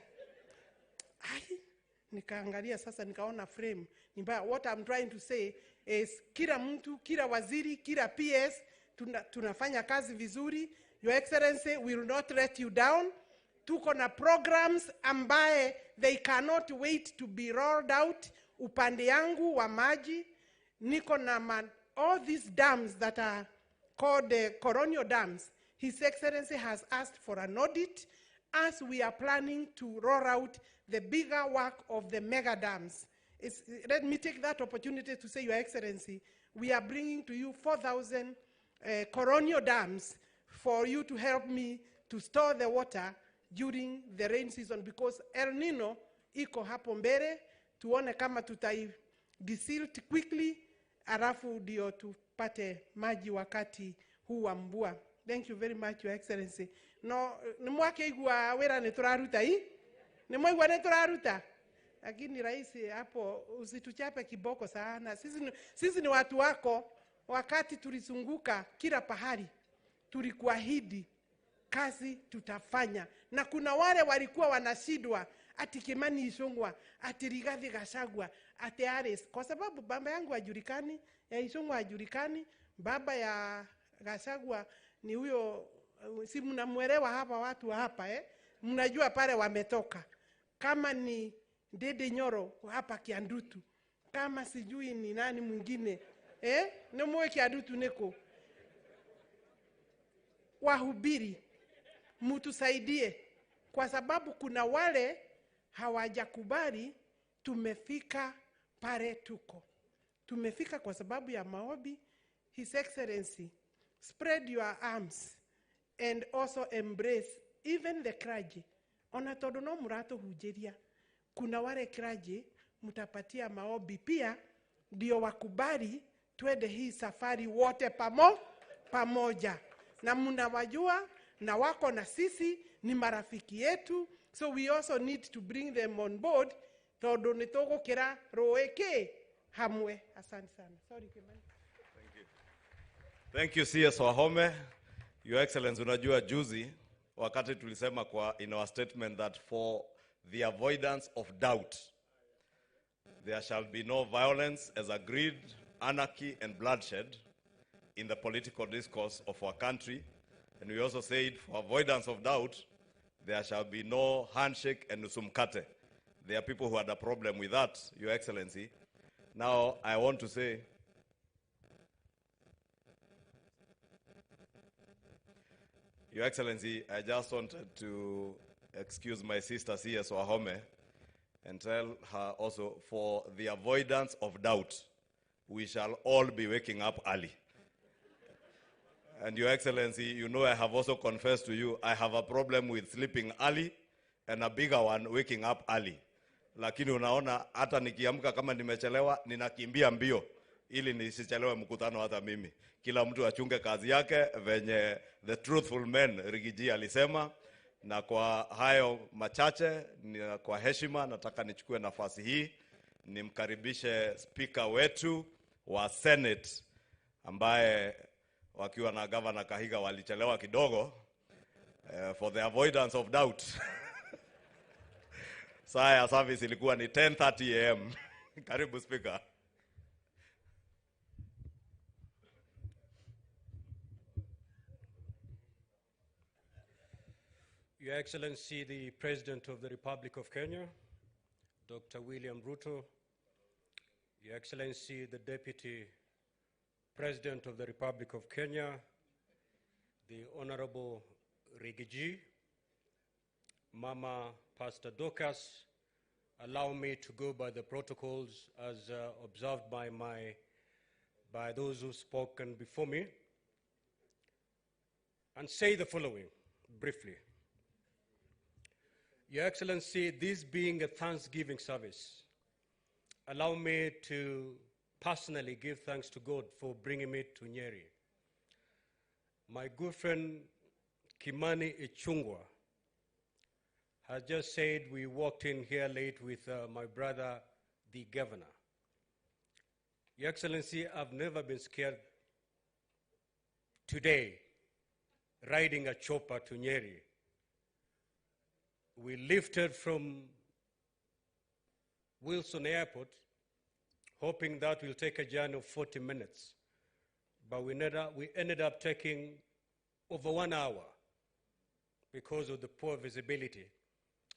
Nikaangalia sasa, nikaona frame. What I'm trying to say is kila mtu, kila waziri, kila PS tunafanya kazi vizuri. Your Excellency, we will not let you down. Tuko na programs ambaye they cannot wait to be rolled out. Upande yangu wa maji, niko na all these dams that are called the colonial dams. His Excellency has asked for an audit as we are planning to roll out the bigger work of the mega dams. Let me take that opportunity to say, Your Excellency, we are bringing to you 4,000 colonial dams for you to help me to store the water during the rain season, because El Nino iko hapo mbele. Tuone kama tutai desilt quickly, alafu ndio tupate maji wakati huu wa mvua. Thank you very much, Your Excellency. No, nimwake igua wera neturaruta hii? Nimwigua neturaruta? Lakini rais hapo usituchape kiboko sana. Sisi ni watu wako. Wakati tulizunguka kila pahali, tulikuahidi kazi tutafanya. Na kuna wale walikuwa wanashidwa, ati Kimani Ichung'wah, ati Rigathi Gachagua, ati Ares. Kwa sababu baba yangu hajulikani, ya Ichung'wah hajulikani, baba ya Gachagua ni huyo, si mnamuelewa hapa watu hapa mnajua pale wametoka. Kama ni Dede Nyoro hapa Kiandutu, kama sijui ni nani mwingine nemwe Kiandutu neko. Wahubiri, mtusaidie, kwa sababu kuna wale hawajakubali tumefika pale tuko. Tumefika kwa sababu ya maombi. His Excellency, spread your arms and also embrace even the clergy. Ona todo no murato hujeria. Kuna wale clergy mutapatia maombi pia, ndio wakubali twende hii safari wote pamoja. Na mnawajua na wako na sisi, ni marafiki yetu. So we also need to bring them on board. Todo nitogo kira roeke hamwe. Asante sana. Sorry Kimani. Thank you CS Wahome. Your Excellency, unajua juzi wakati tulisema in our statement that for the avoidance of doubt there shall be no violence as agreed, anarchy and bloodshed in the political discourse of our country. And we also said for avoidance of doubt there shall be no handshake and nusumkate. There are people who had a problem with that, Your Excellency. Now I want to say, Your Excellency, I just wanted to excuse my sister CS Wahome and tell her also, for the avoidance of doubt, we shall all be waking up early. And Your Excellency, you know I have also confessed to you, I have a problem with sleeping early and a bigger one, waking up early. Lakini unaona, hata nikiamka kama nimechelewa, ninakimbia mbio, ili nisichelewe mkutano hata mimi. Kila mtu achunge kazi yake, venye the truthful man Rigiji alisema. Na kwa hayo machache, kwa heshima, nataka nichukue nafasi hii, nimkaribishe speaker wetu wa Senate, ambaye wakiwa na Governor Kahiga walichelewa kidogo, for the avoidance of doubt. Saa ya service ilikuwa ni 10:30 AM. Karibu speaker. Your Excellency, the President of the Republic of Kenya, Dr. William Ruto, Your Excellency, the Deputy President of the Republic of Kenya, the Honorable Rigiji, Mama Pastor Dorcas, allow me to go by the protocols as observed by my by those who've spoken before me and say the following briefly. Your Excellency, this being a Thanksgiving service, allow me to personally give thanks to God for bringing me to Nyeri. My good friend Kimani Ichung'wa has just said we walked in here late with my brother, the governor. Your Excellency, I've never been scared today riding a chopper to Nyeri. We lifted from Wilson Airport, hoping that we'll take a journey of 40 minutes. But we ended up taking over 1 hour because of the poor visibility.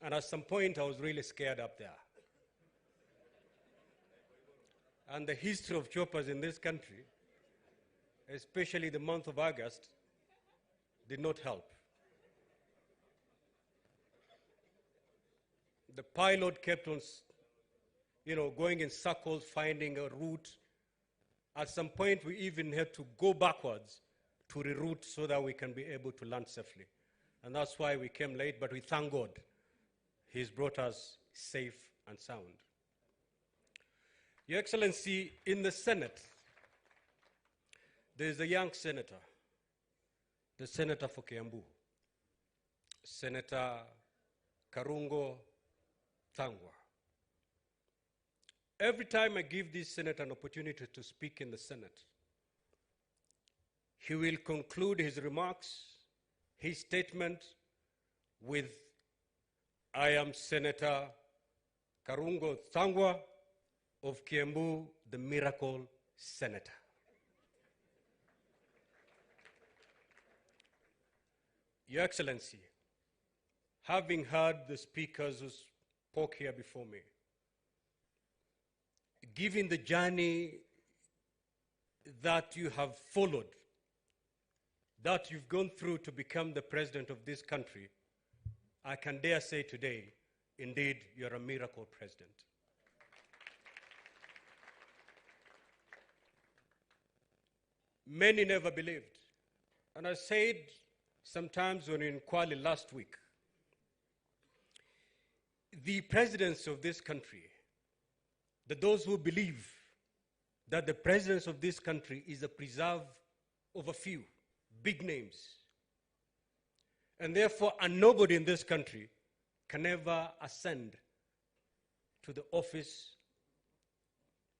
And at some point, I was really scared up there. And the history of choppers in this country, especially the month of August, did not help. The pilot kept on, going in circles, finding a route. At some point, we even had to go backwards to reroute so that we can be able to land safely. And that's why we came late, but we thank God He's brought us safe and sound. Your Excellency, in the Senate, there is a young senator, the senator for Kiambu, Senator Karungo Thangwa. Every time I give this senator an opportunity to speak in the Senate, he will conclude his remarks, his statement with, I am Senator Karungo Thangwa of Kiambu, the miracle senator. Your Excellency, having heard the speakers who spoke here before me, given the journey that you have followed, that you've gone through to become the president of this country, I can dare say today, indeed, you're a miracle president. Many never believed. And I said sometimes when in Kwale last week, the presidents of this country, that those who believe that the presidents of this country is a preserve of a few big names, and therefore nobody in this country can ever ascend to the office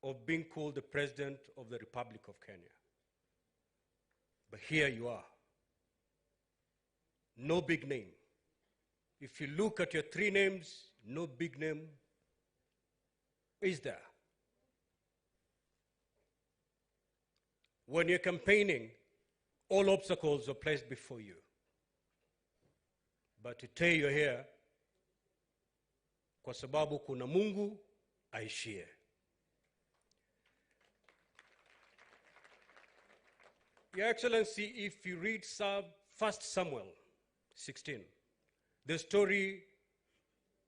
of being called the President of the Republic of Kenya. But here you are. No big name. If you look at your three names, no big name is there. When you're campaigning, all obstacles are placed before you. But today you're here kwa sababu kuna Mungu aishie. Your Excellency, if you read 1 Samuel 16, the story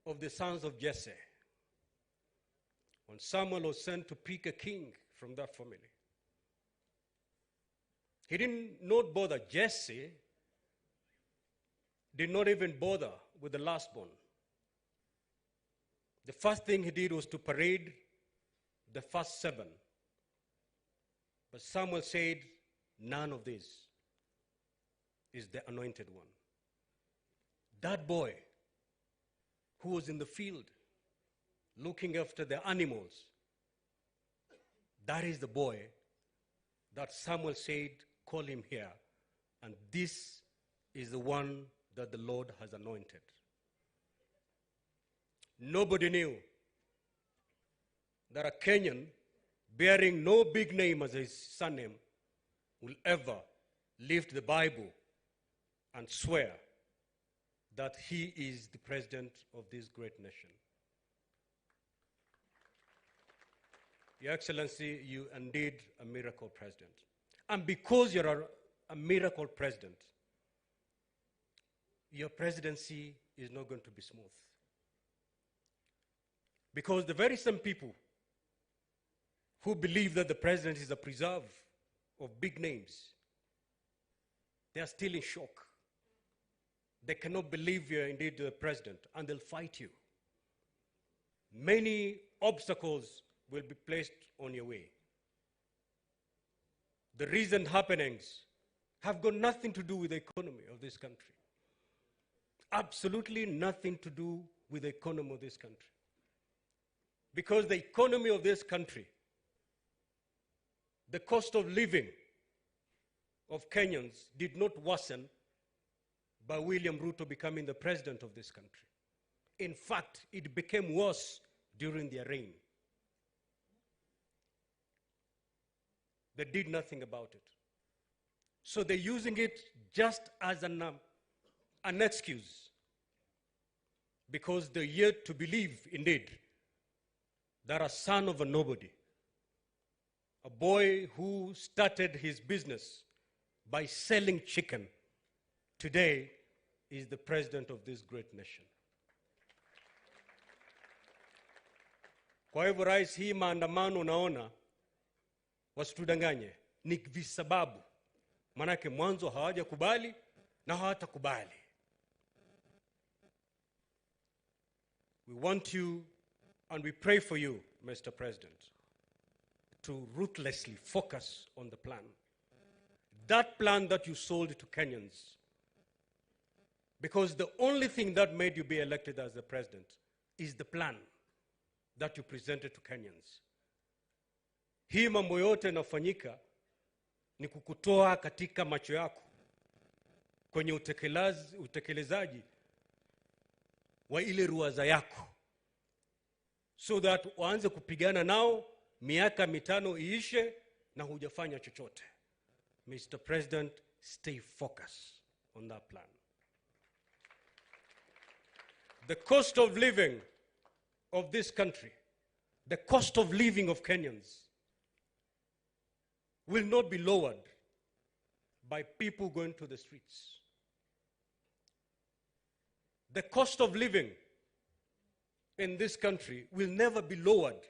of the sons of Jesse, when Samuel was sent to pick a king from that family, he did not bother. Jesse did not even bother with the lastborn. The first thing he did was to parade the first 7. But Samuel said, none of this is the anointed one. That boy who was in the field looking after the animals, that is the boy that Samuel said, call him here. And this is the one that the Lord has anointed. Nobody knew that a Kenyan bearing no big name as his surname will ever lift the Bible and swear that he is the president of this great nation. Your Excellency, you are indeed a miracle president. And because you're a miracle president, your presidency is not going to be smooth. Because the very same people who believe that the president is a preserve of big names, they are still in shock. They cannot believe you are indeed the president, and they'll fight you. Many obstacles will be placed on your way. The recent happenings have got nothing to do with the economy of this country. Absolutely nothing to do with the economy of this country. Because the economy of this country, the cost of living of Kenyans did not worsen by William Ruto becoming the president of this country. In fact, it became worse during their reign. They did nothing about it. So they're using it just as an excuse, because they're yet to believe, indeed, that a son of a nobody, a boy who started his business by selling chicken, today is the president of this great nation. Kwa hivyo rais, hii maandamano unaona, wasitudanganye, ni visababu. Manake mwanzo hawajakubali na hawatakubali. We want you and we pray for you, Mr. President, to ruthlessly focus on the plan. That plan that you sold to Kenyans. Because the only thing that made you be elected as the president is the plan that you presented to Kenyans. Hii mambo yote inafanyika ni kukutoa katika macho yako kwenye utekelezaji wa ile ruwaza yako, so that uanze kupigana nao, miaka mitano iishe na hujafanya chochote. Mr. President, stay focused on that plan. The cost of living of this country, the cost of living of Kenyans, will not be lowered by people going to the streets. The cost of living in this country will never be lowered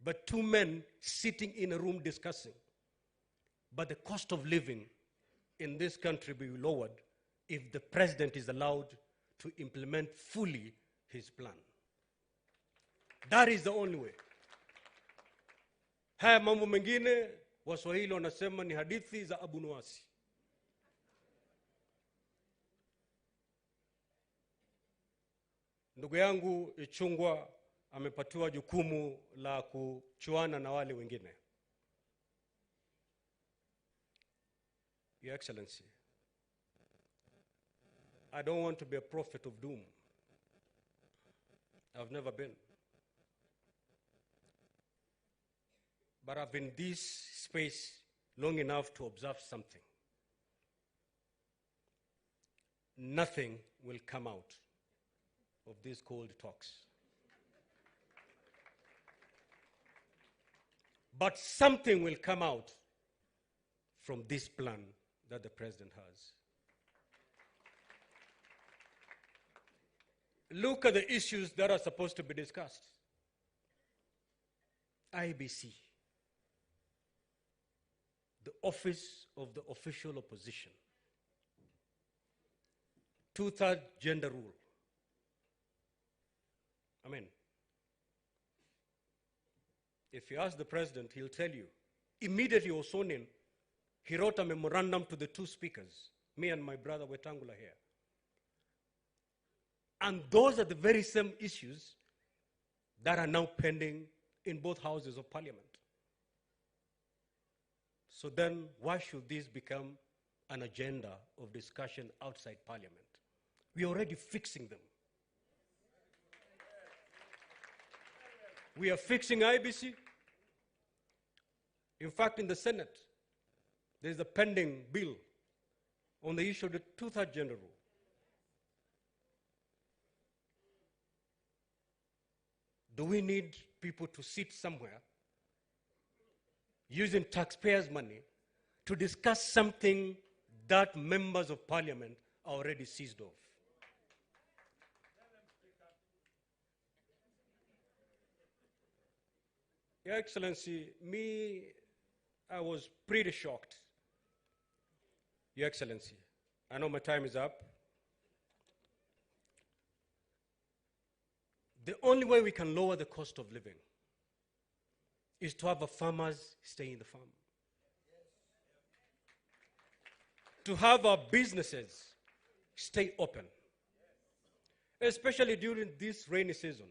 by two men sitting in a room discussing. But the cost of living in this country will be lowered if the president is allowed to implement fully his plan. That is the only way. Haya mambo mengine, Waswahili wanasema ni hadithi za Abu Nuwasi. Ndugu yangu Ichungwa amepatiwa jukumu la kuchuana na wale wengine. Your Excellency, I don't want to be a prophet of doom. I've never been. But I've been in this space long enough to observe something. Nothing will come out of these cold talks. But something will come out from this plan that the president has. Look at the issues that are supposed to be discussed. IBC, the office of the official opposition, 2/3 gender rule. I mean, if you ask the president, he'll tell you. Immediately he was sworn in, he wrote a memorandum to the two speakers, me and my brother Wetangula here. And those are the very same issues that are now pending in both houses of parliament. So then, why should this become an agenda of discussion outside parliament? We are already fixing them. We are fixing IBC. In fact, in the Senate, there is a pending bill on the issue of the 2/3 gender rule. Do we need people to sit somewhere using taxpayers' money to discuss something that members of parliament are already seized of? Your Excellency, I was pretty shocked. Your Excellency, I know my time is up. The only way we can lower the cost of living is to have our farmers stay in the farm. To have our businesses stay open, especially during this rainy season.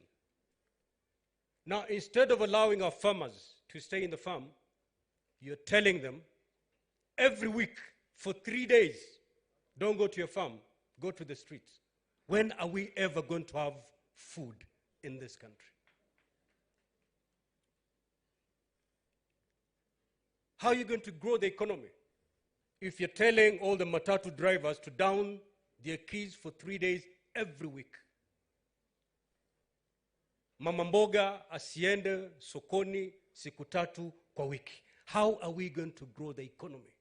Now, instead of allowing our farmers to stay in the farm, you're telling them every week for 3 days, don't go to your farm, go to the streets. When are we ever going to have food in this country? How are you going to grow the economy if you're telling all the matatu drivers to down their keys for 3 days every week? Mama mboga asiende sokoni siku tatu kwa wiki. How are we going to grow the economy?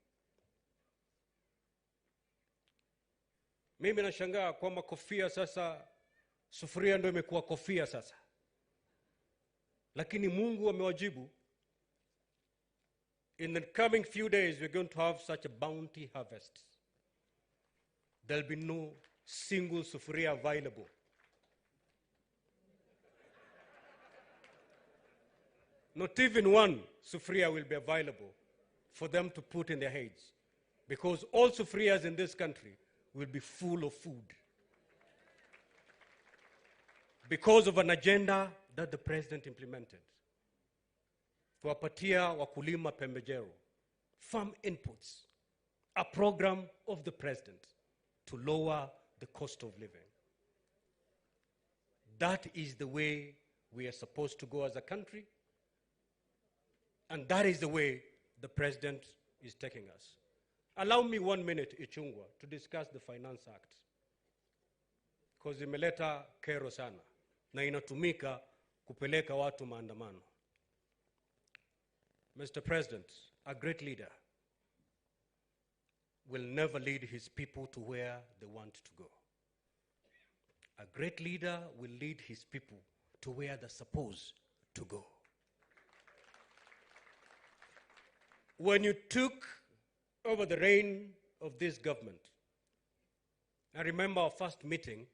Mimi nashangaa kwamba kofia sasa, sufuria ndio imekuwa kofia sasa. Lakini Mungu amewajibu. In the coming few days, we're going to have such a bounty harvest. There'll be no single sufuria available. Not even one sufuria will be available for them to put in their heads, because all sufurias in this country will be full of food because of an agenda that the president implemented. Kuwapatia wakulima pembejeo, farm inputs, a program of the president to lower the cost of living. That is the way we are supposed to go as a country, and that is the way the president is taking us. Allow me 1 minute, Ichungwa, to discuss the Finance Act, because imeleta kero sana na inatumika kupeleka watu maandamano. Mr. President, a great leader will never lead his people to where they want to go. A great leader will lead his people to where they're supposed to go. When you took over the reign of this government, I remember our first meeting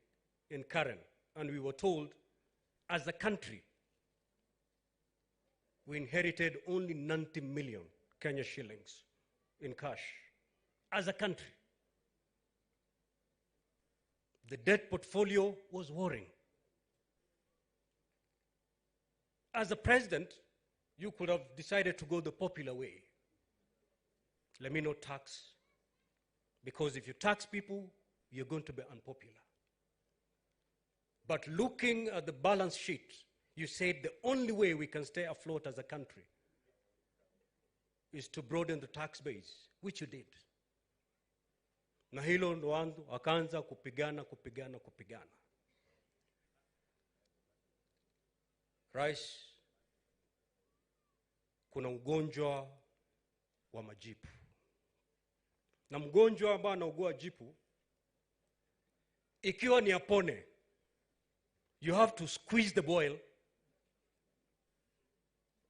in Karen, and we were told, as a country, we inherited only 90 million Kenya shillings in cash. As a country, the debt portfolio was worrying. As a president, you could have decided to go the popular way. Let me not tax, because if you tax people, you're going to be unpopular. But looking at the balance sheet, you said the only way we can stay afloat as a country is to broaden the tax base, which you did. Na hilo ndo wandu wakaanza kupigana. Rais, kuna ugonjwa wa majipu. Na mgonjwa ambaye anaugua jipu, ikiwa ni apone, you have to squeeze the boil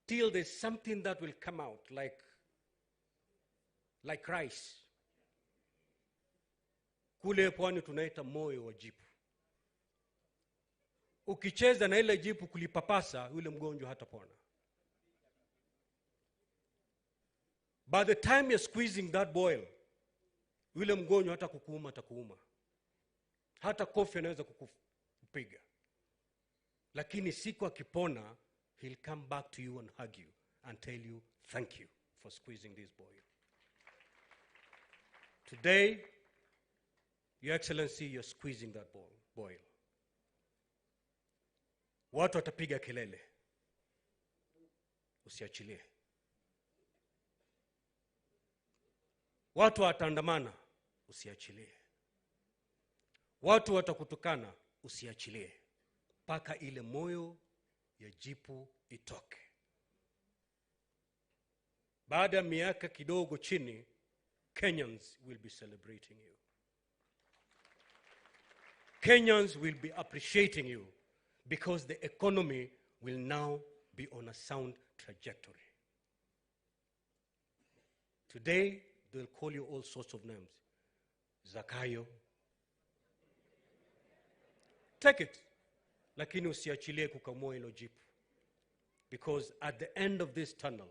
till there's something that will come out like rice. Kule pwani tunaita moyo wa jipu. Ukicheza na ile jipu kulipapasa, yule mgonjwa hatapona. By the time you're squeezing that boil, yule mgonjwa hata kukuuma atakuuma. Hata kofi anaweza kukupiga. Lakini siku akipona, he'll come back to you and hug you and tell you, thank you for squeezing this boil. Today, Your Excellency, you're squeezing that boil. Watu watapiga kelele. Usiachilie. Watu wataandamana. Usiachilie. Watu watakutukana. Usiachilie. Paka ile moyo ya jipu itoke. Baada ya miaka kidogo chini, Kenyans will be celebrating you. Kenyans will be appreciating you, because the economy will now be on a sound trajectory. Today, they'll call you all sorts of names. Zakayo. Take it. Lakini usiachilie kukamua hilo jipu. Because at the end of this tunnel,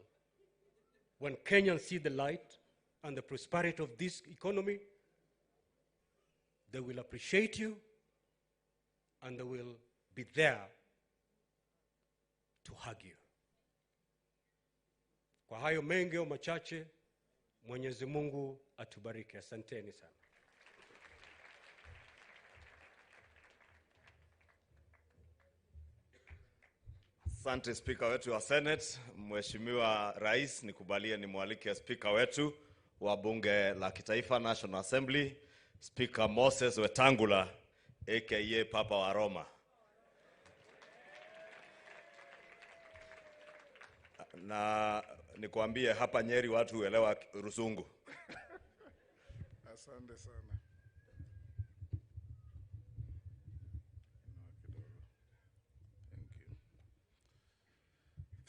when Kenyans see the light and the prosperity of this economy, they will appreciate you and they will be there to hug you. Kwa hayo mengi au machache, Mwenyezi Mungu atubariki. Asanteni sana. Asante Speaker wetu wa Senate. Mheshimiwa Rais, nikubalie nimwalike Speaker wetu wa Bunge la Kitaifa National Assembly, Speaker Moses Wetangula aka Papa wa Roma. Na nikuambie hapa Nyeri watu uelewa Rusungu. Asante sana.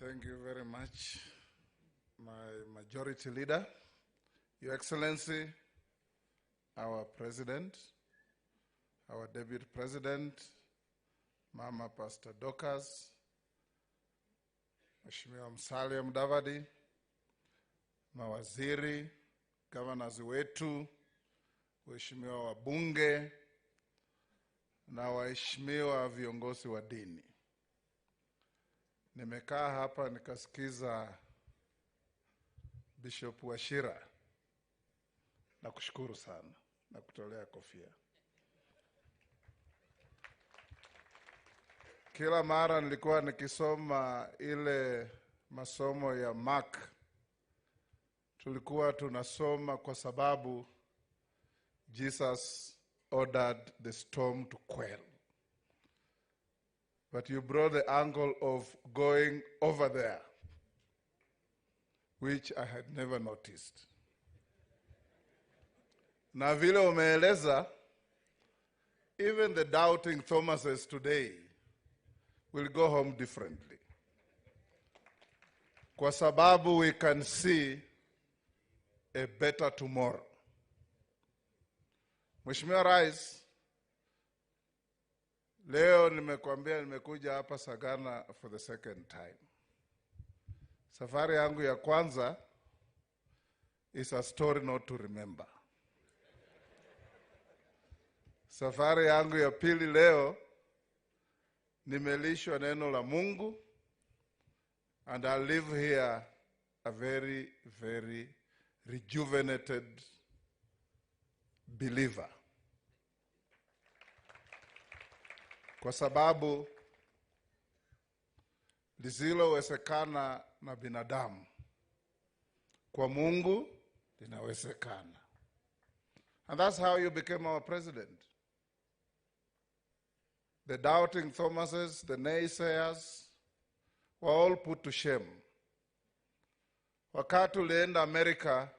Thank you very much, my majority leader, Your Excellency, our President, our Deputy President, Mama Pastor Dorcas, Mheshimiwa Musalia Mudavadi, mawaziri, governors wetu, waheshimiwa wabunge, na waheshimiwa viongozi wa dini. Nimekaa hapa nikasikiza Bishop Wachira na kushukuru sana na kutolea kofia. Kila mara nilikuwa nikisoma ile masomo ya Mark, tulikuwa tunasoma kwa sababu Jesus ordered the storm to quell. But you brought the angle of going over there, which I had never noticed. Na vile umeeleza, even the doubting Thomases today will go home differently. Kwa sababu we can see a better tomorrow. Mheshimiwa Rais, leo nimekuambia nimekuja hapa Sagana for the second time. Safari yangu ya kwanza is a story not to remember. Safari yangu ya pili leo nimelishwa neno la Mungu, and I live here a very, very rejuvenated believer. Kwa sababu lisilowezekana na binadamu, kwa Mungu linawezekana. And that's how you became our president. The doubting Thomases, the naysayers, were all put to shame. Wakati ulienda Amerika,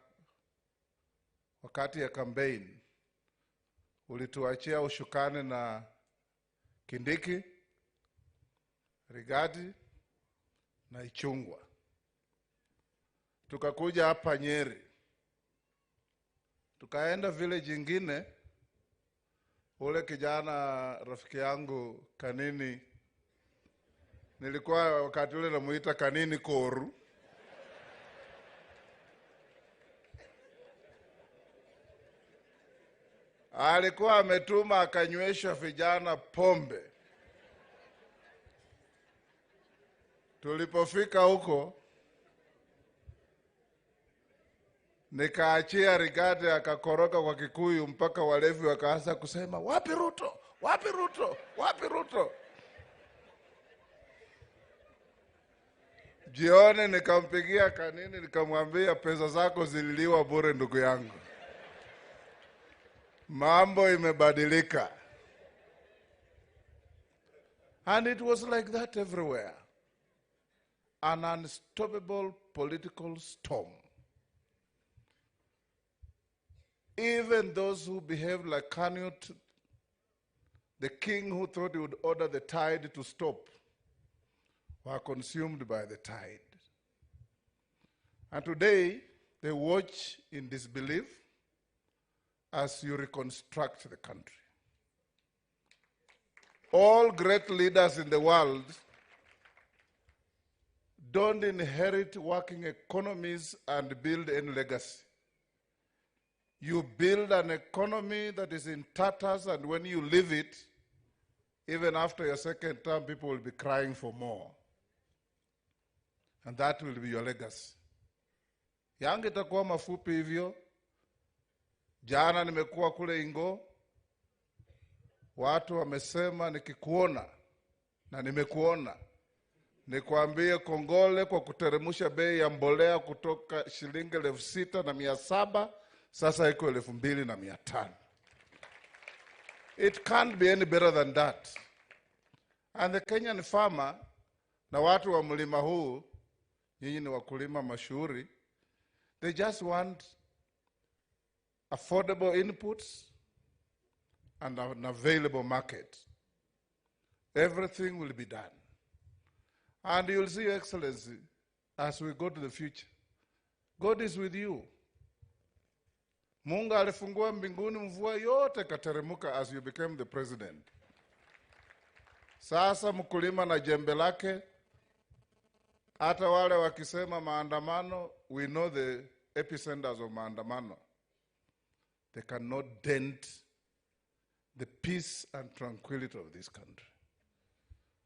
wakati ya campaign, ulituachia ushukani na Kindiki, Rigathi na Ichung'wah. Tukakuja hapa Nyeri. Tukaenda village ingine, ule kijana rafiki yangu Kanini, nilikuwa wakati ule namuita Kanini Koru. Alikuwa ametuma akanywesha vijana pombe. Tulipofika huko, nikaachia Rigathi akakoroka kwa Kikuyu mpaka walevi wakaanza kusema, wapi Ruto? Wapi Ruto? Wapi Ruto? Jioni nikampigia Kanini nikamwambia, pesa zako zililiwa bure ndugu yangu. Mambo imebadilika. And it was like that everywhere. An unstoppable political storm. Even those who behaved like Canute, the king who thought he would order the tide to stop, were consumed by the tide. And today, they watch in disbelief as you reconstruct the country. All great leaders in the world don't inherit working economies and build any legacy. You build an economy that is in tatters, and when you leave it, even after your second term, people will be crying for more. And that will be your legacy. Yangu itakuwa mafupi hivyo. Jana nimekuwa kule Ingo. Watu wamesema nikikuona, na nimekuona, nikwambie kongole kwa kuteremusha bei ya mbolea kutoka shilingi 6,700 sasa iko 2,500. It can't be any better than that. And the Kenyan farmer, na watu wa mlima huu, nyinyi ni wakulima mashuhuri, they just want affordable inputs and an available market. Everything will be done. And you'll see, Your Excellency, as we go to the future, God is with you. Mungu alifungua mbinguni, mvua yote kateremuka as you became the president. Sasa mkulima na jembe lake, hata wale wakisema maandamano, we know the epicenters of maandamano. They cannot dent the peace and tranquility of this country.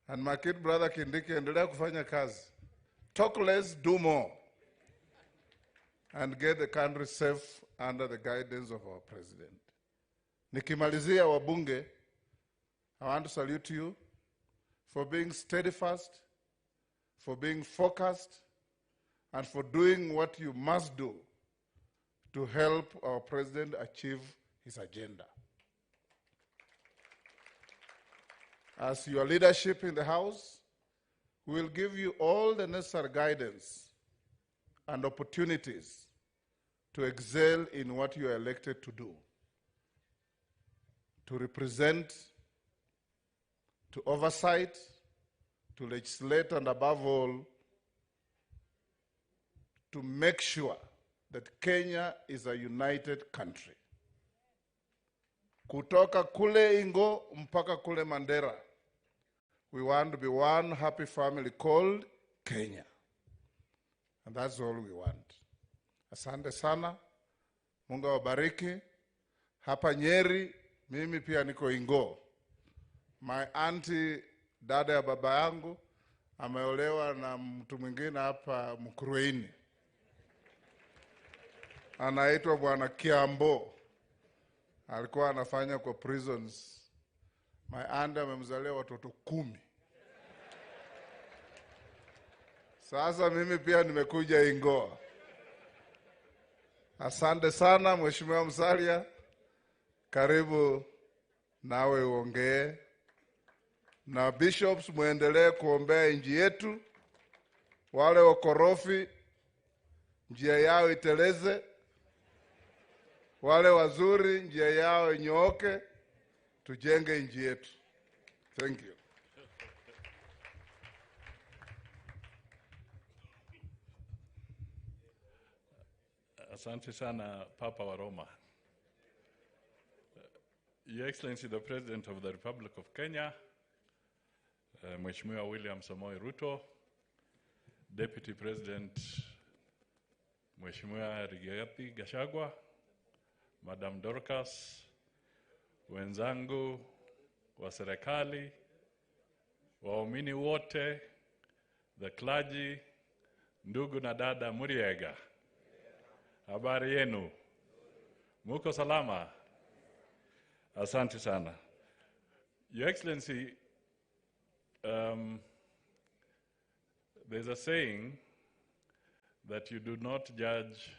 And my kid brother Kindiki, endelea kufanya kazi. Talk less, do more. And get the country safe under the guidance of our president. Nikimalizia wabunge, I want to salute you for being steadfast, for being focused, and for doing what you must do to help our president achieve his agenda. As your leadership in the House, we will give you all the necessary guidance and opportunities to excel in what you are elected to do, to represent, to oversight, to legislate, and above all, to make sure that Kenya is a united country. Kutoka kule Ingo mpaka kule Mandera, we want to be one happy family called Kenya. And that's all we want. Asante sana. Mungu awabariki. Hapa Nyeri, mimi pia niko Ingo. My auntie, dada ya baba yangu, ameolewa na mtu mwingine hapa Mkurueni. Anaitwa Bwana Kiambo. Alikuwa anafanya kwa prisons. My aunt amemzalia watoto 10. Sasa mimi pia nimekuja Ingo. Asante sana Mheshimiwa Musalia. Karibu nawe uongee. Na bishops muendelee kuombea nchi yetu. Wale wakorofi njia yao iteleze. Wale wazuri njia yao inyooke. Tujenge nchi yetu. Thank you. Asante sana Papa wa Roma. Your Excellency the President of the Republic of Kenya, Mheshimiwa William Samoei Ruto, Deputy President Mheshimiwa Rigathi Gachagua, Madam Dorcas, wenzangu wa serikali, waumini wote, the clergy, ndugu na dada Muriega. Habari yenu? Muko salama? Asante sana. Your Excellency, there's a saying that you do not judge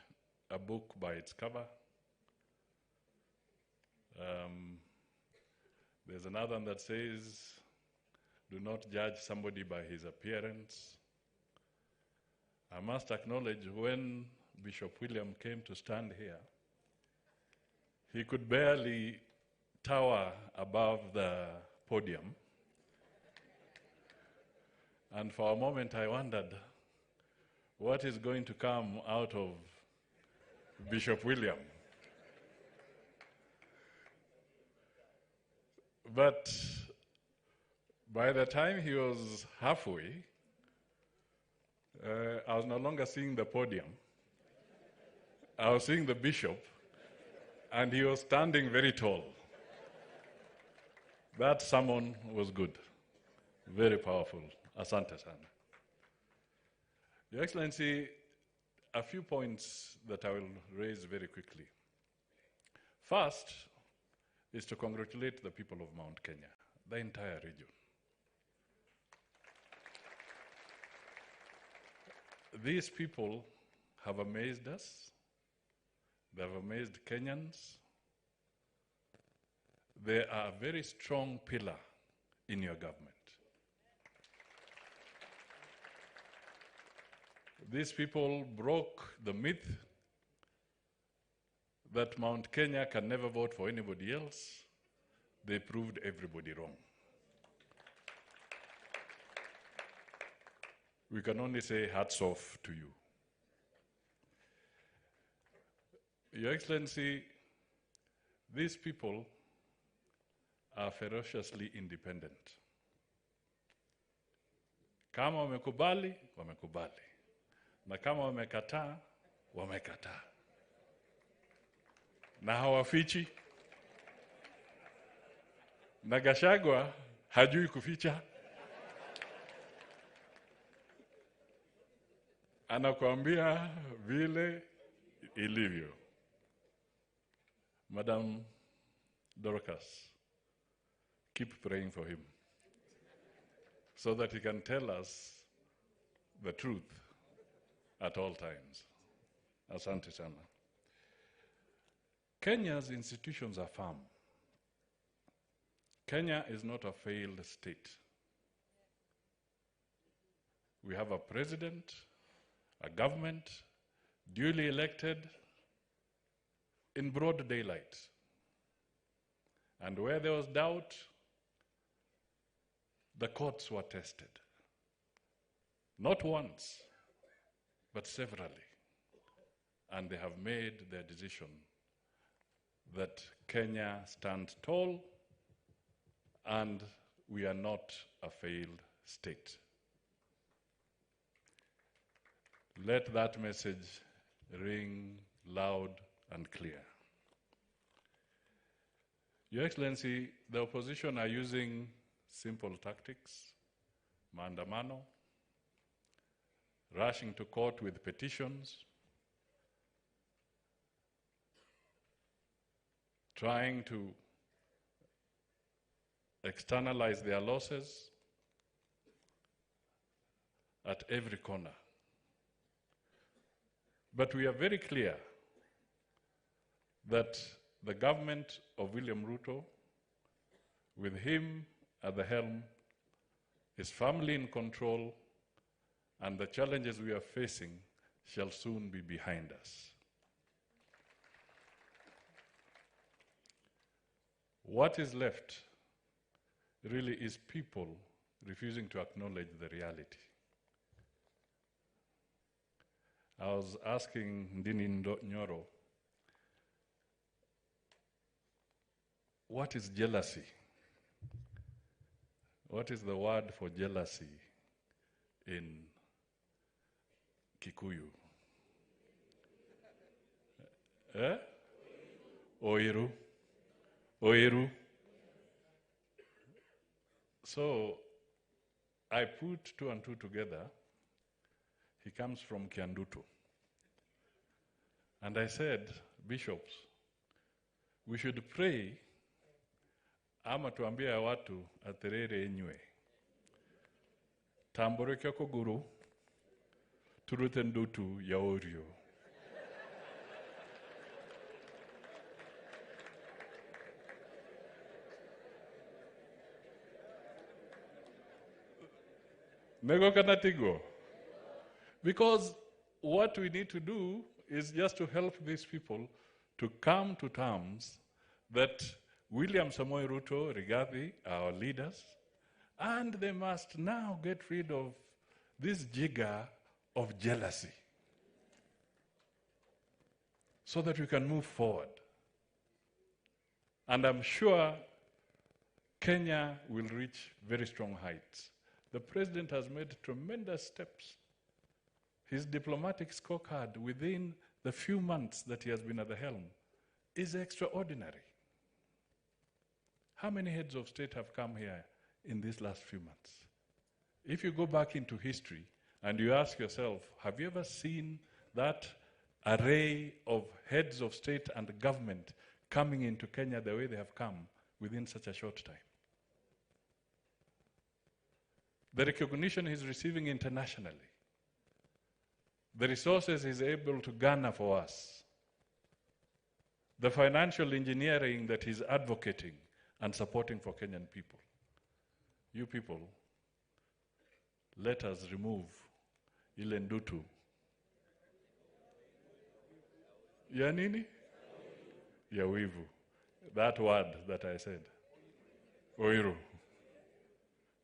a book by its cover. There's another one that says, do not judge somebody by his appearance. I must acknowledge when Bishop William came to stand here, he could barely tower above the podium. And for a moment I wondered what is going to come out of Bishop William. But by the time he was halfway, I was no longer seeing the podium. I was seeing the bishop, and he was standing very tall. That sermon was good, very powerful. Asante sana. Your Excellency, a few points that I will raise very quickly. First is to congratulate the people of Mount Kenya, the entire region. These people have amazed us. They have amazed Kenyans. They are a very strong pillar in your government. These people broke the myth that Mount Kenya can never vote for anybody else. They proved everybody wrong. We can only say hats off to you. Your Excellency, these people are ferociously independent. Kama wamekubali, wamekubali. Na kama wamekataa, wamekataa. Na hawafichi. Na Gachagua hajui kuficha. Anakuambia vile ilivyo. Madam Dorcas, keep praying for him so that he can tell us the truth at all times. Asante sana. Kenya's institutions are firm. Kenya is not a failed state. We have a president, a government, duly elected in broad daylight. And where there was doubt, the courts were tested. Not once, but severally. And they have made their decision that Kenya stands tall and we are not a failed state. Let that message ring loud and clear. Your Excellency, the opposition are using simple tactics, maandamano, rushing to court with petitions, trying to externalize their losses at every corner. But we are very clear that the government of William Ruto, with him at the helm, is firmly in control, and the challenges we are facing shall soon be behind us. What is left really is people refusing to acknowledge the reality. I was asking Ndini Nyoro, what is jealousy? What is the word for jealousy in Kikuyu? Oiru. Oiru. So I put two and two together. He comes from Kiandutu. And I said, bishops, we should pray ama tuambie watu aterere enywe. Tambore kyoko guru, turute ndutu ya orio. Nego kanatigo. Because what we need to do is just to help these people to come to terms that William Samoei Ruto, Rigathi, our leaders, and they must now get rid of this jigger of jealousy so that we can move forward. And I'm sure Kenya will reach very strong heights. The president has made tremendous steps. His diplomatic scorecard within the few months that he has been at the helm is extraordinary. How many heads of state have come here in these last few months? If you go back into history and you ask yourself, have you ever seen that array of heads of state and government coming into Kenya the way they have come within such a short time? The recognition he's receiving internationally, the resources he's able to garner for us, the financial engineering that he's advocating and supporting for Kenyan people. You people, let us remove ile ndutu. Ya nini? Ya wivu. That word that I said. Oiru.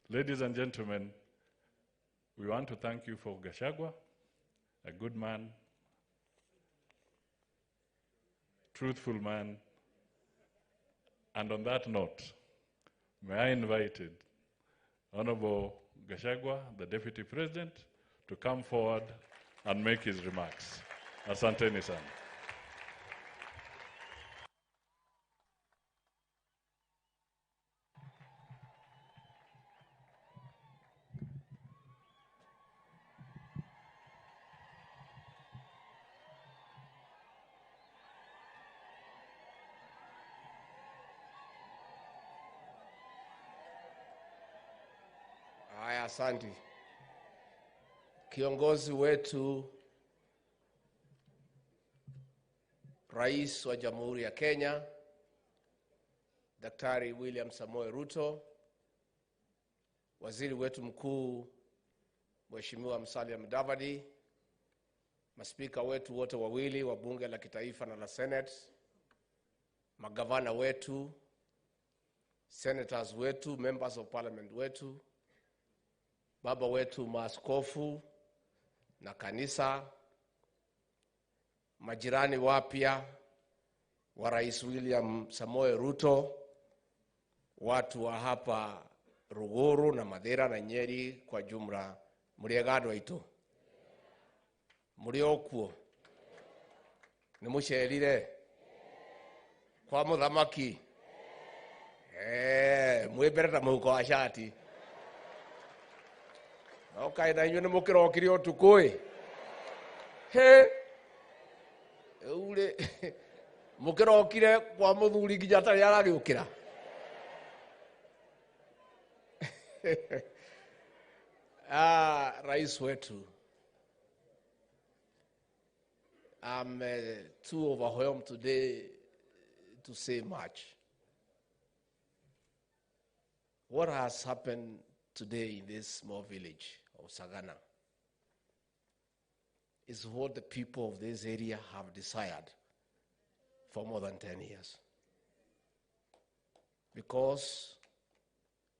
Ladies and gentlemen, we want to thank you for Gachagua, a good man, truthful man. And on that note, may I invite Honorable Gachagua, the Deputy President, to come forward and make his remarks. Asanteni sana. Haya, asante. Kiongozi wetu, Rais wa Jamhuri ya Kenya, Daktari William Samoei Ruto, Waziri wetu mkuu, Mheshimiwa Musalia Mudavadi, maspika wetu wote wawili wa Bunge la Kitaifa na la Senate, magavana wetu, senators wetu, members of parliament wetu, baba wetu maaskofu na kanisa, majirani wapya wa Rais William Samoei Ruto, watu wa hapa Ruguru na Mathira na Nyeri kwa jumla, muriegado itu. Muriokuo. Nimusherire. Kwa muthamaki. Mwibere muhuko wa shati. Okay, na inyo nimukirokire utukui. Ule mukirokire kwa muthuri nginya tari aragiukira. Rais wetu, I'm too overwhelmed today to say much. What has happened today in this small village of Sagana is what the people of this area have desired for more than 10 years. Because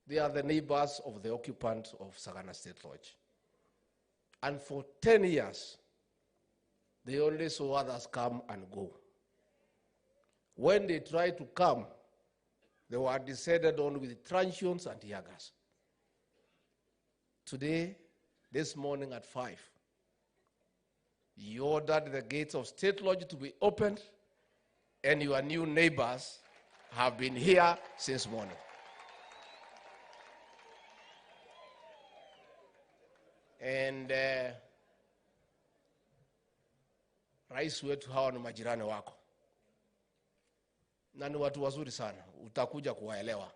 they are the neighbors of the occupant of Sagana State Lodge. And for 10 years, they only saw others come and go. When they tried to come, they were decided on with truncheons and tear gas. Today, this morning at 5, you ordered the gates of State Lodge to be opened, and your new neighbors have been here since morning. And Rais wetu hawa ni majirani wako. Na ni watu wazuri sana, utakuja kuwaelewa.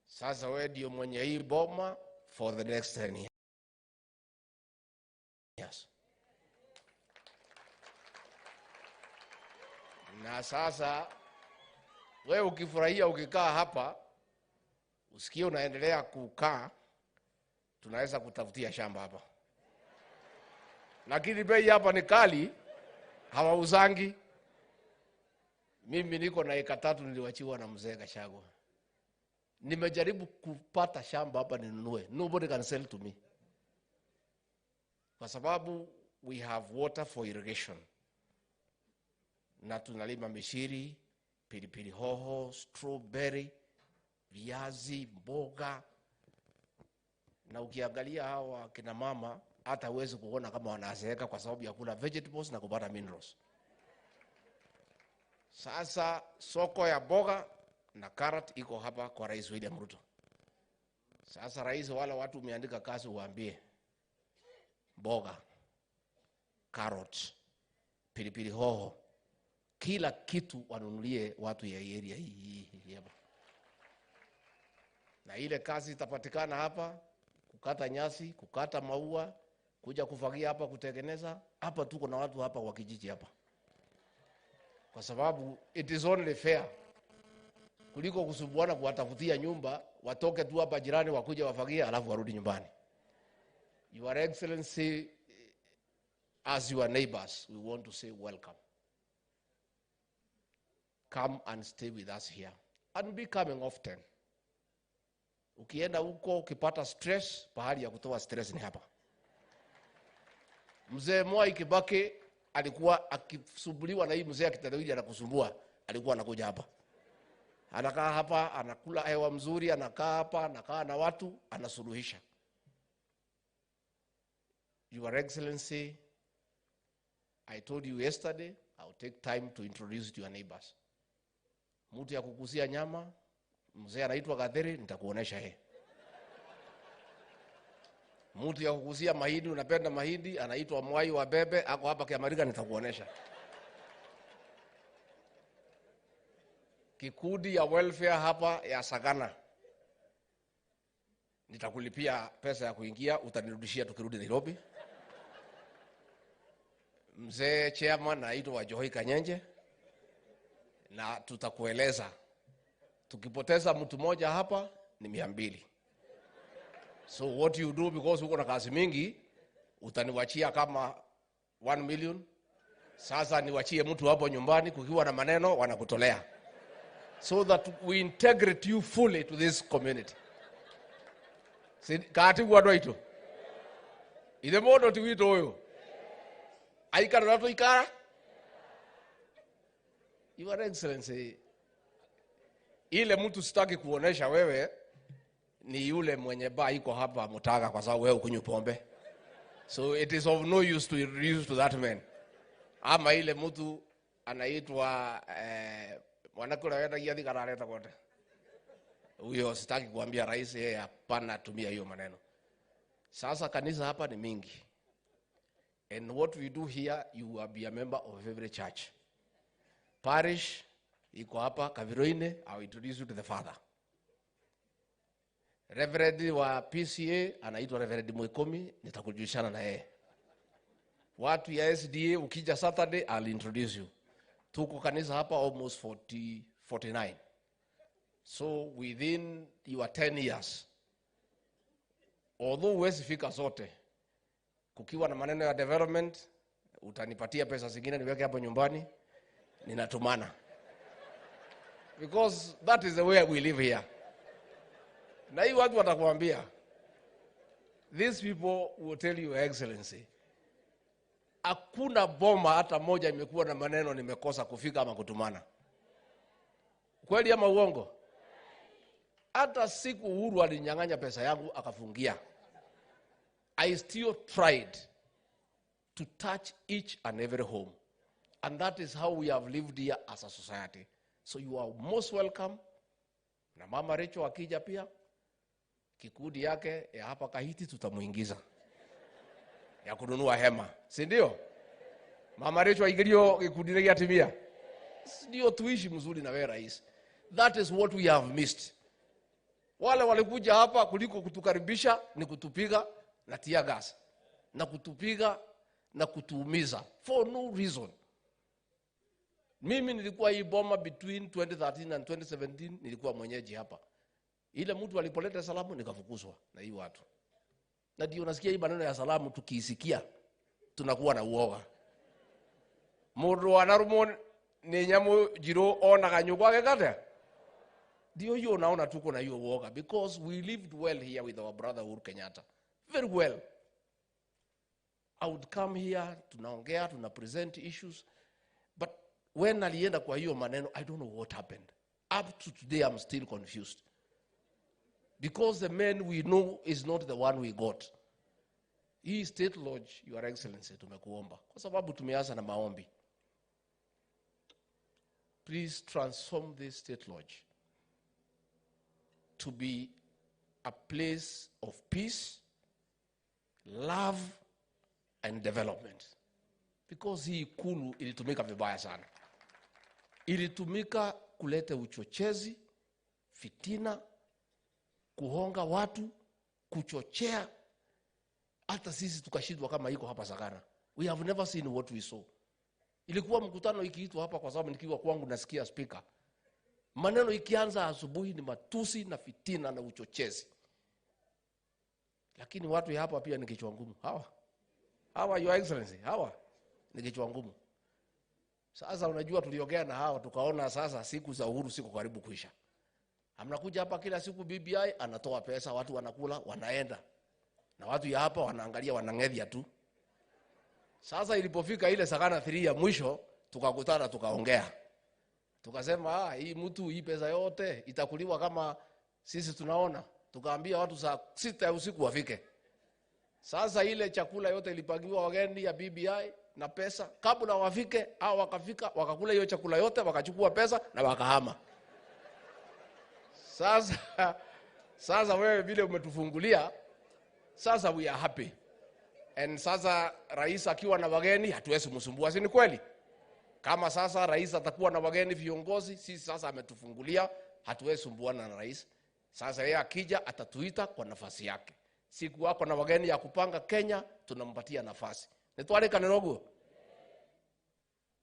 Sasa wewe ndio mwenye hii boma for the next 10 years. Na sasa wewe ukifurahia ukikaa hapa, usikie unaendelea kukaa, tunaweza kutafutia shamba hapa. Lakini bei hapa ni kali, hawauzangi. Mimi niko na eka 3 niliwachiwa na mzee Gachagua. Nimejaribu kupata shamba hapa ninunue. Nobody can sell to me. kwa sababu we have water for irrigation. Na tunalima mishiri, pilipili hoho, strawberry, viazi, mboga. Na ukiangalia hawa kina mama hata huwezi kuona kama wanazeeka kwa sababu ya kula vegetables na kupata minerals. Sasa soko ya mboga na carrot iko hapa kwa Rais William Ruto. Sasa rais, wala watu umeandika kazi uambie mboga, carrot, pilipili hoho, kila kitu wanunulie watu ya area hii hapa. Na ile kazi itapatikana hapa, kukata nyasi, kukata maua, kuja kufagia hapa, kutengeneza hapa. Tuko na watu hapa wa kijiji hapa, kwa sababu it is only fair kuliko kusumbuana kuwatafutia nyumba, watoke tu hapa jirani wakuja wafagia alafu warudi nyumbani. Your Excellency, as your neighbors, we want to say welcome. Come and stay with us here and be coming often. Ukienda huko ukipata stress, pahali ya kutoa stress ni hapa. Mzee Mwai Kibaki alikuwa akisumbuliwa na hii mzee akitadawili anakusumbua, alikuwa anakuja hapa. Anakaa hapa, anakula hewa mzuri, anakaa hapa, anakaa na watu, anasuluhisha. Your Excellency, I told you yesterday, I'll take time to introduce to your neighbors. Mtu ya kukusia nyama, mzee anaitwa Gatheri, nitakuonesha yeye. Mtu ya kukusia mahindi, unapenda mahindi, anaitwa Mwai wa Bebe, ako hapa Kiamarika, nitakuonesha. Kikundi ya welfare hapa ya Sagana, nitakulipia pesa ya kuingia, utanirudishia tukirudi Nairobi. Mzee chairman anaitwa Johoi Kanyenje, na tutakueleza tukipoteza mtu mmoja hapa ni 200. So what you do, because uko na kazi mingi, utaniwachia kama 1 million. Sasa niwachie mtu hapo nyumbani, kukiwa na maneno wanakutolea, so that we integrate you fully to this community. Kati guado ito ide modo tiwito oyo aikara nato ikara. Your Excellency, ile mtu sitaki kuonesha wewe ni yule mwenye baa iko hapa Mutaga, kwa sababu wewe ukunywa pombe. So it is of no use to introduce to that man. Ama ile mtu anaitwa mwanakula wenda yadi karareta kote. Huyo sitaki kuambia rais, yeye hapana tumia hiyo maneno. Sasa kanisa hapa ni mingi. And what we do here, you will be a member of every church. Parish iko hapa Kaviroine, I will introduce you to the father. Reverend wa PCA anaitwa Reverend Mwikomi, nitakujulishana na yeye. Watu ya SDA ukija Saturday, I'll introduce you. Tuko kanisa hapa almost 49. So within your 10 years, although huwezi fika zote, kukiwa na maneno ya development, utanipatia pesa zingine niweke hapo nyumbani, ninatumana. Because that is the way we live here. Na hii watu watakuambia, these people will tell you, Excellency, hakuna boma hata moja imekuwa na maneno nimekosa kufika ama kutumana. Kweli ama uongo? Hata siku Uhuru alinyang'anya pesa yangu akafungia, I still tried to touch each and every home. And that is how we have lived here as a society. So you are most welcome. Na Mama Rachel akija pia, kikundi yake ya hapa Kahiti tutamuingiza, ya kununua hema, si ndio? Mama Rachel aigirio kikundi ya timia, ndio tuishi mzuri na wewe rais. That is what we have missed. Wale walikuja hapa kuliko kutukaribisha ni kutupiga na tear gas, na kutupiga na kutuumiza for no reason. Mimi nilikuwa hii boma between 2013 and 2017, nilikuwa mwenyeji hapa. Ile mtu alipoleta salamu nikafukuzwa na hii watu. Na ndio unasikia hii maneno ya salamu tukiisikia tunakuwa na uoga. Mundu anarumo ni nyamu jiro ona kanyuko akekate. Ndio hiyo naona tuko na hiyo uoga, because we lived well here with our brother Uhuru Kenyatta. Very well. I would come here, tunaongea, tuna present issues. But when alienda kwa hiyo maneno, I don't know what happened. Up to today, I'm still confused. Because the man we know is not the one we got. Hii state lodge, Your Excellency, tumekuomba. Kwa sababu tumeanza na maombi. Please transform this state lodge to be a place of peace, love, and development. Because hii Ikulu ilitumika vibaya sana. Ilitumika kuleta uchochezi, fitina, kuhonga watu, kuchochea. Hata sisi tukashindwa kama iko hapa Sagana. We have never seen what we saw. Ilikuwa mkutano ikiitwa hapa kwa sababu nikiwa kwangu nasikia speaker. Maneno ikianza asubuhi ni matusi na fitina na uchochezi. Lakini watu hapa pia ni kichwa ngumu. Hawa Your Excellency, hawa ni kichwa ngumu. Sasa unajua tuliongea na hawa tukaona sasa siku za uhuru siku karibu kuisha. Amnakuja hapa kila siku BBI anatoa pesa, watu wanakula, wanaenda. Na watu ya hapa wanaangalia, wanang'edhia tu. Sasa ilipofika ile Sagana 3 ya mwisho, tukakutana tukaongea. Tukasema hii mtu hii pesa yote itakuliwa kama sisi tunaona. Tukaambia watu saa 6 ya usiku wafike. Sasa ile chakula yote ilipangiwa wageni ya BBI na pesa, kabla wafike au wakafika wakakula hiyo chakula yote, wakachukua pesa na wakahama. Sasa wewe vile umetufungulia, sasa we are happy. And sasa rais akiwa na wageni hatuwezi msumbua, si ni kweli? Kama sasa rais atakuwa na wageni viongozi, sisi sasa ametufungulia, hatuwezi sumbuana na rais. Sasa yeye akija atatuita kwa nafasi yake. Siku wako na wageni ya kupanga Kenya, tunampatia nafasi. Nitwale kanerogo.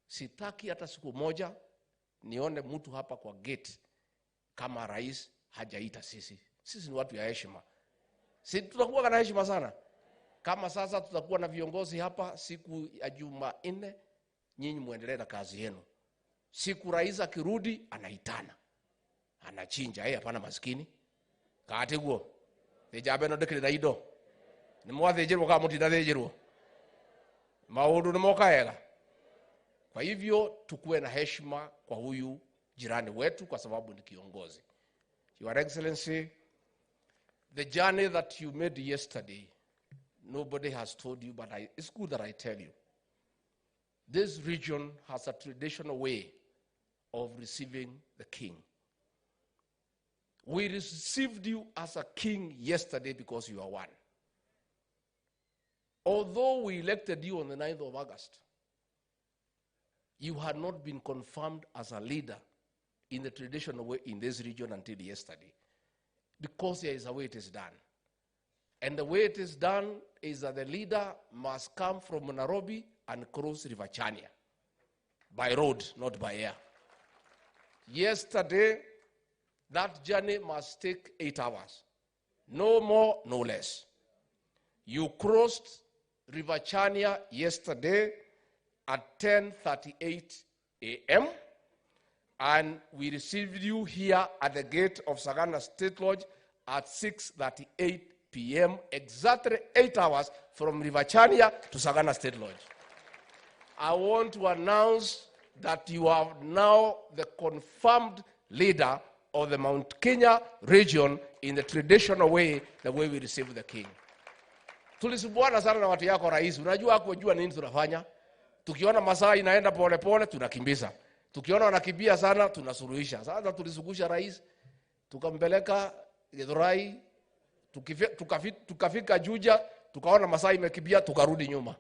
Sitaki hata siku moja nione mtu hapa kwa gate kama rais hajaita sisi. Sisi ni watu ya heshima. Sisi tutakuwa na heshima sana. Kama sasa tutakuwa na viongozi hapa siku ya Jumanne, nyinyi muendelee na kazi yenu. Siku rais akirudi anaitana. Anachinja, hapana maskini. Kaatiguo. Ejabe no dekire na ido. Ni mwathejirwo kama mutinathejirwo. Maundu ni mokaega. Kwa hivyo tukue na heshima kwa huyu jirani wetu kwa sababu ni kiongozi. Your Excellency, the journey that you made yesterday, nobody has told you, but it's good that I tell you. This region has a traditional way of receiving the king. We received you as a king yesterday because you are one. Although we elected you on the 9th of August, you had not been confirmed as a leader in the traditional way in this region until yesterday. Because there is a way it is done. And the way it is done is that the leader must come from Nairobi and cross River Chania. By road, not by air. Yesterday, that journey must take 8 hours. No more, no less. You crossed River Chania yesterday at 10:38 a.m. and we received you here at the gate of Sagana State Lodge at 6:38 p.m. exactly 8 hours from River Chania to Sagana State Lodge. I want to announce that you are now the confirmed leader of the Mt.Kenya region in the traditional way, the way we receive the king. Tulisumbuana sana na watu yako rais. Unajua hakujua nini tunafanya. Tukiona masaa inaenda pole pole tunakimbiza. Tukiona wanakimbia sana tunasuluhisha. Sasa tulisugusha rais, tukampeleka Githurai, tukafika Juja, tukaona masaa imekimbia tukarudi nyuma.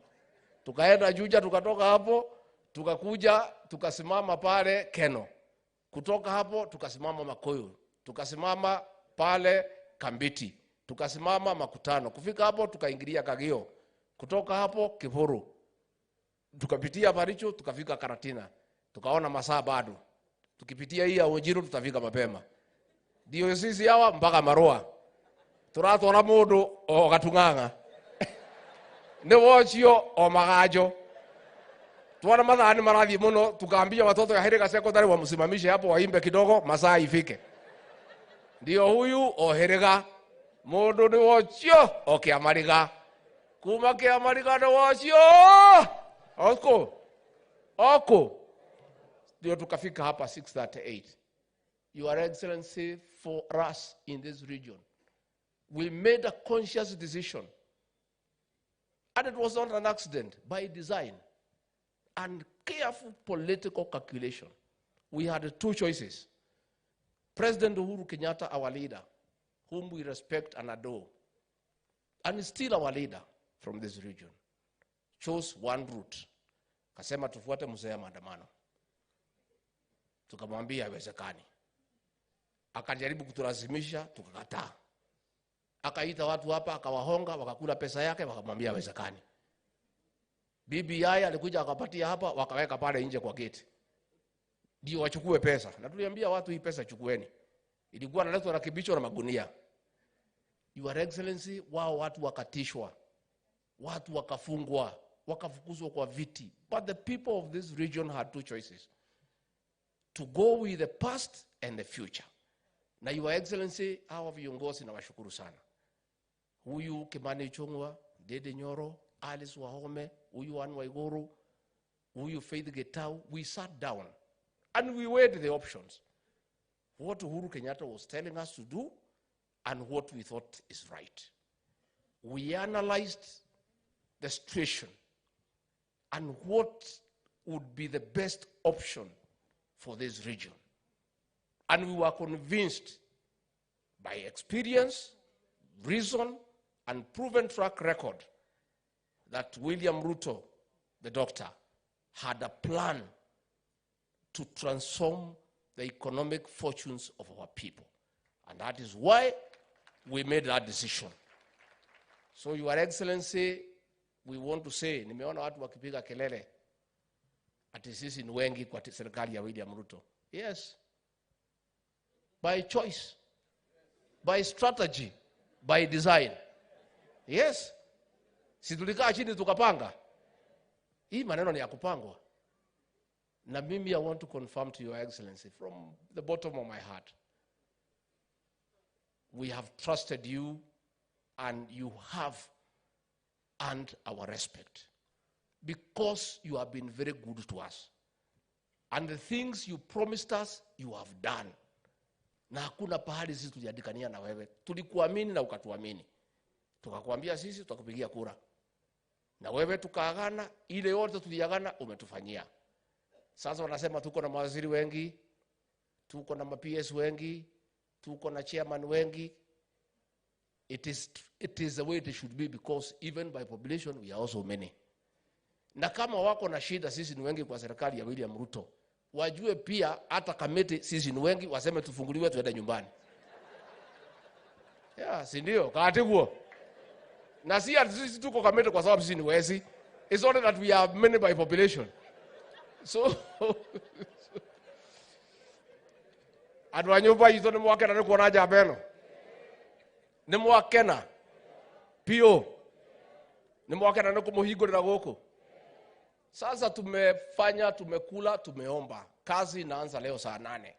Tukaenda Juja, tukatoka hapo, tukakuja, tukasimama pale Keno. Kutoka hapo tukasimama Makoyo, tukasimama pale Kambiti, tukasimama Makutano. Kufika hapo tukaingilia Kagio. Kutoka hapo Kiburu. Tukapitia Baricho, tukafika Karatina. Tukaona masaa bado. Tukipitia hii ya Ujiro tutafika mapema. Ndio sisi hawa mpaka Marua. Turatwara mundu o Gatung'ang'a. Ni wocio o Magajo. Tuona mathani marathi muno, tukaambia watoto ya Heriga Secondary wamsimamishe hapo waimbe kidogo masaa ifike. Ndio huyu o Heriga. Mundu ni wocio o Kiamariga. kuma kia marigano wasio oko ndio tukafika hapa 638. Your Excellency, for us in this region, we made a conscious decision, and it was not an accident, by design and careful political calculation. We had two choices. President Uhuru Kenyatta, our leader, whom we respect and adore, and is still our leader from this region, chose one route. Kasema tufuate mzee maandamano. Tukamwambia haiwezekani. Akajaribu kutulazimisha, tukakataa. Akaita watu hapa, akawahonga, wakakula pesa yake, wakamwambia haiwezekani. BBI alikuja akapatia hapa, wakaweka pale nje kwa gate. Ndio wachukue pesa. Na tuliambia watu hii pesa chukueni. Ilikuwa naletwa na kibicho na magunia. Your Excellency, wao watu wakatishwa. Watu wakafungwa, wakafukuzwa kwa viti. But the people of this region had two choices: to go with the past and the future. Na Your Excellency, hawa viongozi na washukuru sana. Huyu Kimani Ichung'wah, Dede Nyoro, Alice Wahome, huyu Anne Waiguru, huyu Faith Getau, we sat down and we weighed the options. What Uhuru Kenyatta was telling us to do and what we thought is right. We analyzed the situation and what would be the best option for this region. And we were convinced by experience, reason, and proven track record that William Ruto, the doctor, had a plan to transform the economic fortunes of our people. And that is why we made that decision. So, Your Excellency, we want to say, nimeona watu wakipiga kelele ati sisi ni wengi kwa serikali ya William Ruto. Yes. By choice, by strategy, by design. Yes. Si tulikaa chini tukapanga. Hii maneno ni ya kupangwa. Na mimi, I want to confirm to Your Excellency from the bottom of my heart, we have trusted you and you have earned our respect because you have been very good to us. And the things you promised us, you have done. Na hakuna pahali sisi tuliandikania na wewe. Tulikuamini na ukatuamini. Tukakwambia sisi tutakupigia kura. Na wewe tukaagana, ile yote tuliagana umetufanyia. Sasa wanasema tuko na mawaziri wengi, tuko na PS wengi, tuko na chairman wengi. It is the way it should be, because even by population we are also many. Na kama wako na shida sisi ni wengi kwa serikali ya William Ruto, wajue pia hata kamiti sisi ni wengi, waseme tufunguliwe tuende nyumbani. Yeah, si ndio? Kaati huo. Na sisi tuko kamiti kwa sababu sisi ni wezi. It's only that we are many by population. So adwanyoba yito ni mwakena ni kuona jabeno. Ni mwakena. Pio. Ni mwakena ni kumuhigo na goko. Sasa tumefanya, tumekula, tumeomba. Kazi inaanza leo saa 8.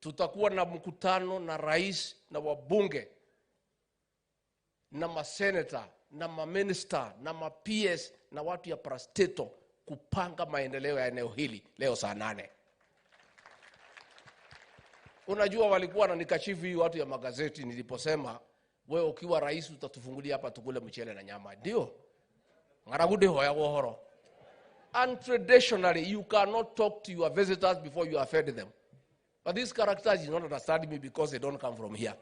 Tutakuwa na mkutano na rais na wabunge na maseneta na maminister na PS na watu ya parastato kupanga maendeleo ya eneo hili leo saa 8. Unajua walikuwa wananikashifu hii watu ya magazeti niliposema wewe ukiwa rais utatufungulia hapa tukule mchele na nyama. Ndio. Ngaragude hoya wohoro. And traditionally you cannot talk to your visitors before you have fed them. But these characters do not understand me because they don't come from here.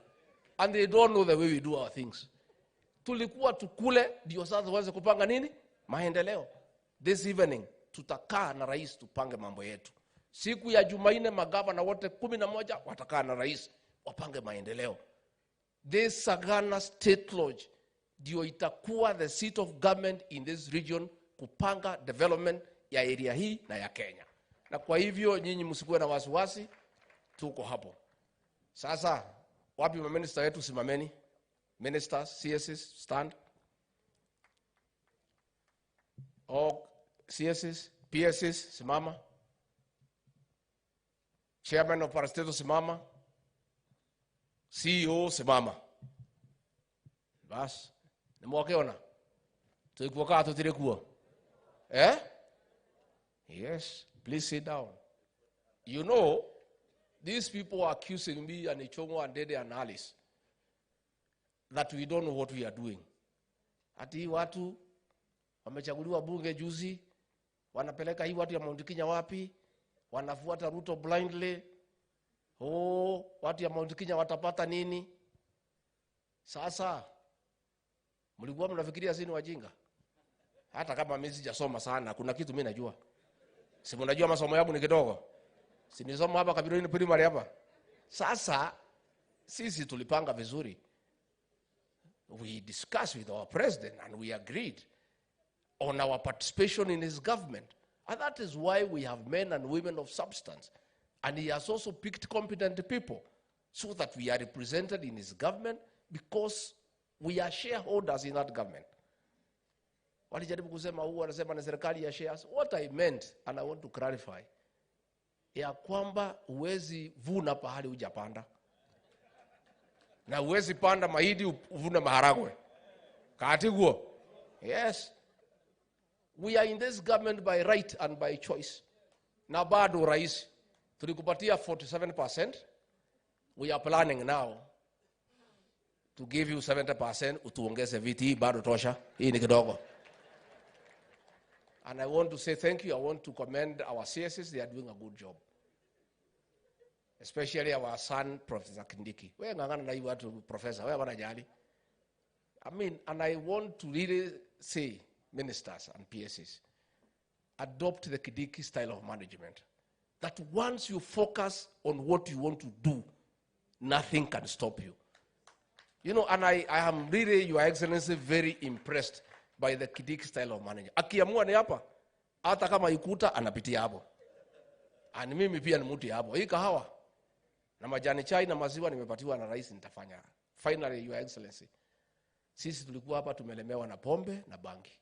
And they don't know the way we do our things. Tulikuwa tukule ndio sasa tuweze kupanga nini? Maendeleo. This evening tutakaa na rais tupange mambo yetu. Siku ya Jumanne magavana wote 11 watakaa na rais wapange maendeleo. This Sagana State Lodge ndio itakuwa the seat of government in this region kupanga development ya area hii na ya Kenya. Na kwa hivyo nyinyi msikuwe na wasiwasi, tuko hapo. Sasa wapi minister wetu, simameni. Ministers, CSs, stand. All CSs, PSs, simama. Chairman of Parastato, simama. CEO, simama. Bas, nimwakeona. Tulikuwa kaa tutire kuo. Eh? Yes, please sit down. You know, these people are accusing me and Ichongo and Dede and Alice that we don't know what we are doing. Ati watu wamechaguliwa bunge juzi, wanapeleka hii watu ya Mt.Kenya wapi? Wanafuata Ruto blindly. Oh, watu ya Mt.Kenya watapata nini? Sasa mlikuwa mnafikiria sisi ni wajinga? Hata kama mimi sijasoma sana, kuna kitu mimi najua. Si mnajua masomo yangu ni kidogo. Si nisoma hapa Kabironi primary hapa. Sasa sisi tulipanga vizuri. We discussed with our president and we agreed on our participation in his government. And that is why we have men and women of substance. And he has also picked competent people so that we are represented in his government because we are shareholders in that government. Walijaribu kusema huwa anasema na serikali ya shares. What I meant, and I want to clarify, ya kwamba uwezi vuna pahali hujapanda. Na uwezi panda mahindi uvune maharagwe. Kati guo. Yes. We are in this government by right and by choice. Na bado rais tulikupatia 47%. We are planning now to give you 70%, utuongeze viti bado tosha. Hii ni kidogo. And I want to say thank you. I want to commend our CSs. They are doing a good job. Especially our son, Professor Kindiki. Wewe ngangana na hii watu professor. Wewe wanajali. I mean, and I want to really say, ministers and PSs, adopt the Kindiki style of management. That once you focus on what you want to do, nothing can stop you. You know, and I am really, Your Excellency, very impressed by the Kindiki style of management. Akiamua ni hapa, hata kama ikuta anapitia hapo. And mimi pia ni mtu hapo. Hii kahawa na majani chai na maziwa nimepatiwa na rais nitafanya. Finally, Your Excellency, sisi tulikuwa hapa tumelemewa na pombe na bangi.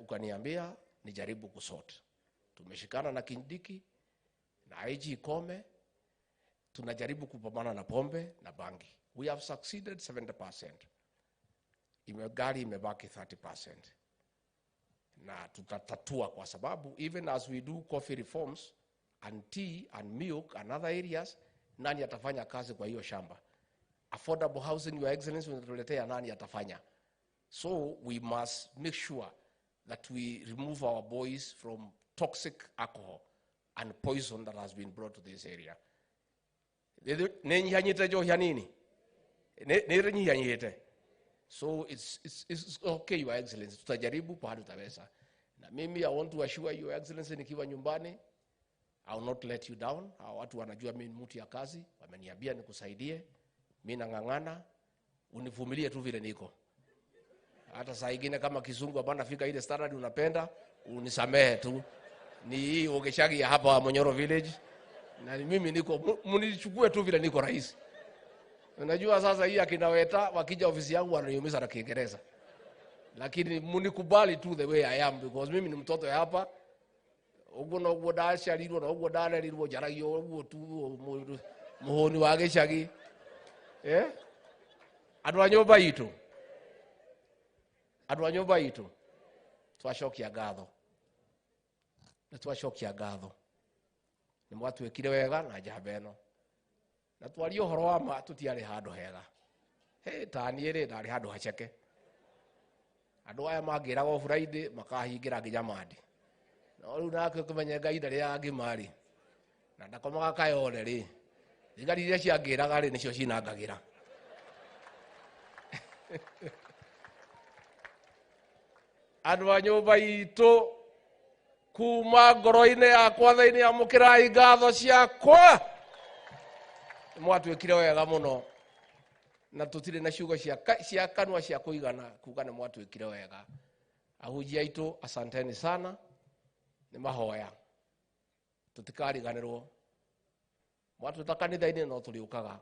Ukaniambia nijaribu kusort. Tumeshikana na Kindiki na IG Kome, tunajaribu kupambana na pombe na bangi. We have succeeded 70%. Gari imebaki 30%. Na tutatatua kwa sababu even as we do coffee reforms and tea and milk and other areas, nani atafanya kazi kwa hiyo shamba? Affordable housing, Your Excellency, unatuletea nani atafanya? So we must make sure that we remove our boys from toxic alcohol and poison that has been brought to this area. Nenyanyite jo yanini? Nenyanyite. So it's okay, Your Excellency. Tutajaribu pahali tutaweza. Na mimi I want to assure Your Excellency nikiwa nyumbani, I will not let you down. Watu wanajua mimi ni mtu ya kazi, wameniambia nikusaidie. Mimi nangangana, univumilie tu vile niko. Hata saa nyingine kama kizungu hapana fika ile standard unapenda, unisamehe tu. Ni hii ogeshagi ya hapa Monyoro village. Na mimi niko mnichukue tu vile niko rais. Unajua sasa hii akinaweta wakija ofisi yangu wananiumiza na Kiingereza. Lakini mnikubali tu the way I am because mimi ni mtoto hapa. Ugo no ugo dasha liro no ugo dana liro jaragio ugo tu muhoni wage shagi. Adwa nyoba itu. Adwa nyoba itu. Twashokia gatho. Na twashokia gatho. Ni mwatu wekire wega na jabeno. Na twari ohoro wa ma tutiare handu hega. Tani ere ndari handu haceke. Andu aya mangirago Friday makahingira nginya mandi. Na riu nake kumenya Ngai ndari angimari. Na ndakomaga kayore ri. Thigari iria ciangiraga ri nicio cinangagira. Andu a nyumba itu kuma ngoro-ini yakwa thĩinĩ amũkĩrai ngatho ciakwa. Mwatwĩkire wega mũno na tũtirĩ na ciugo cia kanua cia kũigana kuga nĩ mwatwĩkire wega. Ahunjia aitũ asanteni sana, nĩ mahoya tũtikariganĩrwo. Mwatwĩta kanitha-inĩ no tũrĩũkaga.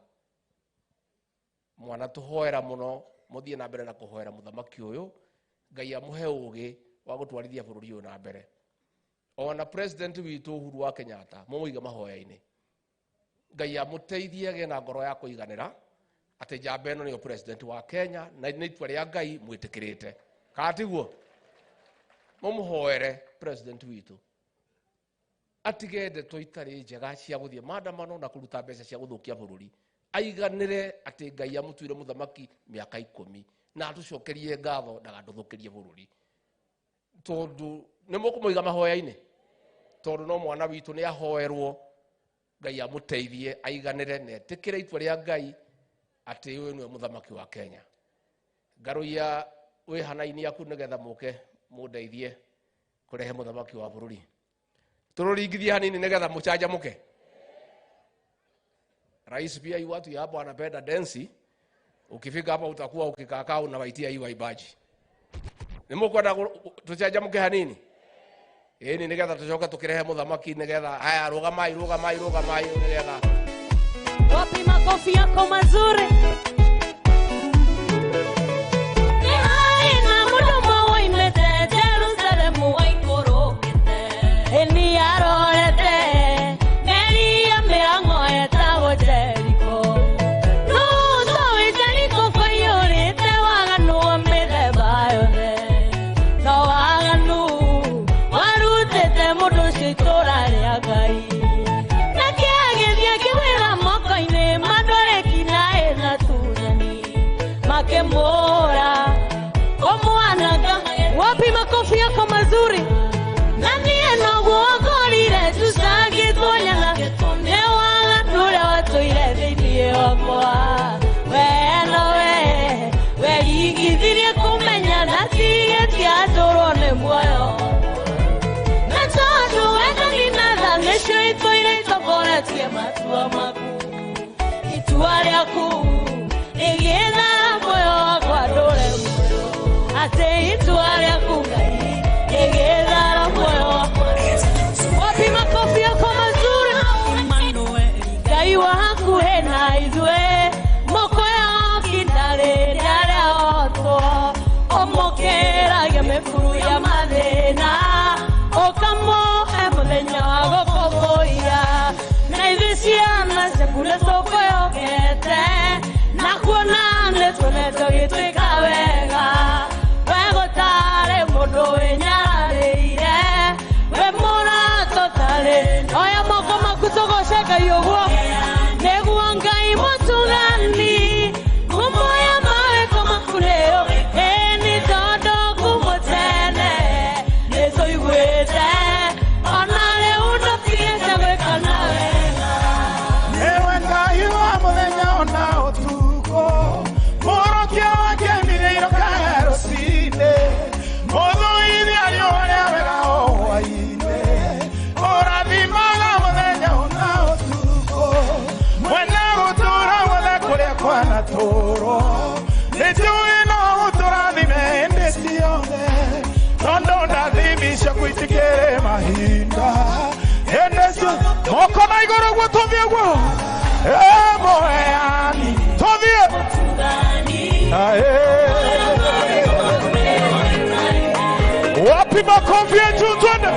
Mwana tũhoera mũno, mũthiĩ na mbere na kũhoera mũthamaki ũyũ. Ngai amũhe ũũgĩ wa gũtwarithia bũrũri ũyũ na mbere. Ona president witũ Uhuru wa Kenyatta mũmũige mahoya-inĩ. Ngai amũteithie agĩe na ngoro ya kũiganĩra ati njamba ĩno nĩyo president wa Kenya na nĩ itua rĩa Ngai mwĩtĩkĩrĩte katiguo mũmũhoere president witũ atige ndeto itarĩ njega cia gũthiĩ maandamano na kũruta mbeca cia gũthũkia bũrũri aiganĩre atĩ Ngai amũtuire mũthamaki mĩaka 10 na atũcokerie ngatho ndagathũkĩrie bũrũri tondũ nĩ mũkũmũiga mahoya-inĩ tondũ no mwana witũ nĩ ahoerwo Ngai amũteithie aiganĩre na etĩkĩre itua rĩa Ngai atĩ ũyũ nĩwe mũthamaki wa Kenya. Ngaruia wĩ hana-inĩ aku nĩgetha mũke mũndeithie kũrehe mũthamaki wa bũrũri. Tũrũringithie hanini nĩgetha mũcanjamũke. Rais pia yu watu ya hapa wanapenda densi. Ukifika hapa utakuwa ukikaa unawaitia hii waibaji. Nimukwenda tucanjamũke hanini. Ni nĩgetha tũcoke tũkĩrehe mũthamaki nĩgetha haya rugamai nĩgetha. Wapi makofi yako mazuri? Wapi makofi yako mazuri? Nani anaguokorire tusagithonyana newaga nure watuire thĩinĩ wakwa we igithirie kũmenya na tigĩtie atũrwo nĩ muoyo na tondũ wendo nĩ na tha nĩcio itua iria itokoretie matua maku itua rĩaku rĩgĩethara muoyo wakwa ndũre muoyo atĩ itua rĩaku Ngai rĩgĩethara muoyo wakwa. Wapi makofi yako mazuri? Ngai wa hakuhĩ na ithuĩ moko yake ndarĩ ndĩarehotwo ũmũkĩragia mĩkuru ya mathĩna ũkamũhe mũthenya wa gũkũngũiya na ithuĩ ciana ciaku nĩtũkwĩhokete na kuona nĩtuonete ũgĩtwĩka wega we gũtarĩ mũndũ wĩnyararĩire we mũrato tarĩ oya moko maku tũgoce Ngai ũguo nĩguo Ngai mũtugani mũmoya mawĩko maku rĩo nĩ tondũ ngũmũtene nĩtũiguĩte ona rĩu ndũtigĩte gwĩka na wega nĩwe Ngai wa mũthenya ona ũtukũ mũrokia wake mirĩiro kaya rũcinĩ mũthũithia riũa rĩa wega o hwaĩ-inĩ ũrathimaga mũthenya ona ũtukũ mwene gũtũũra guothe kũrĩa kwanatũũrwo nĩnjũĩ no ũtũrathime hĩndĩ ciothe tondũ ndathimi ciaku itikĩrĩ mahinda hĩndĩ ciothe moko na igũrũ guo tũthiĩ guo mũheani tũthiĩ wapi makofi ya juu twende?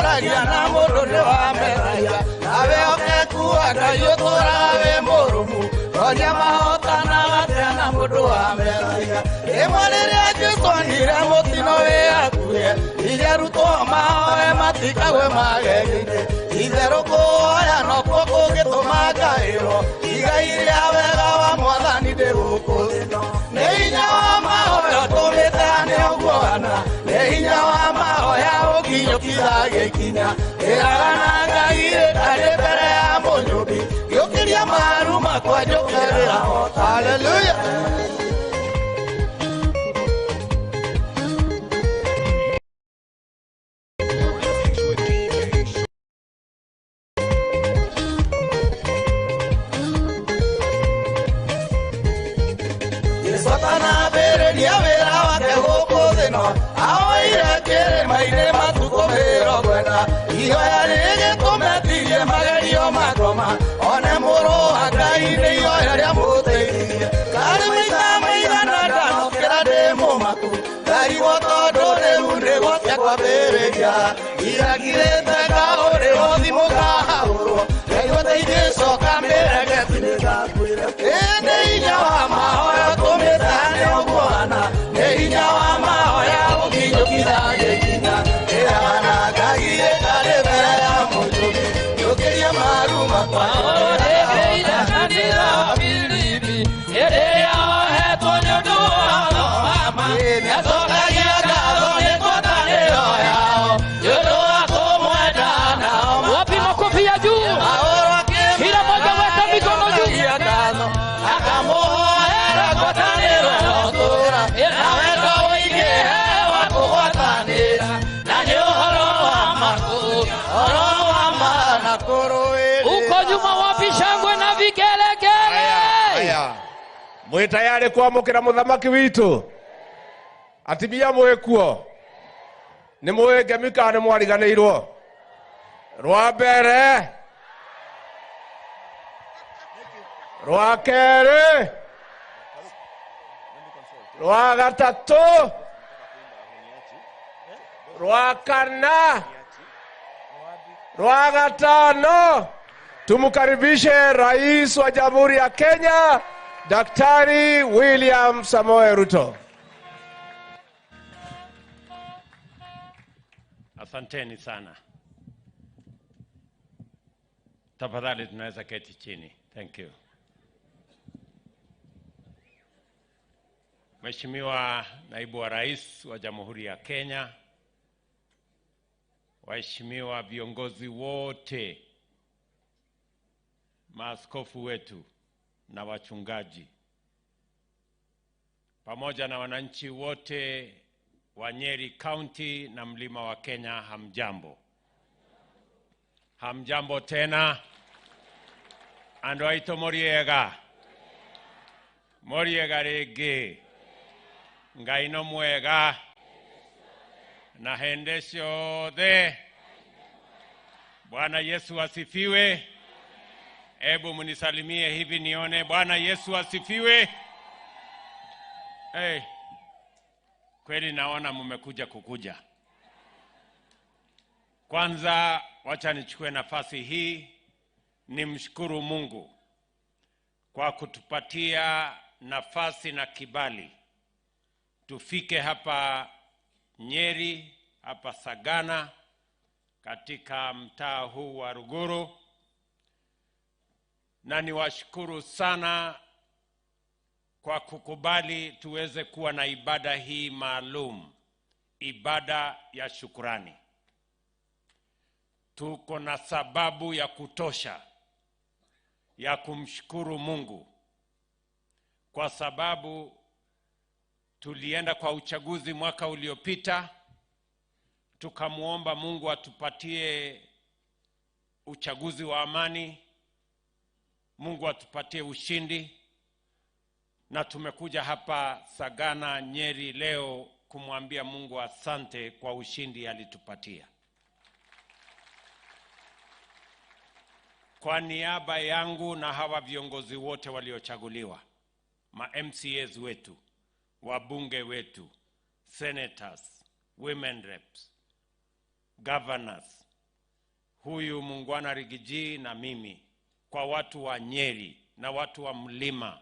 toragia na mundu ni wa meragia awe okekua ngai utorawe murumu roria mahotana gatia na mundu wa meragia rimwe riria jesonire mutino wi hakuhe igerutwo mahoe matikagwe magenge itherũ kuoya nokuo kũngĩtũma ngaĩrwo igai rĩa wega wa mwathani ndĩ gũkũ thĩ nĩ hinya wa mahoya tũmĩte nĩ ũguoana nĩ hinya wa mahoya ũkinyũkithagia ikinya ĩraga na ngai rĩtarĩ mbere ya mũnyũmbi gĩũkĩria maru makwa njũkĩrĩra haleluya. Ihoya rĩgĩtũmetirie magerio makoma one mũrũa Ngai-inĩ ihoya rĩa mũteithirie karĩ maita maigana ndanokĩra ndĩ mũmaku ndarigwo tondũ rĩu nĩgũtua kwambĩrĩria iragirĩte ngaũrĩ ũthimũ ngahagũrwo ngaigua ta ingĩcoka mĩregeti nĩngakwĩra nĩ hinya wa mahoya tũmĩte nĩ ũguoana nĩ hinya wa mahoya ũkinyũkithagia ikinya ĩrana Ngai rĩtarĩ mbere ya mũnyũmbi njũkĩria maru makwa ndĩrĩire kanitha Filipi ĩrĩa ohetwo nĩ ũndũ wa mama nĩacokagia ngatho nĩ ngwatanĩro yao nĩ ũndũ wa kũmwenda nao wapi makofi ya juu kila moja weka mikono juu akamũhoera ngwatanĩro ĩrotũra na wendo wĩingĩ wa kũgwatanĩra na nĩ ũhoro wa maana kũrũĩrĩra uko nyuma wapi shangwe na vigelegele haya mwĩ tayari kwamũkĩra mũthamaki witũ atimia mwĩ kuo nĩ mwĩ ngemi kana nĩ mwariganĩirwo rwa mbere rwa kerĩ rwa gatatũ rwa kana rwa gatano. Tumkaribishe Rais wa Jamhuri ya Kenya Daktari William Samoei Ruto. Asanteni sana. Tafadhali tunaweza keti chini. Thank you. Mheshimiwa Naibu wa Rais wa Jamhuri ya Kenya, waheshimiwa viongozi wote, maaskofu wetu na wachungaji, pamoja na wananchi wote wa Nyeri County na Mlima wa Kenya, hamjambo. Hamjambo tena. Andũ aitũ moriega. Moriega rĩngĩ. Ngai no mwega. Na hende ciothe. Bwana Yesu asifiwe. Ebu munisalimie hivi nione. Bwana Yesu asifiwe. Hey. Kweli naona mmekuja kukuja. Kwanza wacha nichukue nafasi hii nimshukuru Mungu kwa kutupatia nafasi na kibali tufike hapa Nyeri, hapa Sagana, katika mtaa huu wa Ruguru, na niwashukuru sana kwa kukubali tuweze kuwa na ibada hii maalum, ibada ya shukrani. Tuko na sababu ya kutosha ya kumshukuru Mungu, kwa sababu tulienda kwa uchaguzi mwaka uliopita, tukamuomba Mungu atupatie uchaguzi wa amani, Mungu atupatie ushindi, na tumekuja hapa Sagana Nyeri leo kumwambia Mungu asante kwa ushindi alitupatia. Kwa niaba yangu na hawa viongozi wote waliochaguliwa, ma MCAs wetu, wabunge wetu, senators, women reps, governors, huyu Muungwana Rigiji na mimi, kwa watu wa Nyeri na watu wa mlima,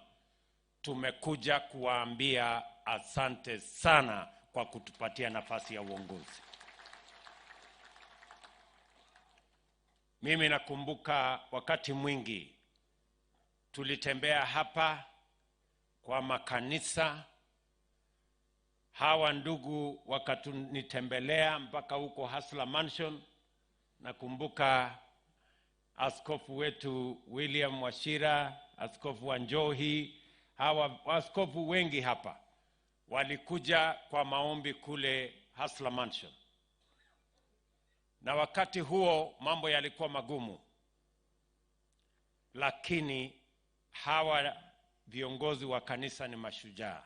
tumekuja kuwaambia asante sana kwa kutupatia nafasi ya uongozi. Mimi nakumbuka wakati mwingi tulitembea hapa kwa makanisa, hawa ndugu wakatunitembelea mpaka huko Hustler Mansion. Nakumbuka askofu wetu William Washira, askofu wa Njohi, hawa askofu wengi hapa walikuja kwa maombi kule Hustler Mansion. Na wakati huo mambo yalikuwa magumu, lakini hawa viongozi wa kanisa ni mashujaa.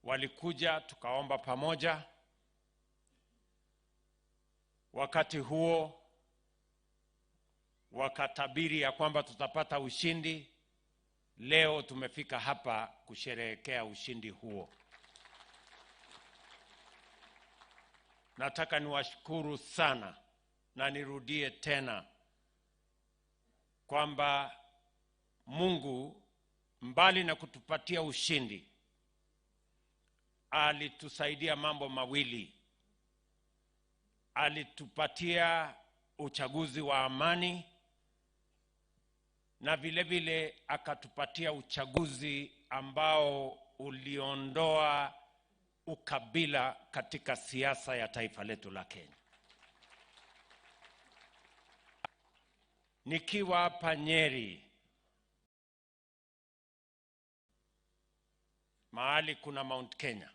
Walikuja tukaomba pamoja. Wakati huo wakatabiri ya kwamba tutapata ushindi. Leo tumefika hapa kusherehekea ushindi huo. Nataka niwashukuru sana na nirudie tena kwamba Mungu mbali na kutupatia ushindi alitusaidia mambo mawili. Alitupatia uchaguzi wa amani na vile vile akatupatia uchaguzi ambao uliondoa ukabila katika siasa ya taifa letu la Kenya. Nikiwa hapa Nyeri, mahali kuna Mt.Kenya,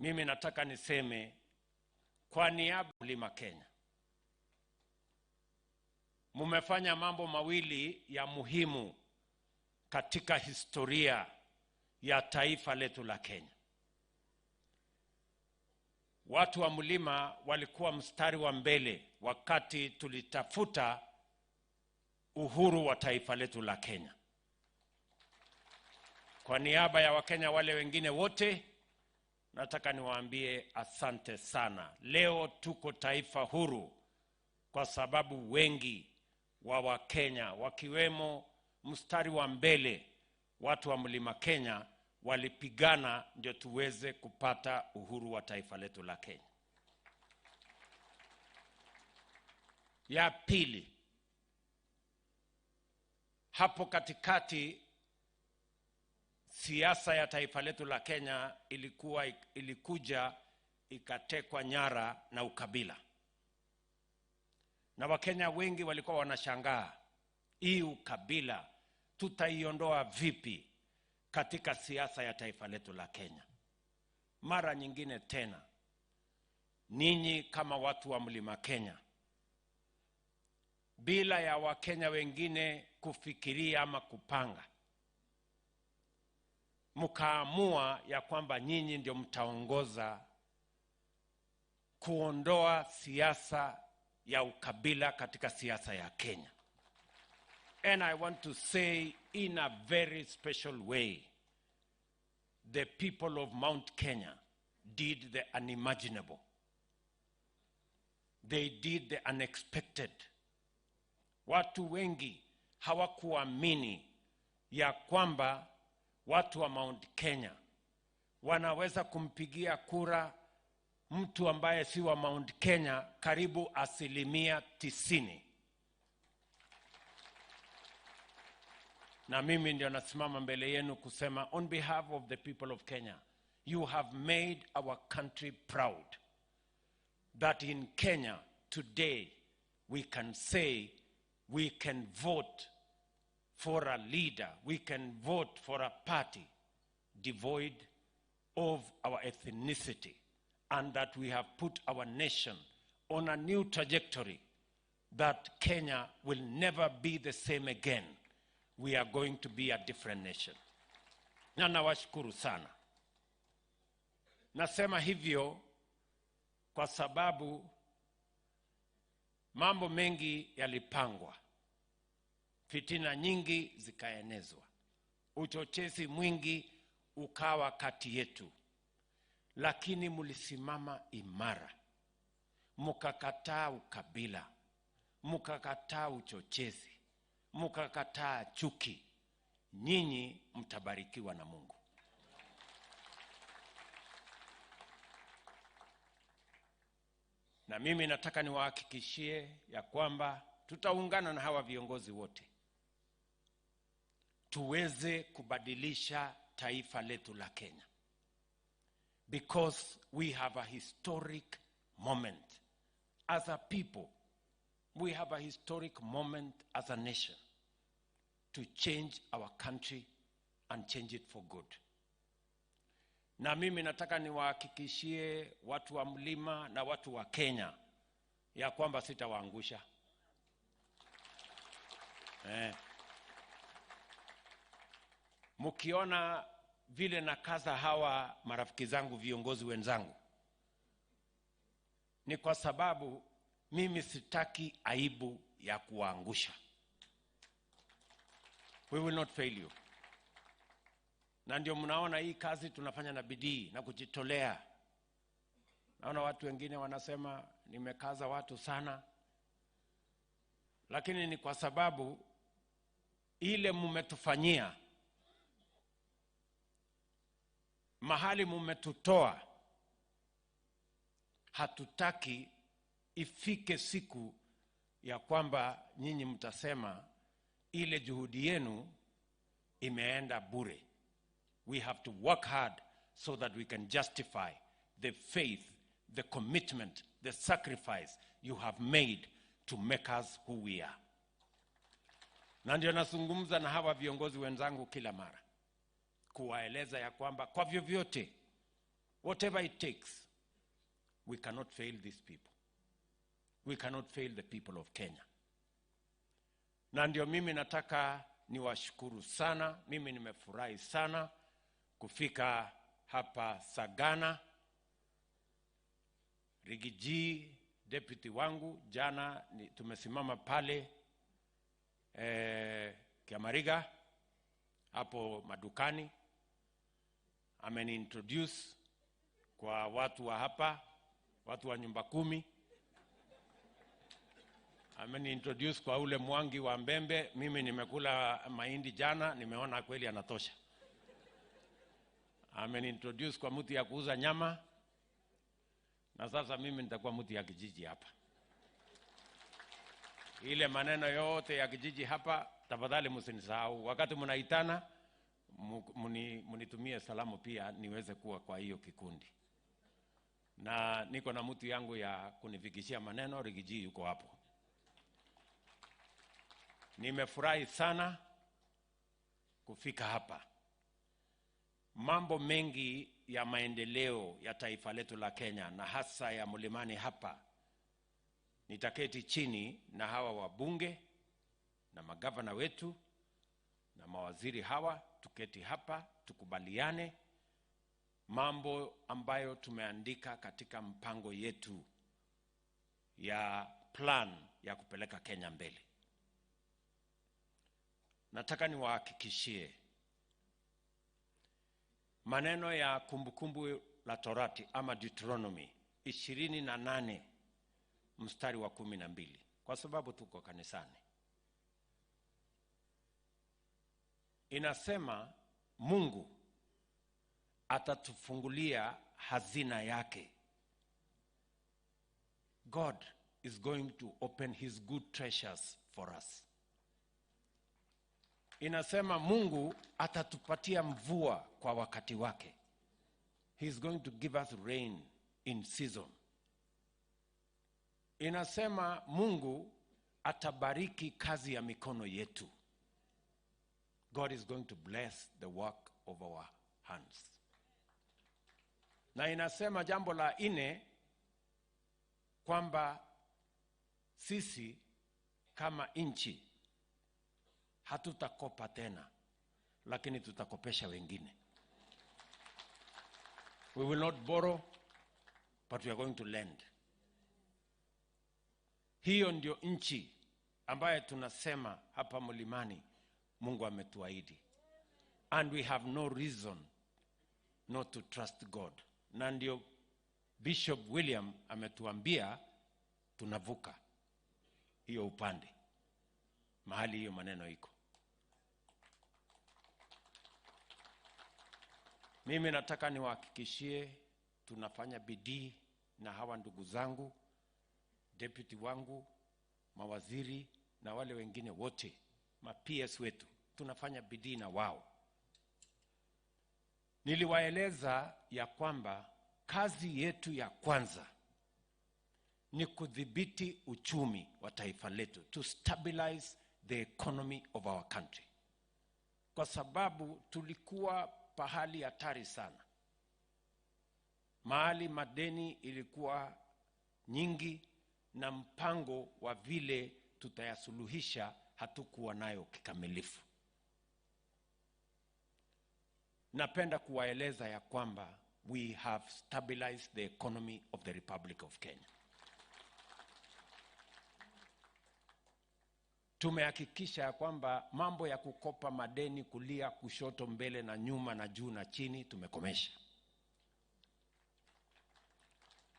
mimi nataka niseme kwa niaba ya Mlima Kenya, mumefanya mambo mawili ya muhimu katika historia ya taifa letu la Kenya. Watu wa mlima walikuwa mstari wa mbele wakati tulitafuta uhuru wa taifa letu la Kenya. Kwa niaba ya Wakenya wale wengine wote, nataka niwaambie asante sana. Leo tuko taifa huru kwa sababu wengi wa Wakenya, wakiwemo mstari wa mbele watu wa Mlima Kenya, walipigana ndio tuweze kupata uhuru wa taifa letu la Kenya. Ya pili, hapo katikati siasa ya taifa letu la Kenya ilikuja ikatekwa nyara na ukabila. Na Wakenya wengi walikuwa wanashangaa, hii ukabila tutaiondoa vipi katika siasa ya taifa letu la Kenya? Mara nyingine tena, ninyi kama watu wa Mlima Kenya, bila ya Wakenya wengine kufikiria ama kupanga, mkaamua ya kwamba nyinyi ndio mtaongoza kuondoa siasa ya ukabila katika siasa ya Kenya. And I want to say in a very special way, the people of Mt.Kenya did the unimaginable. They did the unexpected. Watu wengi hawakuamini ya kwamba watu wa Mt.Kenya wanaweza kumpigia kura mtu ambaye si wa Mt.Kenya karibu 90%. Na mimi ndio nasimama mbele yenu kusema, on behalf of the people of Kenya, you have made our country proud. That in Kenya today we can say we can vote for a leader, we can vote for a party devoid of our ethnicity, and that we have put our nation on a new trajectory, that Kenya will never be the same again. We are going to be a different nation. Na nawashukuru sana. Nasema hivyo kwa sababu mambo mengi yalipangwa. Fitina nyingi zikaenezwa. Uchochezi mwingi ukawa kati yetu. Lakini mulisimama imara. mukakataa ukabila, mukakataa uchochezi, mukakataa chuki, nyinyi mtabarikiwa na Mungu. Na mimi nataka niwahakikishie ya kwamba tutaungana na hawa viongozi wote tuweze kubadilisha taifa letu la Kenya, because we have a historic moment as a people. We have a historic moment as a nation to change our country and change it for good. Na mimi nataka niwahakikishie watu wa mlima na watu wa Kenya ya kwamba sitawaangusha. Mkiona vile nakaza hawa marafiki zangu, viongozi wenzangu, ni kwa sababu mimi sitaki aibu ya kuwaangusha. We will not fail you. Na ndio mnaona hii kazi tunafanya na bidii na kujitolea. Naona watu wengine wanasema nimekaza watu sana, lakini ni kwa sababu ile mmetufanyia, mahali mmetutoa, hatutaki ifike siku ya kwamba nyinyi mtasema ile juhudi yenu imeenda bure. We have to work hard so that we can justify the faith, the commitment, the sacrifice you have made to make us who we are. Na ndio nazungumza na hawa viongozi wenzangu kila mara, kuwaeleza ya kwamba kwa vyovyote, whatever it takes, we cannot fail these people. We cannot fail the people of Kenya. Na ndio mimi nataka niwashukuru sana. Mimi nimefurahi sana kufika hapa Sagana. Rigiji, deputy wangu, jana tumesimama pale Kiamariga hapo madukani. Ameni-introduce kwa watu wa hapa, watu wa nyumba 10. Ameni-introduce kwa ule mwangi wa Mbembe. Mimi nimekula mahindi jana, nimeona kweli anatosha. Ameni-introduce kwa mtu ya kuuza nyama. Na sasa mimi nitakuwa mtu ya kijiji hapa. Ile maneno yote ya kijiji hapa, tafadhali msinisahau. Wakati mnaitana, munitumie salamu pia niweze kuwa kwa hiyo kikundi. Na niko na mtu yangu ya kunifikishia maneno, Rigiji yuko hapo. Nimefurahi sana kufika hapa. Mambo mengi ya maendeleo ya taifa letu la Kenya na hasa ya mlimani hapa, nitaketi chini na hawa wabunge na magavana wetu na mawaziri hawa, tuketi hapa tukubaliane mambo ambayo tumeandika katika mpango yetu ya plan ya kupeleka Kenya mbele. Nataka niwahakikishie maneno ya kumbukumbu la Torati ama Deuteronomy 28 mstari wa 12, kwa sababu tuko kanisani. Inasema Mungu atatufungulia hazina yake. God is going to open his good treasures for us. Inasema Mungu atatupatia mvua kwa wakati wake. He is going to give us rain in season. Inasema Mungu atabariki kazi ya mikono yetu. God is going to bless the work of our hands. Na inasema jambo la 4 kwamba sisi kama nchi hatutakopa tena, lakini tutakopesha wengine. We will not borrow, but we are going to lend. Hiyo ndio nchi ambaye tunasema hapa mlimani Mungu ametuahidi. And we have no reason not to trust God. Na ndio Bishop William ametuambia tunavuka hiyo upande mahali hiyo maneno iko. Mimi nataka niwahakikishie tunafanya bidii na hawa ndugu zangu, deputy wangu, mawaziri na wale wengine wote, ma-PS wetu, tunafanya bidii na wao. Niliwaeleza ya kwamba kazi yetu ya kwanza ni kudhibiti uchumi wa taifa letu, to stabilize the economy of our country. Kwa sababu tulikuwa pahali hatari sana. Mahali madeni ilikuwa nyingi na mpango wa vile tutayasuluhisha hatukuwa nayo kikamilifu. Napenda kuwaeleza ya kwamba we have stabilized the economy of the Republic of Kenya. Tumehakikisha ya kwamba mambo ya kukopa madeni kulia, kushoto, mbele na nyuma na juu na chini tumekomesha.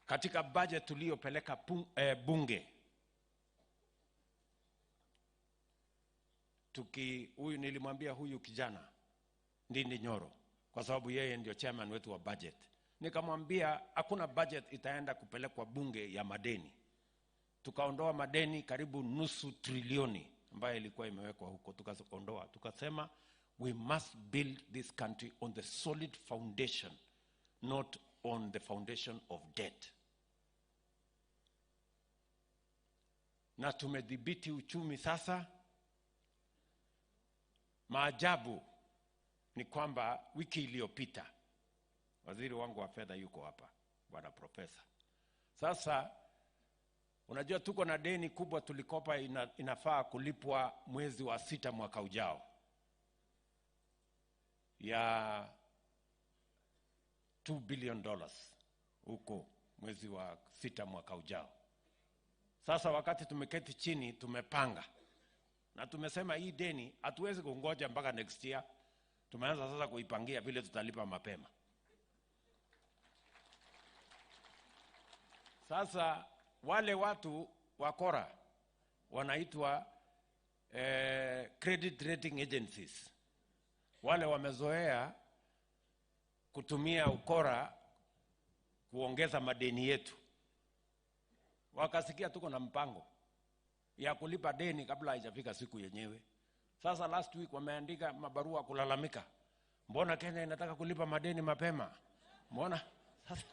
Katika budget tuliyopeleka bunge, huyu nilimwambia huyu kijana Ndindi Nyoro, kwa sababu yeye ndio chairman wetu wa budget, nikamwambia hakuna budget itaenda kupelekwa bunge ya madeni. Tukaondoa madeni karibu nusu trilioni ambayo ilikuwa imewekwa huko, tukaondoa. Tukasema we must build this country on the solid foundation, not on the foundation of debt. Na tumedhibiti uchumi sasa. Maajabu ni kwamba wiki iliyopita waziri wangu wa fedha yuko hapa, bwana profesa. Sasa unajua tuko na deni kubwa tulikopa, inafaa kulipwa mwezi wa 6 mwaka ujao ya $2 billion huko mwezi wa 6 mwaka ujao. Sasa wakati tumeketi chini tumepanga na tumesema hii deni hatuwezi kungoja mpaka next year. Tumeanza sasa kuipangia vile tutalipa mapema. Sasa wale watu wakora wanaitwa credit rating agencies, wale wamezoea kutumia ukora kuongeza madeni yetu. Wakasikia tuko na mpango ya kulipa deni kabla haijafika siku yenyewe. Sasa last week wameandika mabarua kulalamika, mbona Kenya inataka kulipa madeni mapema? Mbona sasa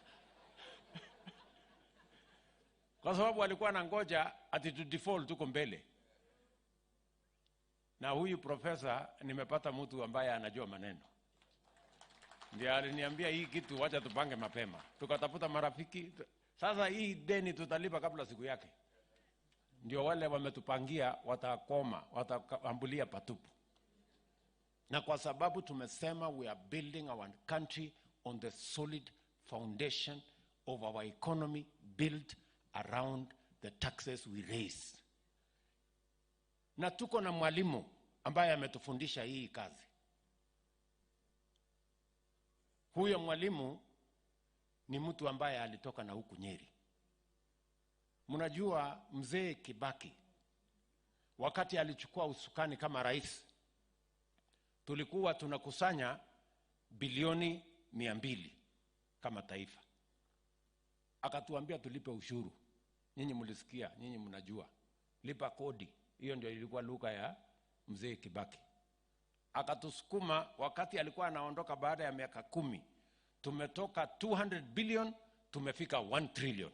kwa sababu walikuwa na ngoja ati to default tuko mbele. Na huyu profesa nimepata mtu ambaye anajua maneno, ndiye aliniambia hii kitu wacha tupange mapema. Tukatafuta marafiki. Sasa hii deni tutalipa kabla siku yake. Ndio wale wametupangia watakoma, wataambulia patupu. Na kwa sababu tumesema we are building our country on the solid foundation of our economy built around the taxes we raise. Na tuko na mwalimu ambaye ametufundisha hii kazi. Huyo mwalimu ni mtu ambaye alitoka na huku Nyeri. Mnajua mzee Kibaki wakati alichukua usukani kama rais, tulikuwa tunakusanya bilioni 200 kama taifa. Akatuambia tulipe ushuru. Nyinyi mlisikia, nyinyi mnajua. Lipa kodi. Hiyo ndio ilikuwa lugha ya mzee Kibaki. Akatusukuma wakati alikuwa anaondoka baada ya miaka 10. Tumetoka 200 billion tumefika 1 trillion.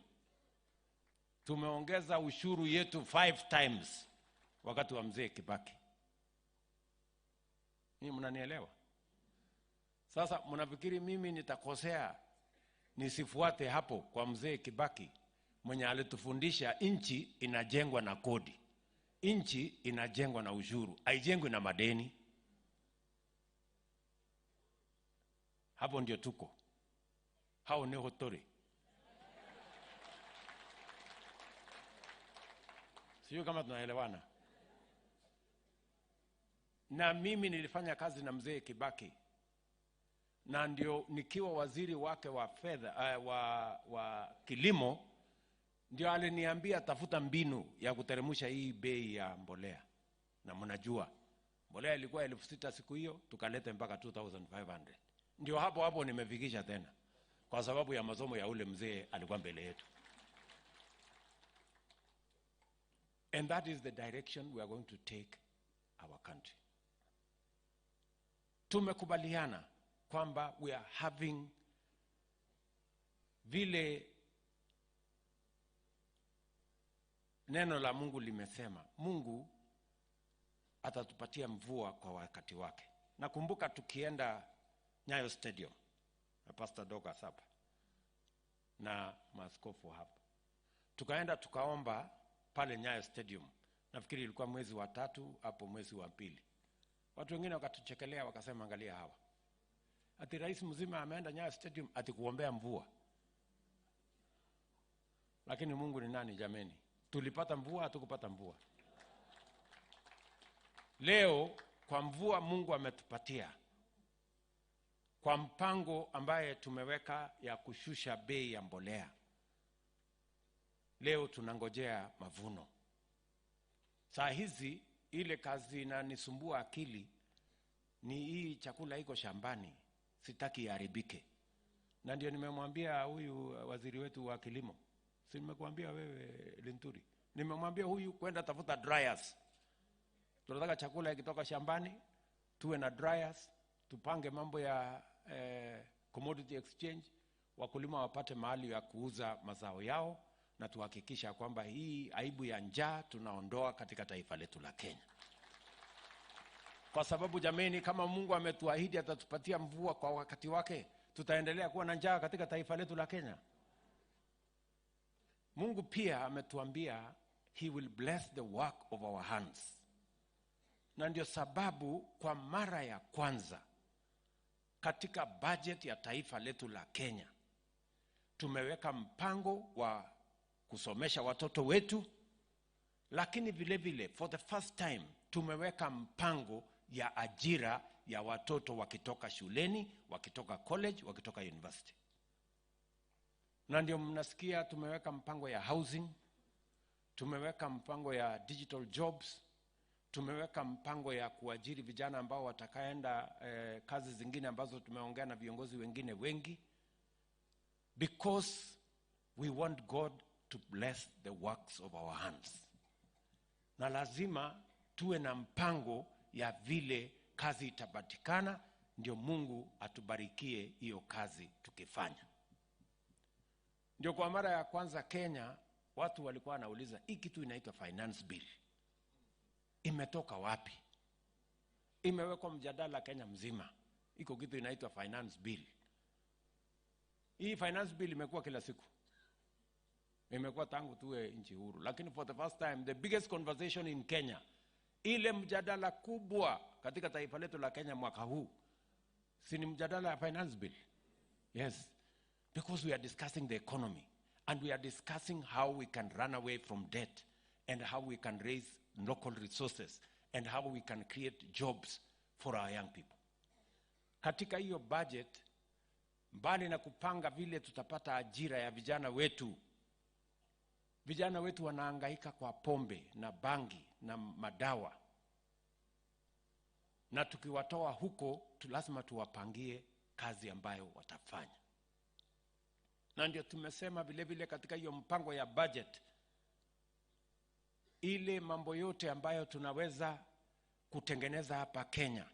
Tumeongeza ushuru yetu 5 times wakati wa mzee Kibaki. Nyinyi mnanielewa? Sasa mnafikiri mimi nitakosea nisifuate hapo kwa mzee Kibaki mwenye alitufundisha nchi inajengwa na kodi, nchi inajengwa na ushuru, haijengwi na madeni. Hapo ndio tuko. Hao ni hotori. Sio kama tunaelewana. Na mimi nilifanya kazi na mzee Kibaki. Na ndio nikiwa waziri wake wa fedha wa kilimo ndio aliniambia tafuta mbinu ya kuteremsha hii bei ya mbolea. Na mnajua mbolea ilikuwa 6,000 siku hiyo, tukaleta mpaka 2,500. Ndio hapo nimefikisha tena kwa sababu ya masomo ya ule mzee alikuwa mbele yetu. And that is the direction we are going to take our country. Tumekubaliana kwamba we are having vile neno la Mungu limesema, Mungu atatupatia mvua kwa wakati wake. Nakumbuka tukienda Nyayo Stadium na Pastor Douglas hapa na maaskofu hapa, tukaenda tukaomba pale Nyayo Stadium. Nafikiri ilikuwa mwezi wa 3 hapo mwezi wa 2. Watu wengine wakatuchekelea wakasema, angalia hawa, ati rais mzima ameenda Nyayo Stadium ati kuombea mvua. Lakini Mungu ni nani jameni? Tulipata mvua, hatukupata mvua. Leo kwa mvua Mungu ametupatia, kwa mpango ambaye tumeweka ya kushusha bei ya mbolea, leo tunangojea mavuno. Saa hizi ile kazi inanisumbua akili ni hii chakula iko shambani, sitaki iharibike. Na ndio nimemwambia huyu waziri wetu wa kilimo, si nimekuambia wewe Linturi, nimemwambia huyu kwenda tafuta dryers. Tunataka chakula ikitoka shambani tuwe na dryers, tupange mambo ya commodity exchange, wakulima wapate mahali ya kuuza mazao yao, na tuhakikisha kwamba hii aibu ya njaa tunaondoa katika taifa letu la Kenya. Kwa sababu jameni, kama Mungu ametuahidi atatupatia mvua kwa wakati wake, tutaendelea kuwa na njaa katika taifa letu la Kenya? Mungu pia ametuambia he will bless the work of our hands. Na ndio sababu kwa mara ya kwanza katika budget ya taifa letu la Kenya tumeweka mpango wa kusomesha watoto wetu, lakini vile vile for the first time tumeweka mpango ya ajira ya watoto wakitoka shuleni, wakitoka college, wakitoka university. Na ndio mnasikia tumeweka mpango ya housing, tumeweka mpango ya digital jobs, tumeweka mpango ya kuajiri vijana ambao watakaenda kazi zingine ambazo tumeongea na viongozi wengine wengi, because we want God to bless the works of our hands. Na lazima tuwe na mpango ya vile kazi itapatikana, ndio Mungu atubarikie hiyo kazi tukifanya. Ndio kwa mara ya kwanza Kenya watu walikuwa wanauliza hii kitu inaitwa finance bill imetoka wapi? Imewekwa mjadala Kenya mzima, iko kitu inaitwa finance bill. Hii finance bill imekuwa kila siku, imekuwa tangu tuwe nchi huru, lakini for the first time the biggest conversation in Kenya, ile mjadala kubwa katika taifa letu la Kenya mwaka huu, si ni mjadala ya finance bill? Yes, because we are discussing the economy and we are discussing how we can run away from debt and how we can raise local resources and how we can create jobs for our young people. Katika hiyo budget, mbali na kupanga vile tutapata ajira ya vijana wetu wanahangaika kwa pombe na bangi na madawa, na tukiwatoa huko lazima tuwapangie kazi ambayo watafanya. Na ndio tumesema vile vile katika hiyo mpango ya budget, ile mambo yote ambayo tunaweza kutengeneza hapa Kenya,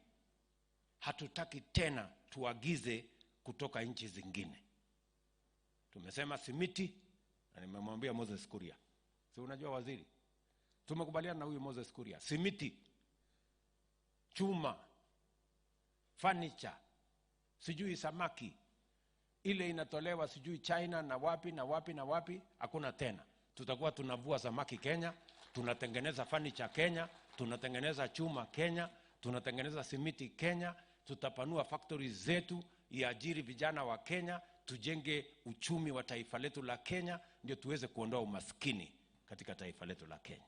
hatutaki tena tuagize kutoka nchi zingine. Tumesema simiti, na nimemwambia Moses Kuria, si unajua waziri, tumekubaliana na huyu Moses Kuria, simiti, chuma, furniture, sijui samaki, ile inatolewa sijui China na wapi na wapi na wapi, hakuna tena. Tutakuwa tunavua samaki Kenya, tunatengeneza furniture Kenya, tunatengeneza chuma Kenya, tunatengeneza simiti Kenya, tutapanua factories zetu, iajiri vijana wa Kenya, tujenge uchumi wa taifa letu la Kenya, ndio tuweze kuondoa umaskini katika taifa letu la Kenya.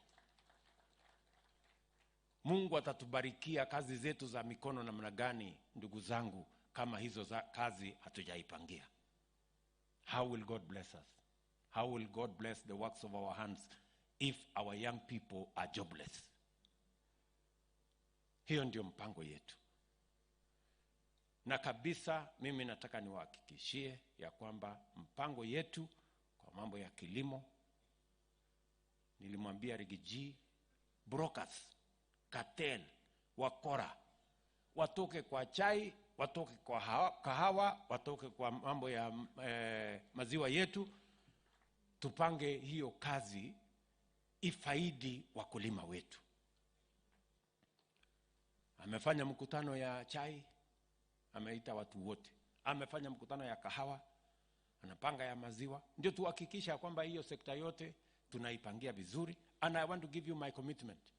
Mungu atatubarikia kazi zetu za mikono namna gani, ndugu zangu, kama hizo za kazi hatujaipangia? How will God bless us? How will God bless the works of our hands if our young people are jobless? Hiyo ndio mpango yetu. Na kabisa mimi nataka niwahakikishie ya kwamba mpango yetu kwa mambo ya kilimo, nilimwambia Rigiji, brokers, cartel, wakora, watoke kwa chai, watoke kwa kahawa, watoke kwa mambo ya maziwa yetu, tupange hiyo kazi ifaidi wakulima wetu. Amefanya mkutano ya chai, ameita watu wote. Amefanya mkutano ya kahawa, anapanga ya maziwa. Ndio tuhakikisha kwamba hiyo sekta yote tunaipangia vizuri. And I want to give you my commitment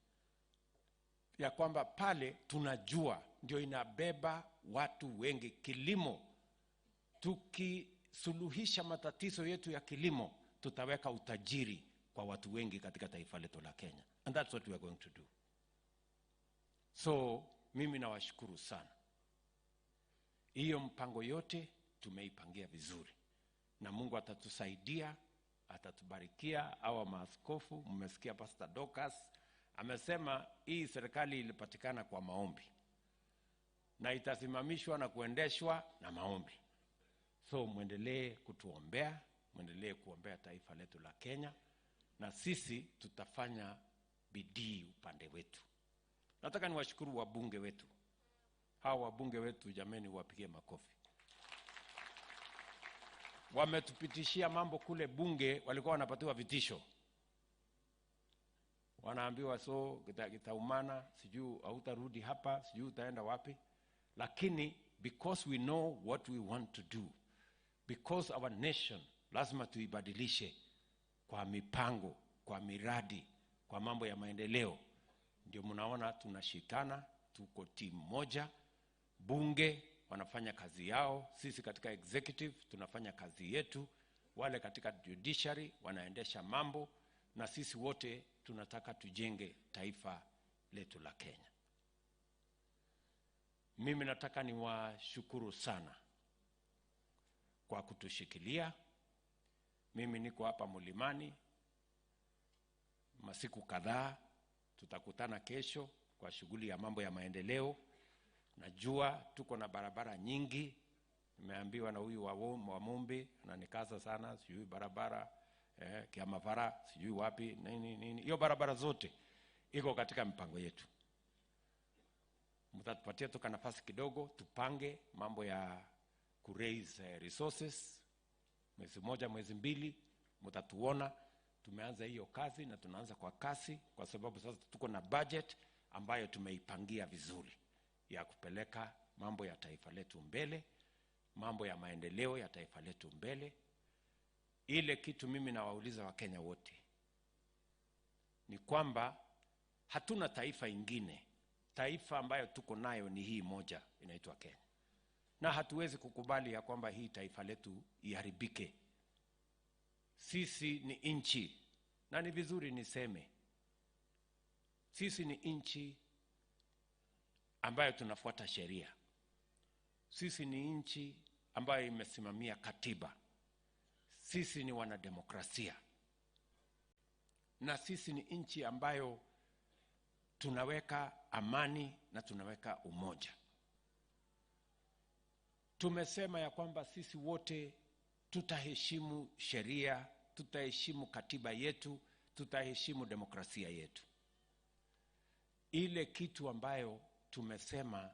ya kwamba pale tunajua ndio inabeba watu wengi. Kilimo, tukisuluhisha matatizo yetu ya kilimo, tutaweka utajiri kwa watu wengi katika taifa letu la Kenya. And that's what we are going to do. So mimi nawashukuru sana. Hiyo mpango yote tumeipangia vizuri. Na Mungu atatusaidia, atatubarikia. Hawa maaskofu, mmesikia Pastor Dorcas amesema hii serikali ilipatikana kwa maombi. Na itasimamishwa na kuendeshwa na maombi. So muendelee kutuombea, muendelee kuombea taifa letu la Kenya. Na sisi tutafanya bidii upande wetu. Nataka niwashukuru wabunge wetu. Hawa wabunge wetu jameni, wapigie makofi. Wametupitishia mambo kule bunge, walikuwa wanapatiwa vitisho. Wanaambiwa so kitaumana, sijui hautarudi hapa, sijui utaenda wapi. Lakini because we know what we want to do, because our nation lazima tuibadilishe kwa mipango, kwa miradi, kwa mambo ya maendeleo, ndio mnaona tunashikana, tuko timu moja. Bunge wanafanya kazi yao, sisi katika executive tunafanya kazi yetu, wale katika judiciary wanaendesha mambo, na sisi wote tunataka tujenge taifa letu la Kenya. Mimi nataka niwashukuru sana kwa kutushikilia. Mimi niko hapa Mlimani masiku kadhaa, tutakutana kesho kwa shughuli ya mambo ya maendeleo. Najua tuko na barabara nyingi. Nimeambiwa na huyu wa Mumbi ananikaza sana, sijui barabara Kiamavara, sijui wapi nini. Hiyo barabara zote iko katika mpango yetu. Mtatupatia tuka nafasi kidogo tupange mambo ya raise resources. Mwezi moja, mwezi mbili mtatuona tumeanza hiyo kazi, na tunaanza kwa kasi kwa sababu sasa tuko na budget ambayo tumeipangia vizuri ya kupeleka mambo ya taifa letu mbele, mambo ya maendeleo ya taifa letu mbele. Ile kitu mimi nawauliza Wakenya wote ni kwamba hatuna taifa ingine. Taifa ambayo tuko nayo ni hii moja, inaitwa Kenya. Na hatuwezi kukubali ya kwamba hii taifa letu iharibike. Sisi ni inchi, na ni vizuri niseme, sisi ni inchi ambayo tunafuata sheria. Sisi ni inchi ambayo imesimamia katiba. Sisi ni wanademokrasia. Na sisi ni inchi ambayo tunaweka amani na tunaweka umoja. Tumesema ya kwamba sisi wote tutaheshimu sheria, tutaheshimu katiba yetu, tutaheshimu demokrasia yetu. Ile kitu ambayo tumesema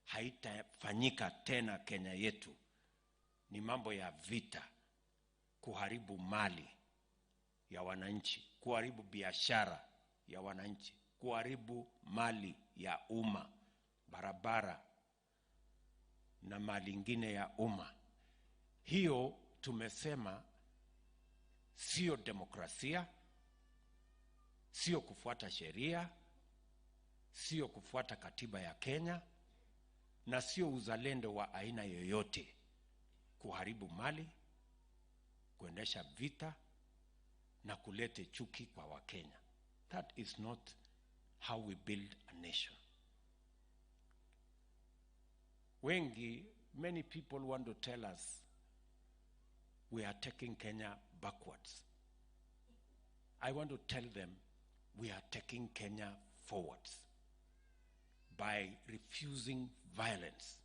haitafanyika tena Kenya yetu ni mambo ya vita, kuharibu mali ya wananchi, kuharibu biashara ya wananchi, kuharibu mali ya umma, barabara na mali ingine ya umma. Hiyo tumesema sio demokrasia, sio kufuata sheria, sio kufuata katiba ya Kenya, na sio uzalendo wa aina yoyote kuharibu mali, kuendesha vita na kulete chuki kwa Wakenya. That is not how we build a nation. Many people want to tell us we are taking Kenya backwards. I want to tell them we are taking Kenya forwards by refusing violence,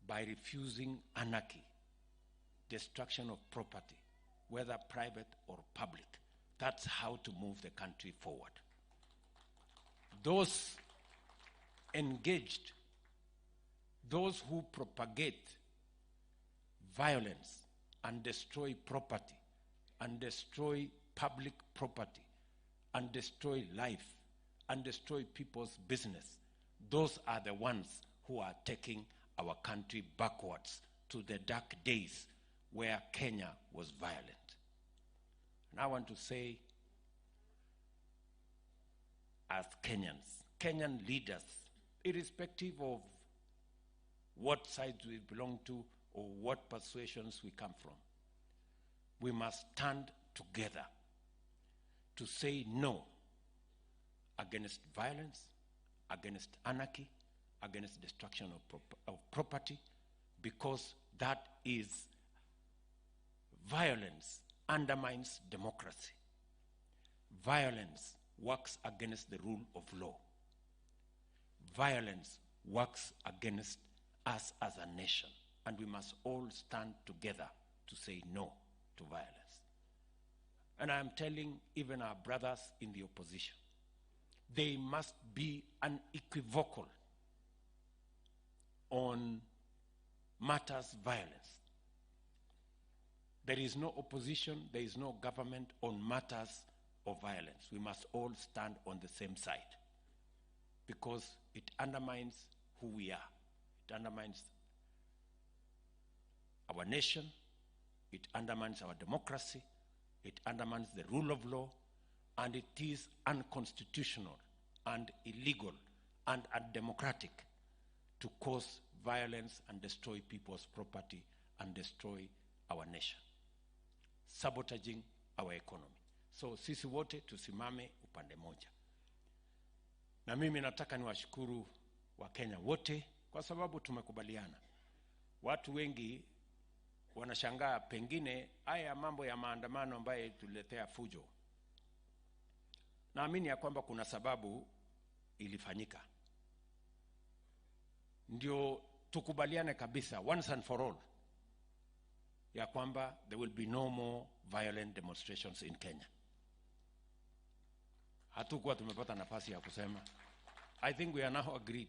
by refusing anarchy, destruction of property, whether private or public. That's how to move the country forward. Those engaged, those who propagate violence and destroy property and destroy public property and destroy life and destroy people's business, those are the ones who are taking our country backwards to the dark days where Kenya was violent. And I want to say, as Kenyans, Kenyan leaders, irrespective of what side we belong to or what persuasions we come from, we must stand together to say no against violence, against anarchy, against destruction of property, because that is violence undermines democracy. Violence works against the rule of law. Violence works against us as a nation, and we must all stand together to say no to violence. And I am telling even our brothers in the opposition, they must be unequivocal on matters violence. There is no opposition, there is no government on matters of violence. We must all stand on the same side, because it undermines who we are. It undermines our nation, it undermines our democracy, it undermines the rule of law, and it is unconstitutional and illegal and undemocratic to cause violence and destroy people's property and destroy our nation, sabotaging our economy. So sisi wote tusimame upande moja. Na mimi nataka niwashukuru wa Kenya wote kwa sababu tumekubaliana. Watu wengi wanashangaa pengine haya mambo ya maandamano ambayo tuletea fujo. Naamini ya kwamba kuna sababu ilifanyika. Ndio tukubaliane kabisa once and for all ya kwamba there will be no more violent demonstrations in Kenya. Hatukuwa tumepata nafasi ya kusema. I think we are now agreed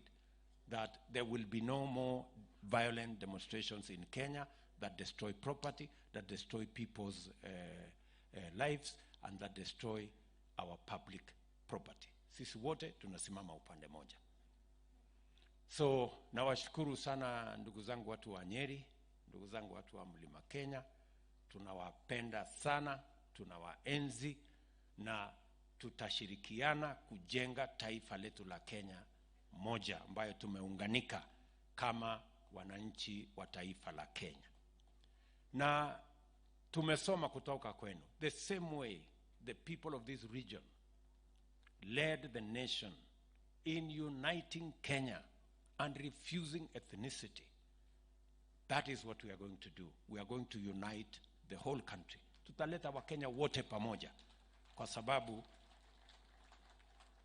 that there will be no more violent demonstrations in Kenya that destroy property, that destroy people's lives, and that destroy our public property. Sisi wote tunasimama upande moja. So nawashukuru sana ndugu zangu watu wa Nyeri, ndugu zangu watu wa Mlima Kenya. Tunawapenda sana, tunawaenzi, na tutashirikiana kujenga taifa letu la Kenya moja ambayo tumeunganika kama wananchi wa taifa la Kenya. Na tumesoma kutoka kwenu. The same way the people of this region led the nation in uniting Kenya and refusing ethnicity. That is what we are going to do. We are going to unite the whole country. Tutaleta Wakenya wote pamoja kwa sababu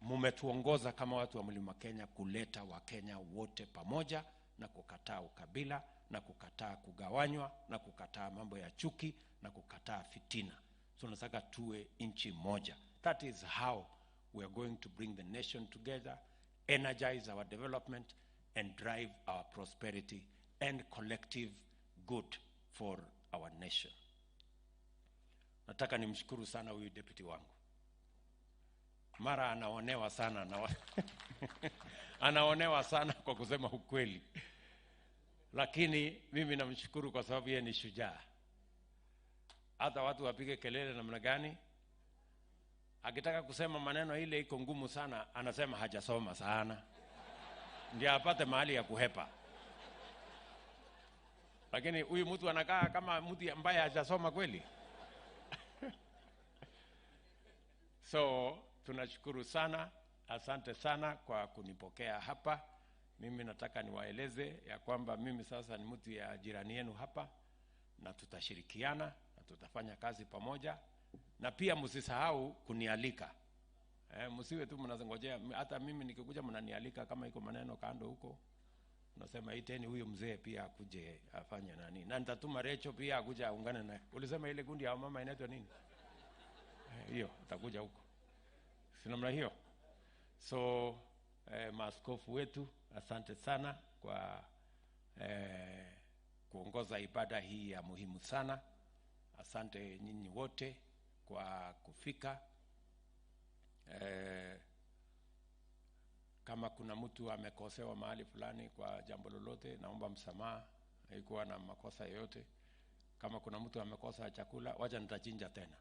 mumetuongoza kama watu wa Mlima Kenya kuleta Wakenya wote pamoja na kukataa ukabila na kukataa kugawanywa na kukataa mambo ya chuki na kukataa fitina. Tunataka tuwe nchi moja. That is how we are going to bring the nation together, energize our development, and drive our prosperity and collective good for our nation. Nataka nimshukuru sana huyu deputy wangu. Mara anaonewa sana anaonewa sana kwa kusema ukweli. Lakini mimi namshukuru kwa sababu yeye ni shujaa. Hata watu wapige kelele namna gani, akitaka kusema maneno ile iko ngumu sana, anasema hajasoma sana, ndio apate mahali ya kuhepa. Lakini huyu mtu anakaa kama mtu ambaye hajasoma kweli. So tunashukuru sana, asante sana kwa kunipokea hapa. Mimi nataka niwaeleze ya kwamba mimi sasa ni mtu ya jirani yenu hapa, na tutashirikiana na tutafanya kazi pamoja, na pia msisahau kunialika. Msiwe tu mnazongojea, hata mimi nikikuja mnanialika kama iko maneno kando huko. Unasema iteni huyo mzee pia akuje afanye nani. Na nitatuma Recho pia akuje aungane naye. Ulisema ile kundi ya mama inaitwa nini? Hiyo atakuja huko. Si namna hiyo. So maaskofu wetu, asante sana kwa kuongoza ibada hii ya muhimu sana. Asante nyinyi wote kwa kufika. Kama kuna mtu amekosewa mahali fulani kwa jambo lolote, naomba msamaha, haikuwa na makosa yoyote. Kama kuna mtu amekosa chakula, wacha nitachinja tena.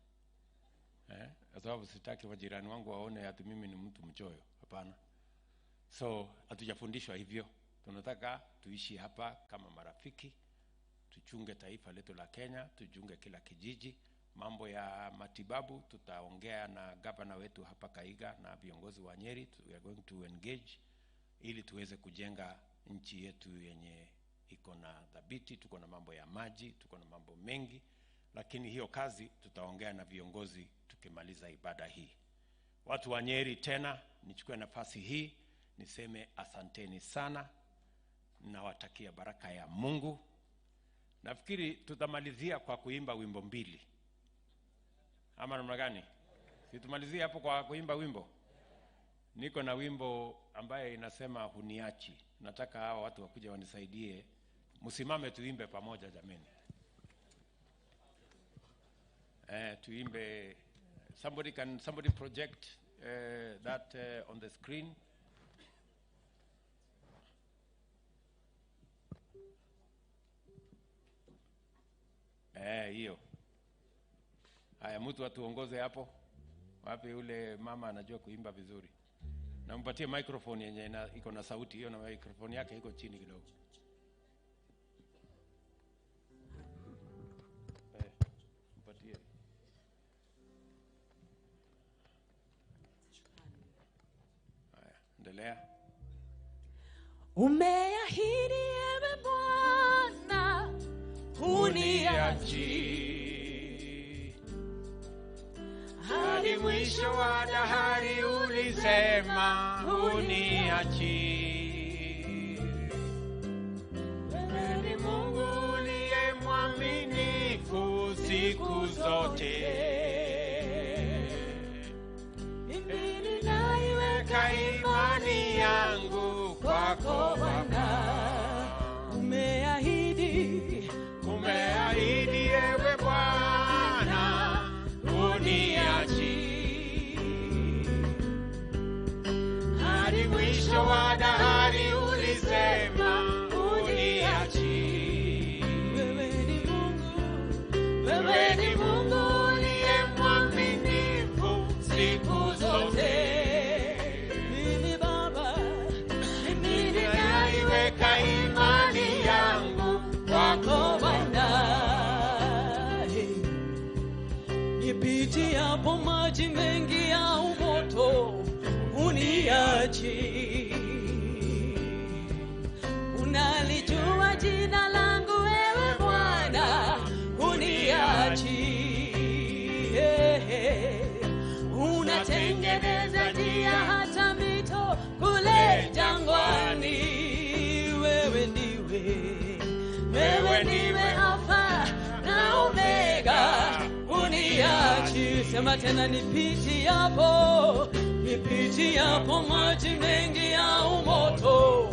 Kwa sababu sitaki majirani wangu waone ati mimi ni mtu mchoyo. Hapana. So hatujafundishwa hivyo. Tunataka tuishi hapa kama marafiki, tuchunge taifa letu la Kenya, tuchunge kila kijiji. Mambo ya matibabu tutaongea na gavana wetu hapa Kaiga na viongozi wa Nyeri. We are going to engage ili tuweze kujenga nchi yetu yenye iko na dhabiti. Tuko na mambo ya maji, tuko na mambo mengi, lakini hiyo kazi tutaongea na viongozi tukimaliza ibada hii. Watu wa Nyeri, tena nichukue nafasi hii niseme asanteni sana, nawatakia baraka ya Mungu. Nafikiri tutamalizia kwa kuimba wimbo 2. Ama namna gani? Si tumalizie hapo kwa kuimba wimbo? Niko na wimbo ambaye inasema huniachi. Nataka hawa watu wakuja wanisaidie. Msimame tuimbe pamoja jameni. Tuimbe. Somebody project that on the screen. Hiyo. Haya, mtu atuongoze hapo. Wapi yule mama anajua kuimba vizuri? Na mpatie microphone yenye iko na sauti. Hiyo na microphone yake iko chini kidogo. Mpatie. Haya, endelea. Umeahidi ewe Bwana huniachi hadi mwisho wa dahari, ulisema huniachi. Wewe ni Mungu uliye mwaminifu siku zote. Mimi ninaiweka imani yangu kwako Bwana. Umeahidi ewe Bwana huniachi hadi mwisho wa dahari, ulisema huniachi. Wewe ni Mungu uliye mwaminifu siku zote. Mimi Baba, ninaiweka imani yangu kwako Bwana. Nipitiapo maji mengi ya moto huniachi. Unalijua jina langu wewe Bwana huniachi. Unatengeneza njia hata mito kule jangwani. Wewe ndiwe Alfa na Omega huniachi. Sema tena, nipitiapo maji mengi ya moto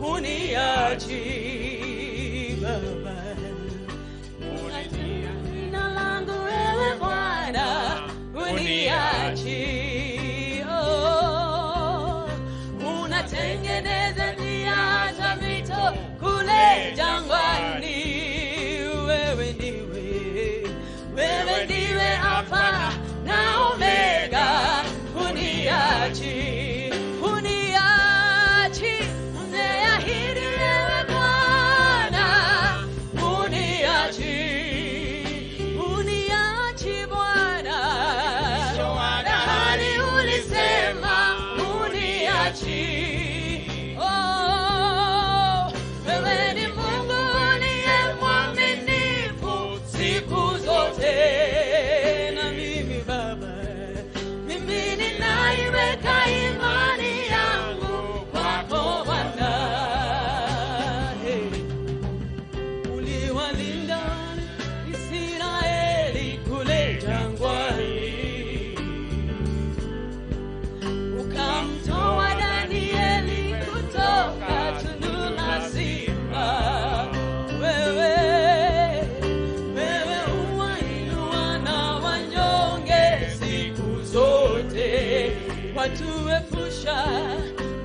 huniachi. Baba, unatia jina langu wewe Bwana huniachi. Unatengeneza njia hata mito kule jangwani. Wewe ndiwe Alfa na Omega huniachi. Umeahidi ewe Bwana huniachi. Bwana, mwisho wa dahari ulisema huniachi. Wewe ni Mungu uliye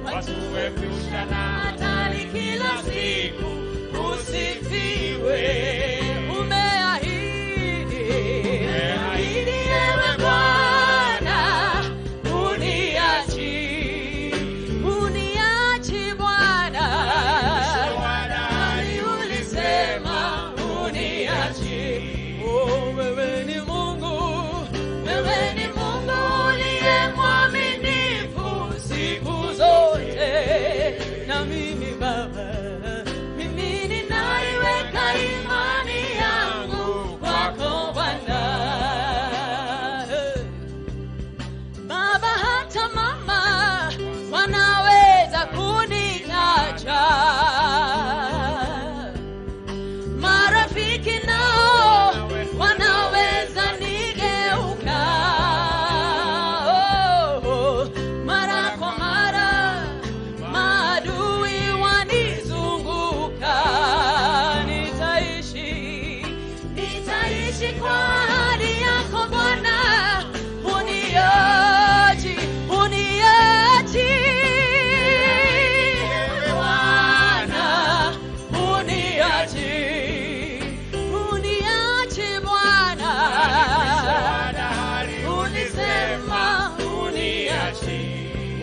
watuepusha na hatari kila siku. Usifiwe. Umeahidi ewe Bwana, uniachi Bwana. Ulisema uniachi. Wewe ni Mungu uliye mwaminifu siku zote. Na mimi Baba, mimi ninaiweka imani yangu kwako Bwana. Baba, hata mama wanaweza kuniacha, marafiki nao wanaweza nigeuka, mara kwa mara maadui wanizunguka. Nitaishi kwa ahadi yako Bwana. Uniachi Bwana, uniachi Bwana. Ulisema uniachi.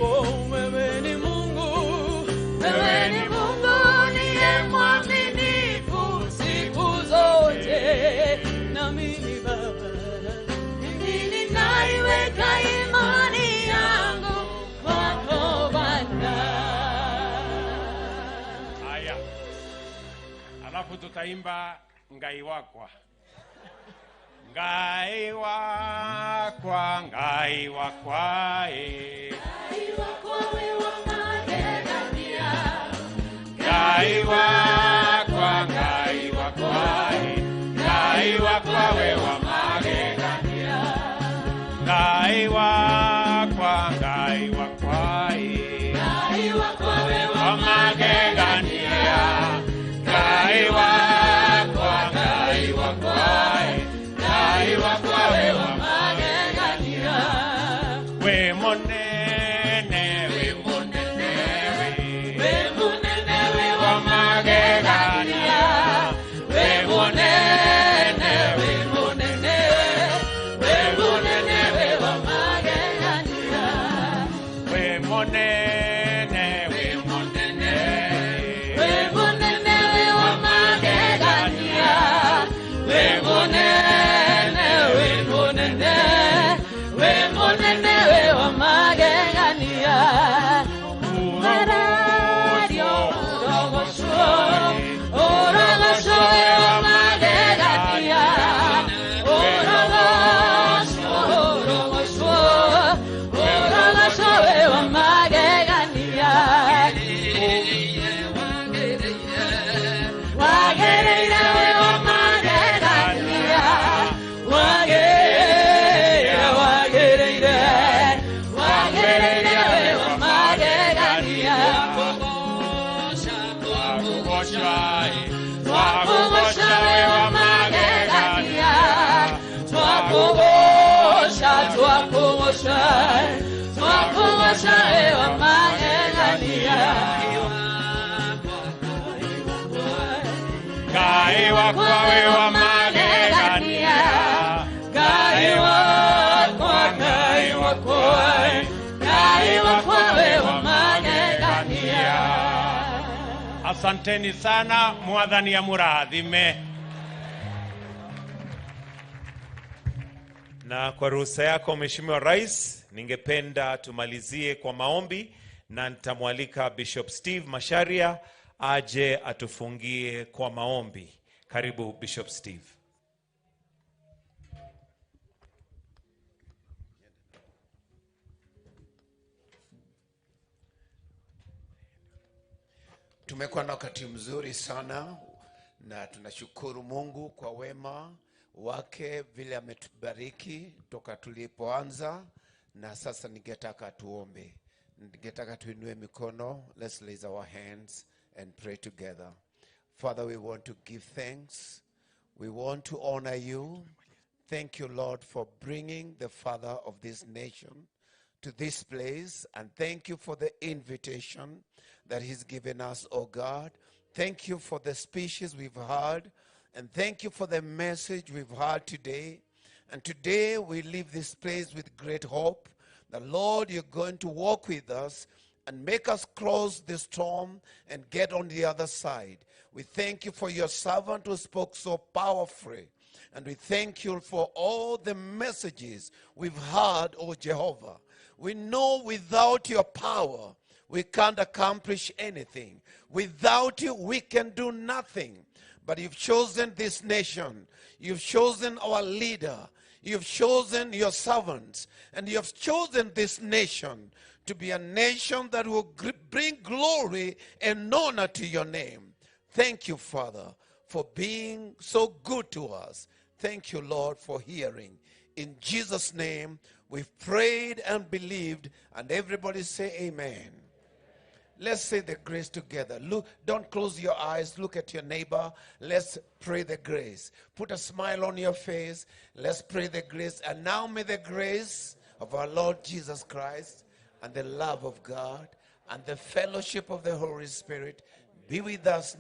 Wewe ni Mungu uliye mwaminifu siku zote. Na mimi Baba, mimi ninaiweka imani yangu kwako Bwana. Haya, alafu tutaimba ngai wakwa. Ngai wakwa, ngai wakwa, Ngai wakwa wewe magegania. ngai wakwa, ngai wakwa, ngai wakwa wewa magegania. Ngai wakwa, ngai wakwa, Ngai wakwa wewe magegania. Ngai wakwa, ngai wakwa, ngai wakwa wewa magegania. we monene, we monene, We munene wa magegania. we munene we munene wa magegania. We monene, we monene, We munene wa magegania. We munene wa magegania. Maradio urogosho wa magegania. Urogosho wa magegania. Wagereire we wa magegania. Wagereire we wa magegania. Twakugosha we wa magegania. Twakugosha we wa magegania. ngai wakwa we wa magegania. Ngai wakwa we wa magegania. Asanteni sana, mwathani amurathime. Na kwa ruhusa yako Mheshimiwa Rais, ningependa tumalizie kwa maombi na nitamwalika Bishop Steve Masharia aje atufungie kwa maombi. Karibu Bishop Steve. Tumekuwa na wakati mzuri sana na tunashukuru Mungu kwa wema wake vile ametubariki toka tulipoanza, na sasa ningetaka tuombe. Ningetaka tuinue mikono. Let's raise our hands and pray together. Father, we want to give thanks. We want to honor you. Thank you, Lord, for bringing the father of this nation to this place, and thank you for the invitation that he's given us, oh God. Thank you for the speeches we've heard, and thank you for the message we've heard today. And today we leave this place with great hope that, Lord, you're going to walk with us and make us cross the storm and get on the other side. We thank you for your servant who spoke so powerfully. And we thank you for all the messages we've heard, oh Jehovah. We know without your power, we can't accomplish anything. Without you, we can do nothing. But you've chosen this nation. You've chosen our leader. You've chosen your servants. And you have chosen this nation to be a nation that will bring glory and honor to your name. Thank you, Father, for being so good to us. Thank you, Lord, for hearing. In Jesus' name, we've prayed and believed, and everybody say amen. Let's say the grace together. Look, don't close your eyes. Look at your neighbor. Let's pray the grace. Put a smile on your face. Let's pray the grace. And now may the grace of our Lord Jesus Christ and the love of God and the fellowship of the Holy Spirit be with us now.